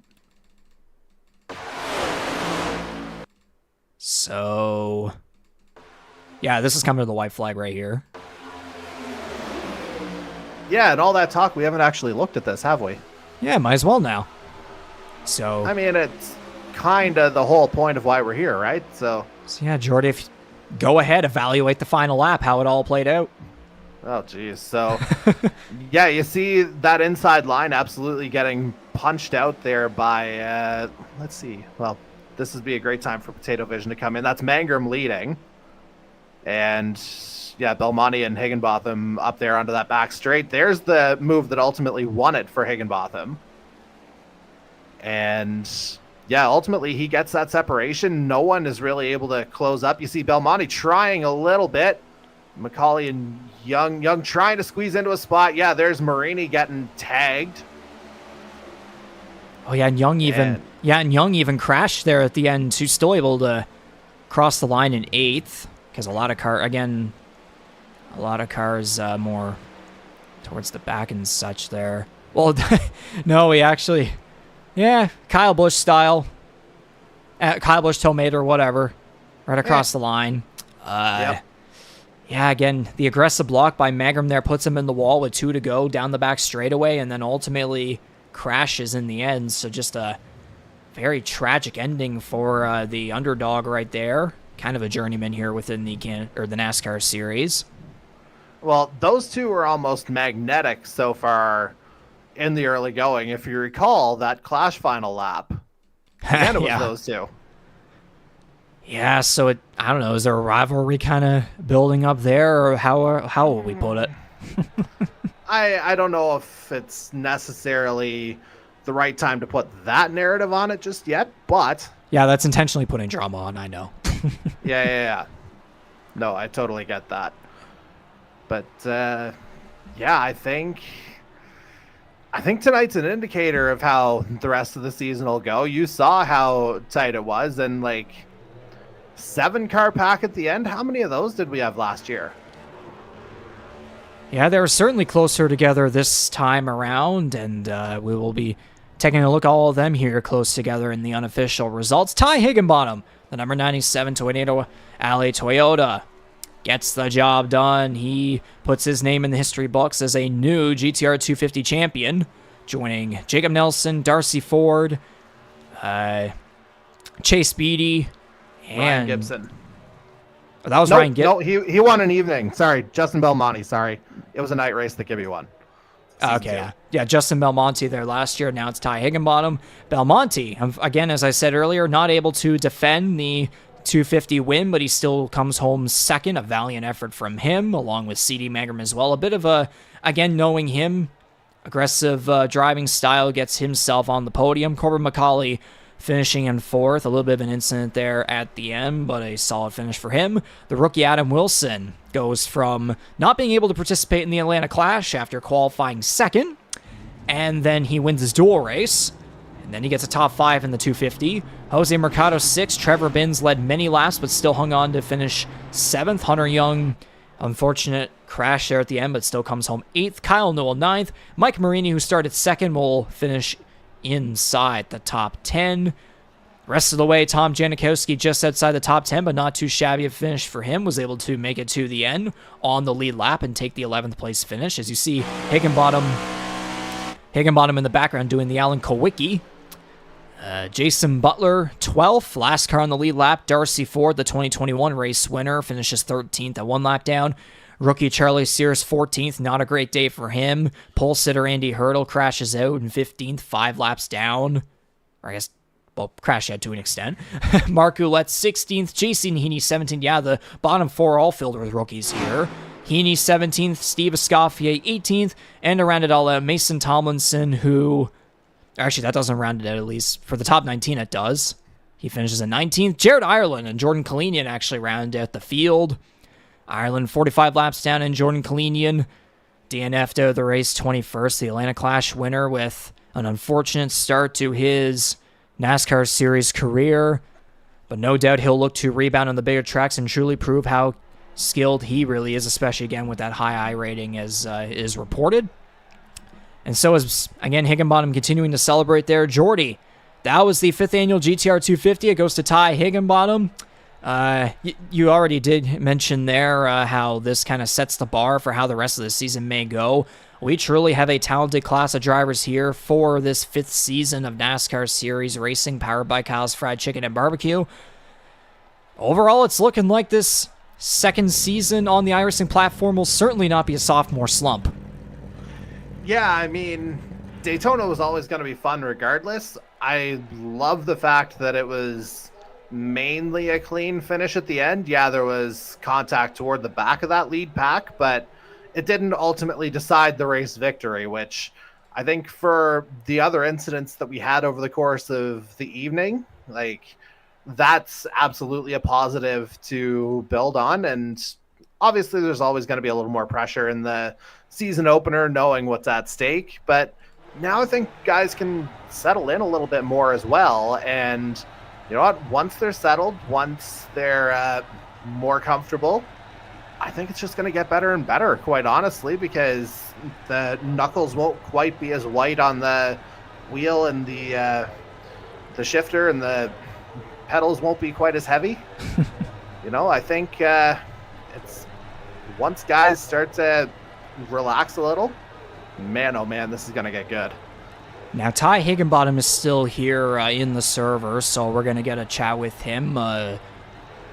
So, yeah, this is coming to the white flag right here. Yeah, and all that talk, we haven't actually looked at this, have we? Yeah, might as well now. So I mean, it's kind of the whole point of why we're here, right? So yeah, Jordy, if go ahead, evaluate the final lap, how it all played out. Oh, geez. So, yeah, you see that inside line absolutely getting punched out there by, let's see. Well, this would be a great time for Potato Vision to come in. That's Mangrum leading. And, yeah, Belmonte and Higginbotham up there onto that back straight. There's the move that ultimately won it for Higginbotham. And, yeah, ultimately he gets that separation. No one is really able to close up. You see Belmonte trying a little bit. McCauley and Young trying to squeeze into a spot. Yeah, there's Marini getting tagged. Oh yeah, and Young even crashed there at the end. She's still able to cross the line in 8th because a lot of cars more towards the back and such there. Well, no, we actually, yeah, Kyle Busch style, Kyle Busch tomato or whatever, right across the line. Yep. Yeah, again, the aggressive block by Magram there puts him in the wall with 2 to go down the back straightaway, and then ultimately crashes in the end. So just a very tragic ending for the underdog right there. Kind of a journeyman here within the NASCAR series. Well, those two are almost magnetic so far in the early going. If you recall that Clash final lap, again, it was those two. Yeah, so I don't know, is there a rivalry kind of building up there, or how will we put it? I don't know if it's necessarily the right time to put that narrative on it just yet, but... Yeah, that's intentionally putting drama on, I know. Yeah. No, I totally get that. But, yeah, I think tonight's an indicator of how the rest of the season will go. You saw how tight it was, and, 7-car pack at the end. How many of those did we have last year? Yeah, they were certainly closer together this time around, and we will be taking a look at all of them here close together in the unofficial results. Ty Higginbottom, the number 97 Tornado Alley Toyota, gets the job done. He puts his name in the history books as a new GTR 250 champion, joining Jacob Nelson, Darcy Ford, Chase Beatty, and Ryan Gibson. Oh, that was Ryan Gibson. No, he won an evening. Sorry, Justin Belmonte. Sorry, it was a night race that Gibby won. Okay, yeah, Justin Belmonte there last year. Now it's Ty Higginbottom. Belmonte, again, as I said earlier, not able to defend the 250 win, but he still comes home second. A valiant effort from him, along with CD Magram as well. A bit of a, again, knowing him, aggressive driving style gets himself on the podium. Corbin McCauley finishing in 4th. A little bit of an incident there at the end, but a solid finish for him. The rookie Adam Wilson goes from not being able to participate in the Atlanta Clash after qualifying 2nd, and then he wins his dual race, and then he gets a top 5 in the 250. Jose Mercado 6th. Trevor Binns led many laps, but still hung on to finish 7th. Hunter Young, unfortunate crash there at the end, but still comes home 8th. Kyle Newell 9th. Mike Marini, who started 2nd, will finish inside the top 10. Rest of the way, Tom Janikowski just outside the top 10, but not too shabby a finish for him. Was able to make it to the end on the lead lap and take the 11th place finish. As you see, Higginbottom in the background doing the Alan Kowicki. Jason Butler, 12th, last car on the lead lap. Darcy Ford, the 2021 race winner, finishes 13th at 1 lap down. Rookie Charlie Sears, 14th. Not a great day for him. Pole sitter Andy Hurdle crashes out in 15th, 5 laps down. Or I guess, well, crash out to an extent. Mark Ouellette, 16th. Jason Heaney, 17th. Yeah, the bottom 4 all filled with rookies here. Heaney, 17th. Steve Escoffier, 18th. And to round it all out, Mason Tomlinson, who... Actually, that doesn't round it out, at least. For the top 19, it does. He finishes in 19th. Jared Ireland and Jordan Kalinian actually round out the field. Ireland 45 laps down, and Jordan Kalinian DNF'd out of the race 21st. The Atlanta Clash winner with an unfortunate start to his NASCAR Series career. But no doubt he'll look to rebound on the bigger tracks and truly prove how skilled he really is, especially again with that high I rating as is reported. And so is, again, Higginbottom continuing to celebrate there. Jordy, that was the 5th annual GTR 250. It goes to Ty Higginbottom. You already did mention there how this kind of sets the bar for how the rest of the season may go. We truly have a talented class of drivers here for this 5th season of NASCAR Series Racing, powered by Kyle's Fried Chicken and Barbecue. Overall, it's looking like this 2nd season on the iRacing platform will certainly not be a sophomore slump. Yeah, I mean, Daytona was always going to be fun regardless. I love the fact that it was mainly a clean finish at the end. Yeah, there was contact toward the back of that lead pack, but it didn't ultimately decide the race victory, which I think for the other incidents that we had over the course of the evening, that's absolutely a positive to build on. And obviously there's always going to be a little more pressure in the season opener knowing what's at stake, but now I think guys can settle in a little bit more as well. And you know what? Once they're settled, once they're more comfortable, I think it's just going to get better and better, quite honestly, because the knuckles won't quite be as white on the wheel, and the shifter and the pedals won't be quite as heavy. I think once guys start to relax a little, man, oh man, this is going to get good. Now, Ty Higginbottom is still here in the server, so we're going to get a chat with him.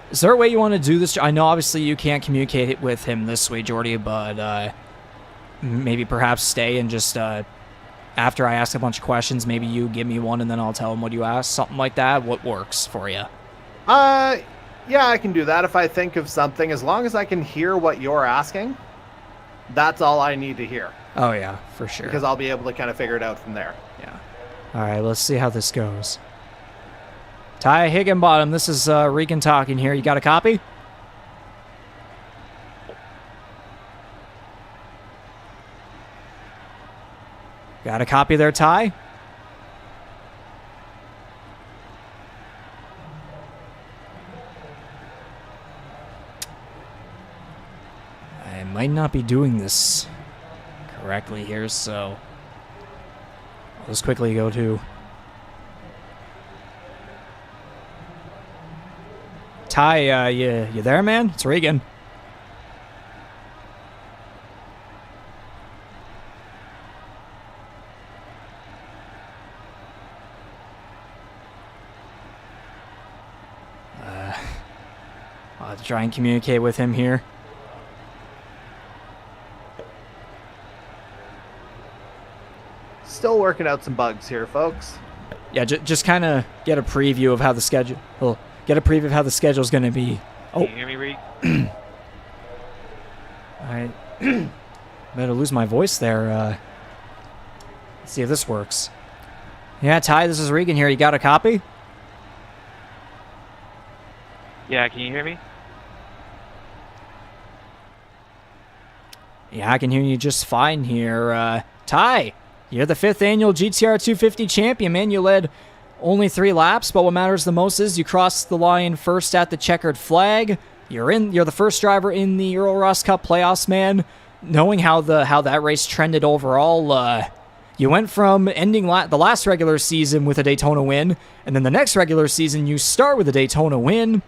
Is there a way you want to do this? I know obviously you can't communicate with him this way, Jordy, but maybe perhaps stay and just after I ask a bunch of questions, maybe you give me one and then I'll tell him what you asked, something like that. What works for you? Yeah, I can do that if I think of something. As long as I can hear what you're asking, that's all I need to hear. Oh, yeah, for sure. Because I'll be able to kind of figure it out from there. Yeah. All right, let's see how this goes. Ty Higginbottom, this is Regan talking here. You got a copy? Got a copy there, Ty? I might not be doing this correctly here, so I'll just quickly go to Ty. You there, man? It's Regan. I'll have to try and communicate with him here. Still working out some bugs here, folks. Yeah, just kind of get a preview of how the schedule. Well, get a preview of how the schedule is going to be. Oh, can you hear me, Reed? I better lose my voice there. Let's see if this works. Yeah, Ty, this is Regan here. You got a copy? Yeah, can you hear me? Yeah, I can hear you just fine here. Ty, you're the 5th annual GTR 250 champion, man. You led only 3 laps, but what matters the most is you crossed the line first at the checkered flag. You're the first driver in the Earl Ross Cup playoffs, man. Knowing how that race trended overall, you went from ending the last regular season with a Daytona win, and then the next regular season you start with a Daytona win.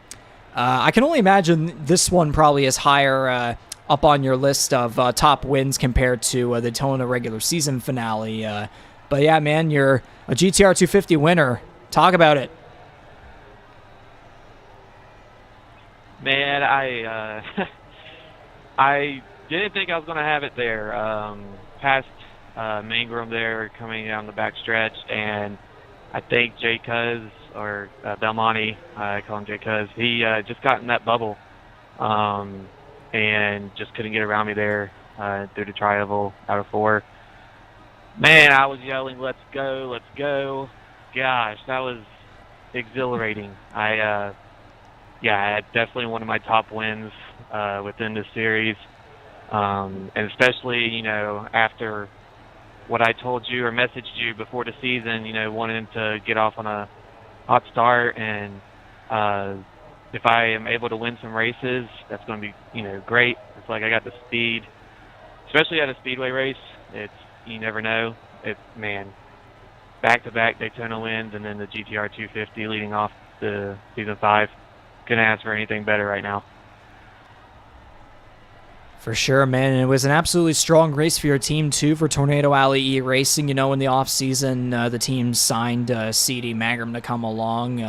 I can only imagine this one probably is higher up on your list of top wins compared to the Daytona regular season finale. But yeah, man, you're a GTR 250 winner. Talk about it. Man, I didn't think I was going to have it there. Past Bangarang there, coming down the back stretch, and I think Jay Cuz, or Belmonte, I call him Jay Cuz, he just got in that bubble and just couldn't get around me there through the tri-oval out of 4. Man, I was yelling, let's go, let's go. Gosh, that was exhilarating. I had definitely one of my top wins within the series. And especially, you know, after what I told you or messaged you before the season, you know, wanting to get off on a hot start. And if I am able to win some races, that's going to be, you know, great. It's like I got the speed, especially at a speedway race. You never know. Man, back-to-back Daytona wins and then the GTR 250 leading off the Season 5. Couldn't ask for anything better right now. For sure, man. And it was an absolutely strong race for your team, too, for Tornado Alley E-Racing. You know, in the offseason, the team signed C.D. Magram to come along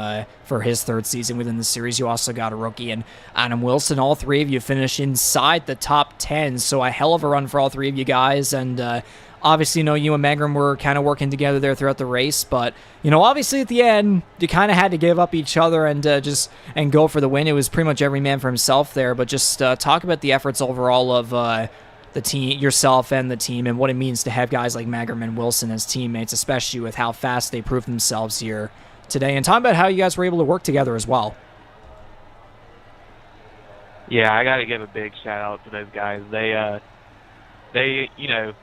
for his 3rd season within the series. You also got a rookie and Adam Wilson. All 3 of you finished inside the top 10, so a hell of a run for all 3 of you guys. And obviously, you know, you and Magram were kind of working together there throughout the race, but, you know, obviously at the end, you kind of had to give up each other and and go for the win. It was pretty much every man for himself there, but just talk about the efforts overall of the team, yourself and the team, and what it means to have guys like Magram and Wilson as teammates, especially with how fast they proved themselves here today, and talk about how you guys were able to work together as well. Yeah, I got to give a big shout out to those guys. They you know,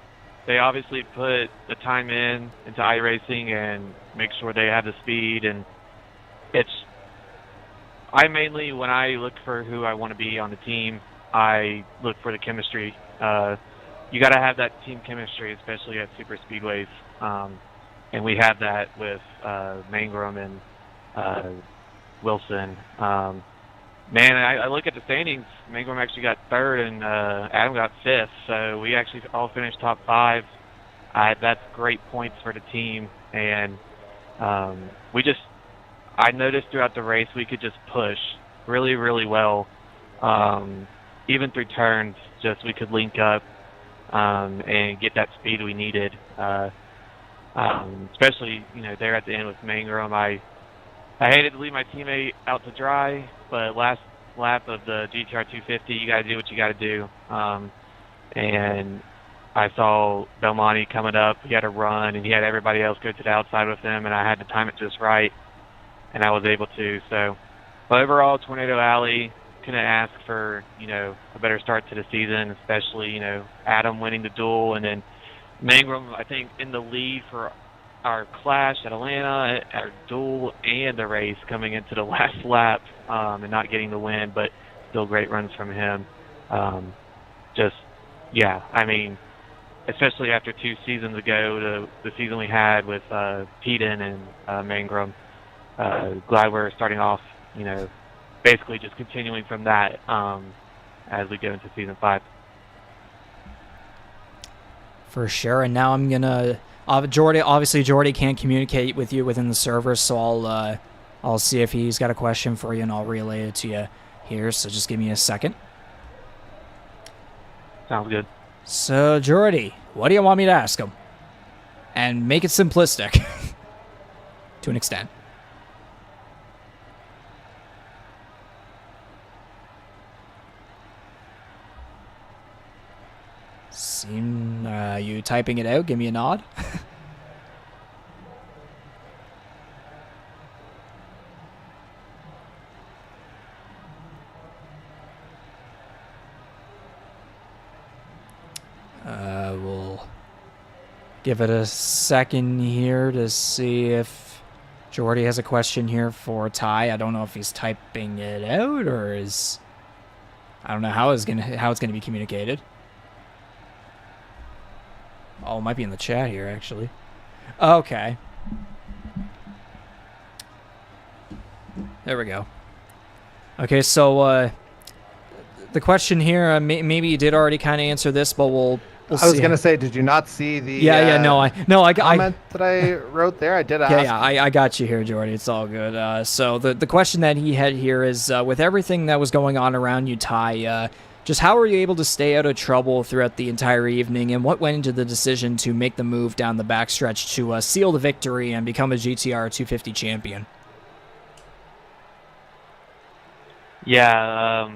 they obviously put the time into iRacing and make sure they have the speed. And I mainly, when I look for who I want to be on the team, I look for the chemistry. You got to have that team chemistry, especially at super speedways. And we have that with Bangarang and Wilson. Man, I look at the standings. Mangrum actually got third, and Adam got fifth. So we actually all finished top five. That's great points for the team, and I noticed throughout the race we could just push really, really well. Even through turns, just we could link up and get that speed we needed. Especially, there at the end with Mangrum. I hated to leave my teammate out to dry, but last lap of the GTR 250, you got to do what you got to do. And I saw Belmonte coming up. He had a run, and he had everybody else go to the outside with him, and I had to time it just right, and I was able to. So, but overall, Tornado Alley couldn't ask for, a better start to the season, especially, Adam winning the duel, and then Mangrum, I think, in the lead for our clash at Atlanta, our duel, and the race coming into the last lap, and not getting the win, but still great runs from him. Especially after 2 seasons ago, the season we had with Peden and Mangrum, glad we're starting off, basically just continuing from that as we go into season 5. For sure. And now I'm gonna Jordy can't communicate with you within the server, so I'll see if he's got a question for you, and I'll relay it to you here. So just give me a second. Sounds good. So Jordy, what do you want me to ask him? And make it simplistic to an extent. You typing it out? Give me a nod. We'll give it a second here to see if Jordy has a question here for Ty. I don't know if he's typing it out or I don't know how it's gonna be communicated. Oh, it might be in the chat here, actually. Okay. There we go. Okay, so the question here, maybe you did already kind of answer this, but we'll see. I was gonna say, did you not see the comment that I wrote there? I did ask. Yeah, I got you here, Jordy. It's all good. So the question that he had here is, with everything that was going on around you, Ty, just how were you able to stay out of trouble throughout the entire evening, and what went into the decision to make the move down the backstretch to seal the victory and become a GTR 250 champion? Yeah,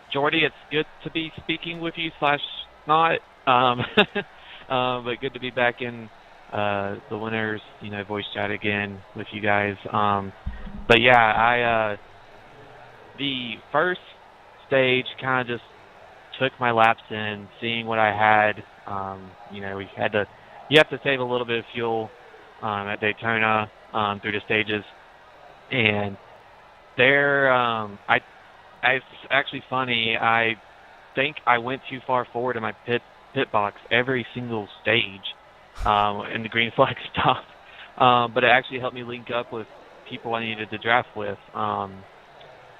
Jordy, it's good to be speaking with you / not, but good to be back in the winners, voice chat again with you guys. But yeah, the first stage kind of just took my laps in, seeing what I had. You have to save a little bit of fuel at Daytona through the stages, and there, it's actually funny. I think I went too far forward in my pit box every single stage in the green flag stop, but it actually helped me link up with people I needed to draft with.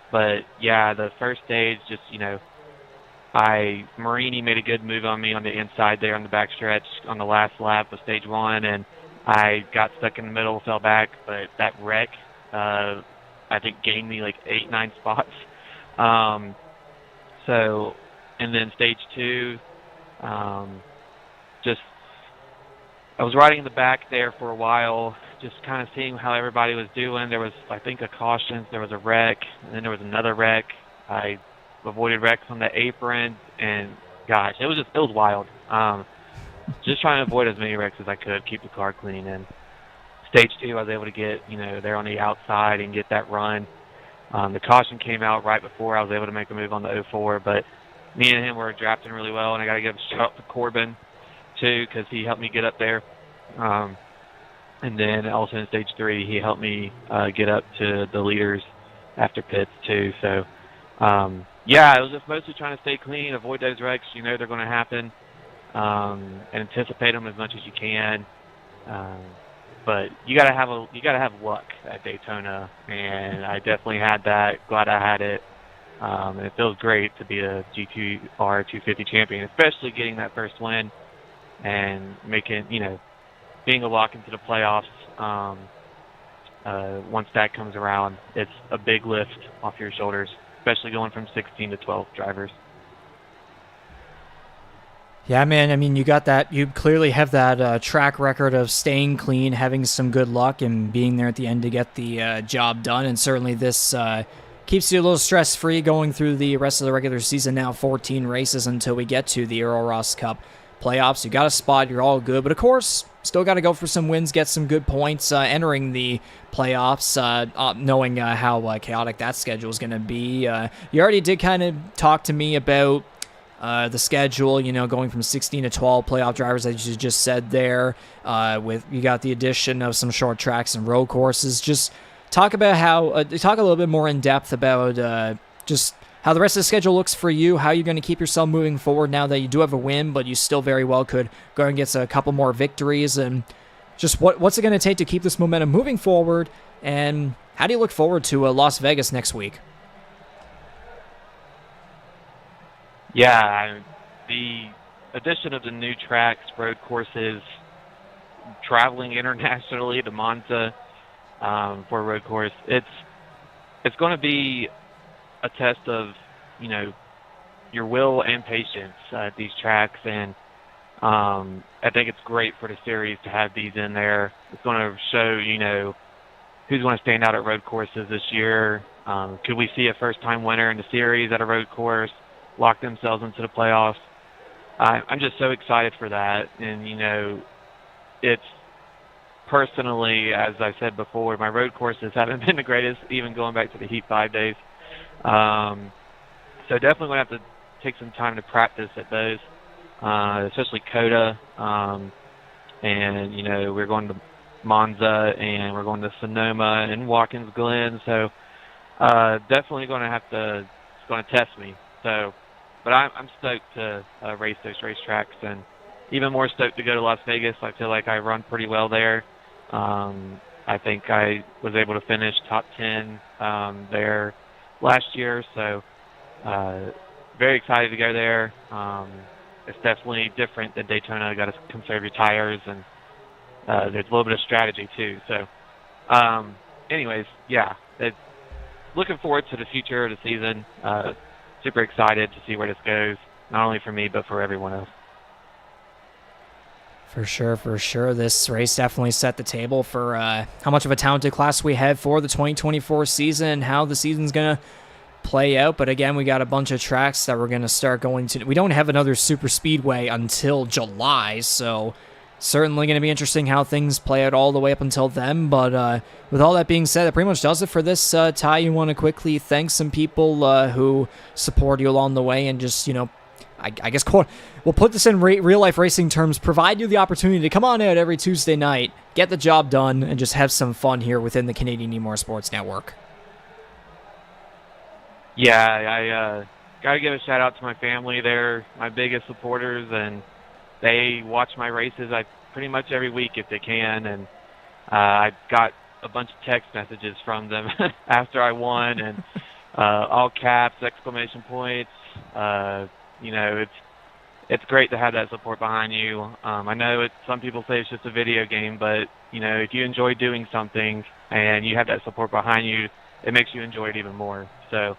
But yeah, the first stage, just, Marini made a good move on me on the inside there on the backstretch on the last lap of stage 1, and I got stuck in the middle, fell back, but that wreck, I think, gained me like 8-9 spots. And then stage 2, I was riding in the back there for a while, just kind of seeing how everybody was doing. There was, I think, a caution, there was a wreck, and then there was another wreck. I avoided wrecks on the apron, and gosh, it was wild. Just trying to avoid as many wrecks as I could, keep the car clean. And stage 2, I was able to get, there on the outside and get that run. The caution came out right before I was able to make a move on the 04, but me and him were drafting really well, and I got to give a shout out to Corbin, too, because he helped me get up there. And then also in stage 3, he helped me get up to the leaders after pits, too. So, yeah, it was just mostly trying to stay clean, avoid those wrecks. They're going to happen, and anticipate them as much as you can. But you gotta have luck at Daytona, and I definitely had that. Glad I had it. And it feels great to be a GTR 250 champion, especially getting that first win and making, being a lock into the playoffs. Once that comes around, it's a big lift off your shoulders, especially going from 16 to 12 drivers. Yeah, man. I mean, you got that. You clearly have that track record of staying clean, having some good luck, and being there at the end to get the job done. And certainly this keeps you a little stress-free going through the rest of the regular season now, 14 races until we get to the Earl Ross Cup playoffs. You got a spot. You're all good. But, of course, still got to go for some wins, get some good points entering the playoffs, knowing how chaotic that schedule is going to be. You already did kind of talk to me about the schedule, going from 16 to 12 playoff drivers, as you just said there, with you got the addition of some short tracks and road courses. Just talk about talk a little bit more in depth about just how the rest of the schedule looks for you, how you're going to keep yourself moving forward now that you do have a win, but you still very well could go and get a couple more victories, and just what's it going to take to keep this momentum moving forward, and how do you look forward to Las Vegas next week? Yeah, the addition of the new tracks, road courses, traveling internationally to Monza for a road course, it's going to be a test of, your will and patience at these tracks, and I think it's great for the series to have these in there. It's going to show, who's going to stand out at road courses this year. Could we see a first-time winner in the series at a road course lock themselves into the playoffs? I'm just so excited for that. And, it's personally, as I said before, my road courses haven't been the greatest, even going back to the Heat 5 days. So definitely going to have to take some time to practice at those, especially Coda. And, we're going to Monza, and we're going to Sonoma and Watkins Glen. So definitely going to it's going to test me. So, but I'm stoked to race those racetracks, and even more stoked to go to Las Vegas. I feel like I run pretty well there. I think I was able to finish top 10 there last year, so very excited to go there. It's definitely different than Daytona. You got to conserve your tires, and there's a little bit of strategy too. So, anyways, yeah, looking forward to the future of the season. Super excited to see where this goes, not only for me, but for everyone else. For sure. This race definitely set the table for how much of a talented class we have for the 2024 season and how the season's going to play out. But again, we got a bunch of tracks that we're going to start going to. We don't have another super speedway until July, so certainly going to be interesting how things play out all the way up until then. But with all that being said, that pretty much does it for this. Ty, you want to quickly thank some people who support you along the way and just, I guess we'll put this in real-life racing terms, provide you the opportunity to come on out every Tuesday night, get the job done, and just have some fun here within the Canadian eMotorsports Network. Yeah, I got to give a shout-out to my family. They're my biggest supporters, and they watch my races pretty much every week if they can, and I got a bunch of text messages from them after I won, and all caps, exclamation points. It's great to have that support behind you. I know some people say it's just a video game, but, if you enjoy doing something and you have that support behind you, it makes you enjoy it even more. So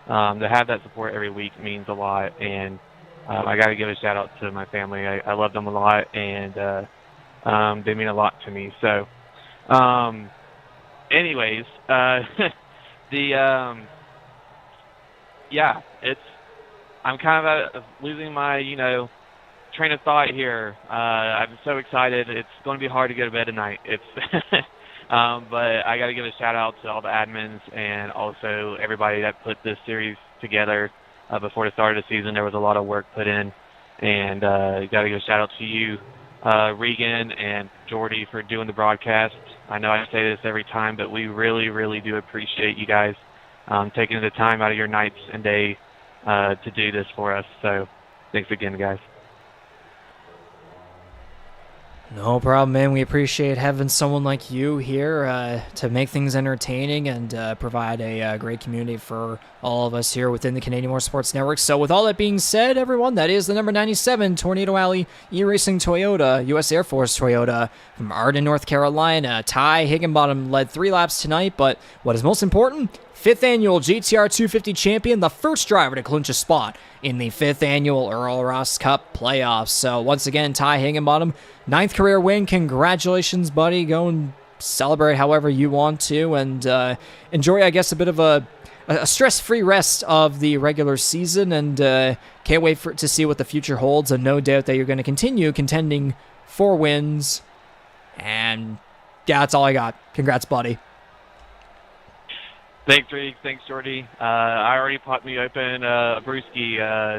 to have that support every week means a lot, and I got to give a shout-out to my family. I love them a lot, and they mean a lot to me. So anyways, I'm kind of losing my, train of thought here. I'm so excited. It's going to be hard to go to bed tonight. But I got to give a shout out to all the admins and also everybody that put this series together. Before the start of the season, there was a lot of work put in, and got to give a shout out to you, Regan and Jordy, for doing the broadcast. I know I say this every time, but we really, really do appreciate you guys taking the time out of your nights and day to do this for us. So thanks again, guys. No problem, man. We appreciate having someone like you here to make things entertaining and provide a great community for all of us here within the Canadian Motorsports Network. So with all that being said, everyone, that is the number 97 Tornado Alley eRacing Toyota, U.S. Air Force Toyota from Arden, North Carolina. Ty Higginbottom led 3 laps tonight, but what is most important, 5th annual GTR 250 champion, the first driver to clinch a spot in the 5th annual Earl Ross Cup playoffs. So once again, Ty Higginbottom, 9th career win. Congratulations, buddy. Go and celebrate however you want to, and enjoy, I guess, a bit of a stress-free rest of the regular season, and can't wait to see what the future holds, and no doubt that you're going to continue contending for wins. And yeah, that's all I got. Congrats, buddy. Thanks, Reed. Thanks, Jordy. I already popped me open a brewski.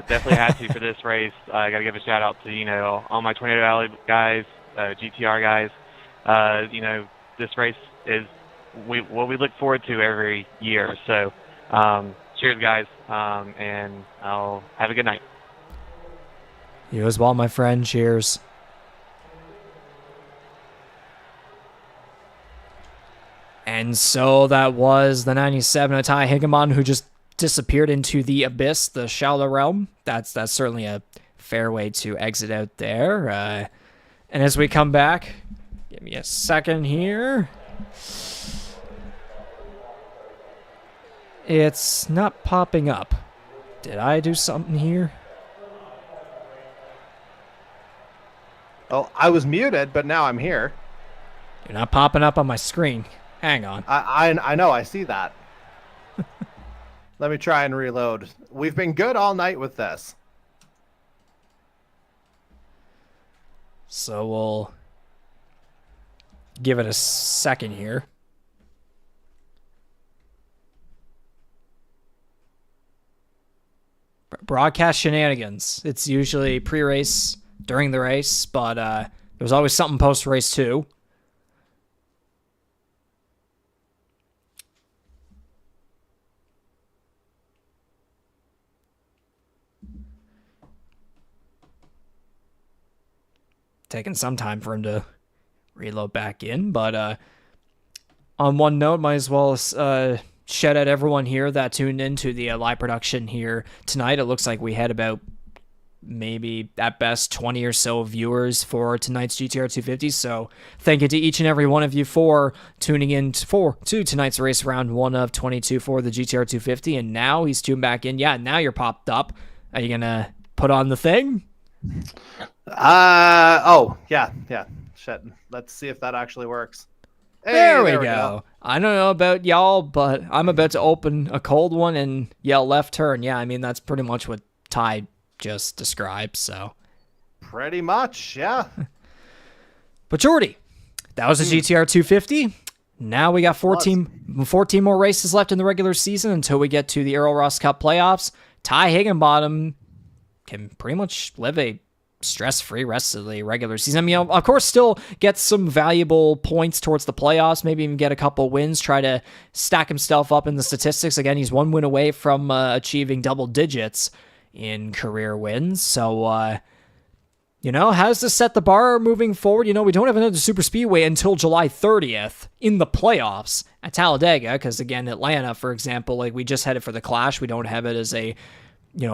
Definitely had to for this race. I got to give a shout out to, all my Tornado Alley guys, GTR guys. This race is what we look forward to every year. So, cheers, guys, and I'll have a good night. You as well, my friend. Cheers. And so that was the 97 of Ty Higginbottom, who just disappeared into the abyss, the shallow realm. That's certainly a fair way to exit out there. And as we come back, give me a second here. It's not popping up. Did I do something here? Oh, I was muted, but now I'm here. You're not popping up on my screen. Hang on. I know, I see that. Let me try and reload. We've been good all night with this. So we'll give it a second here. Broadcast shenanigans. It's usually pre-race, during the race, but there's always something post-race too. Taking some time for him to reload back in, but on one note, might as well shout out everyone here that tuned into the live production here tonight. It looks like we had about maybe at best 20 or so viewers for tonight's GTR 250, so thank you to each and every one of you for tuning in to tonight's race, round 1 of 22 for the GTR 250, and now he's tuned back in. Yeah, now you're popped up. Are you gonna put on the thing? Yeah. Shit. Let's see if that actually works. Hey, there we go. I don't know about y'all, but I'm about to open a cold one and yell left turn. Yeah, I mean, that's pretty much what Ty just described, so. Pretty much, yeah. But Jordy, that was the GTR 250. Now we got 14 more races left in the regular season until we get to the Earl Ross Cup playoffs. Ty Higginbottom can pretty much live a stress-free rest of the regular season. I mean, of course, still get some valuable points towards the playoffs, maybe even get a couple wins, try to stack himself up in the statistics. Again, he's 1 win away from achieving double digits in career wins. So, how does this set the bar moving forward? We don't have another super speedway until July 30th in the playoffs at Talladega, because, again, Atlanta, for example, like we just had it for the Clash. We don't have it as a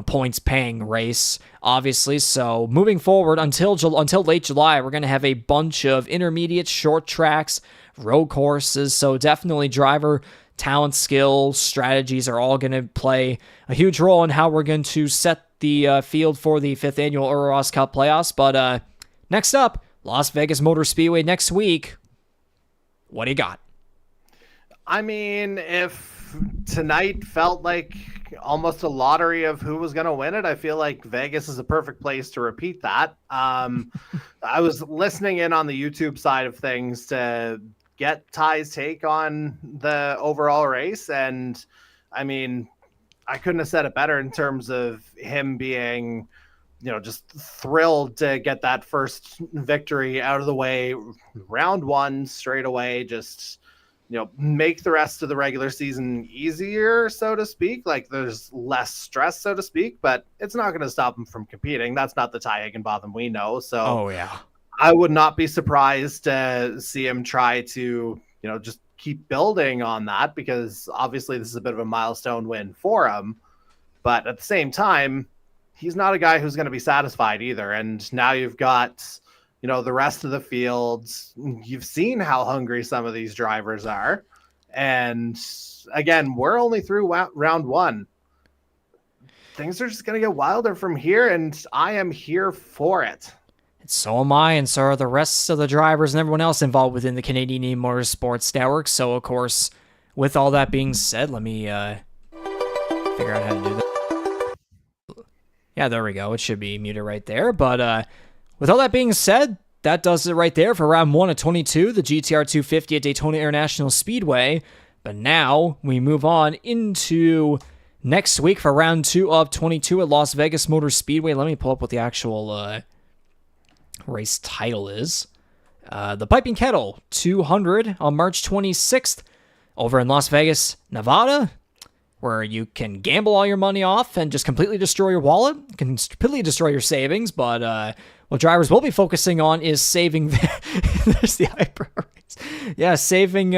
points paying race, obviously. So moving forward until late July, we're going to have a bunch of intermediate, short tracks, road courses. So definitely driver talent, skill, strategies are all going to play a huge role in how we're going to set the field for the 5th annual Earl Ross Cup playoffs. But next up, Las Vegas Motor Speedway next week. What do you got? I mean, if tonight felt like almost a lottery of who was going to win it, I feel like Vegas is a perfect place to repeat that. I was listening in on the YouTube side of things to get Ty's take on the overall race, and I mean, I couldn't have said it better in terms of him being, just thrilled to get that first victory out of the way, round 1 straight away, just make the rest of the regular season easier, so to speak. Like there's less stress, so to speak, but it's not going to stop him from competing. That's not the Ty Higginbottom we know. So, oh yeah, I would not be surprised to see him try to, just keep building on that, because obviously this is a bit of a milestone win for him. But at the same time, he's not a guy who's going to be satisfied either. And now you've got, the rest of the field. You've seen how hungry some of these drivers are. And again, we're only through round one. Things are just going to get wilder from here, and I am here for it. So am I, and so are the rest of the drivers and everyone else involved within the Canadian E-Motorsports Network. So, of course, with all that being said, let me figure out how to do that. Yeah, there we go. It should be muted right there. But with all that being said, that does it right there for round 1 of 22, the GTR 250 at Daytona International Speedway. But now we move on into next week for round 2 of 22 at Las Vegas Motor Speedway. Let me pull up what the actual race title is. The Piping Kettle 200 on March 26th over in Las Vegas, Nevada, where you can gamble all your money off and just completely destroy your wallet. You can completely destroy your savings, but what drivers will be focusing on is saving there's the hyper race. Yeah, saving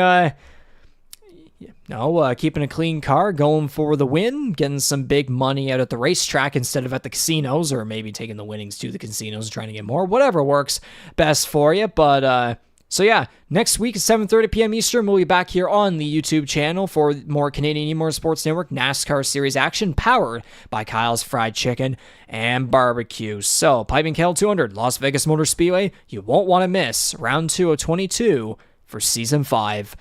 keeping a clean car, going for the win, getting some big money out at the racetrack instead of at the casinos, or maybe taking the winnings to the casinos and trying to get more. Whatever works best for you. But so yeah, next week at 7:30 p.m. Eastern, we'll be back here on the YouTube channel for more Canadian E-Motorsports Network NASCAR Series action, powered by Kyle's Fried Chicken and Barbecue. So, Piping Kettle 200, Las Vegas Motor Speedway, you won't want to miss round 2 of 22 for Season 5.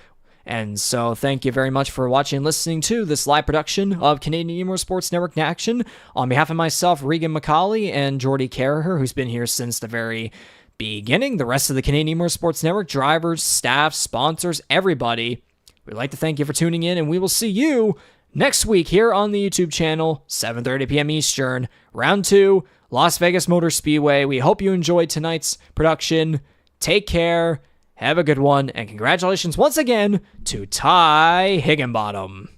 And so thank you very much for watching and listening to this live production of Canadian E-Motorsports Network in Action. On behalf of myself, Regan McCauley, and Jordy Carraher, who's been here since the very beginning, the rest of the Canadian E-Motorsports Network, drivers, staff, sponsors, everybody, we'd like to thank you for tuning in, and we will see you next week here on the YouTube channel, 7:30 p.m. Eastern, round 2, Las Vegas Motor Speedway. We hope you enjoyed tonight's production. Take care. Have a good one, and congratulations once again to Ty Higginbottom.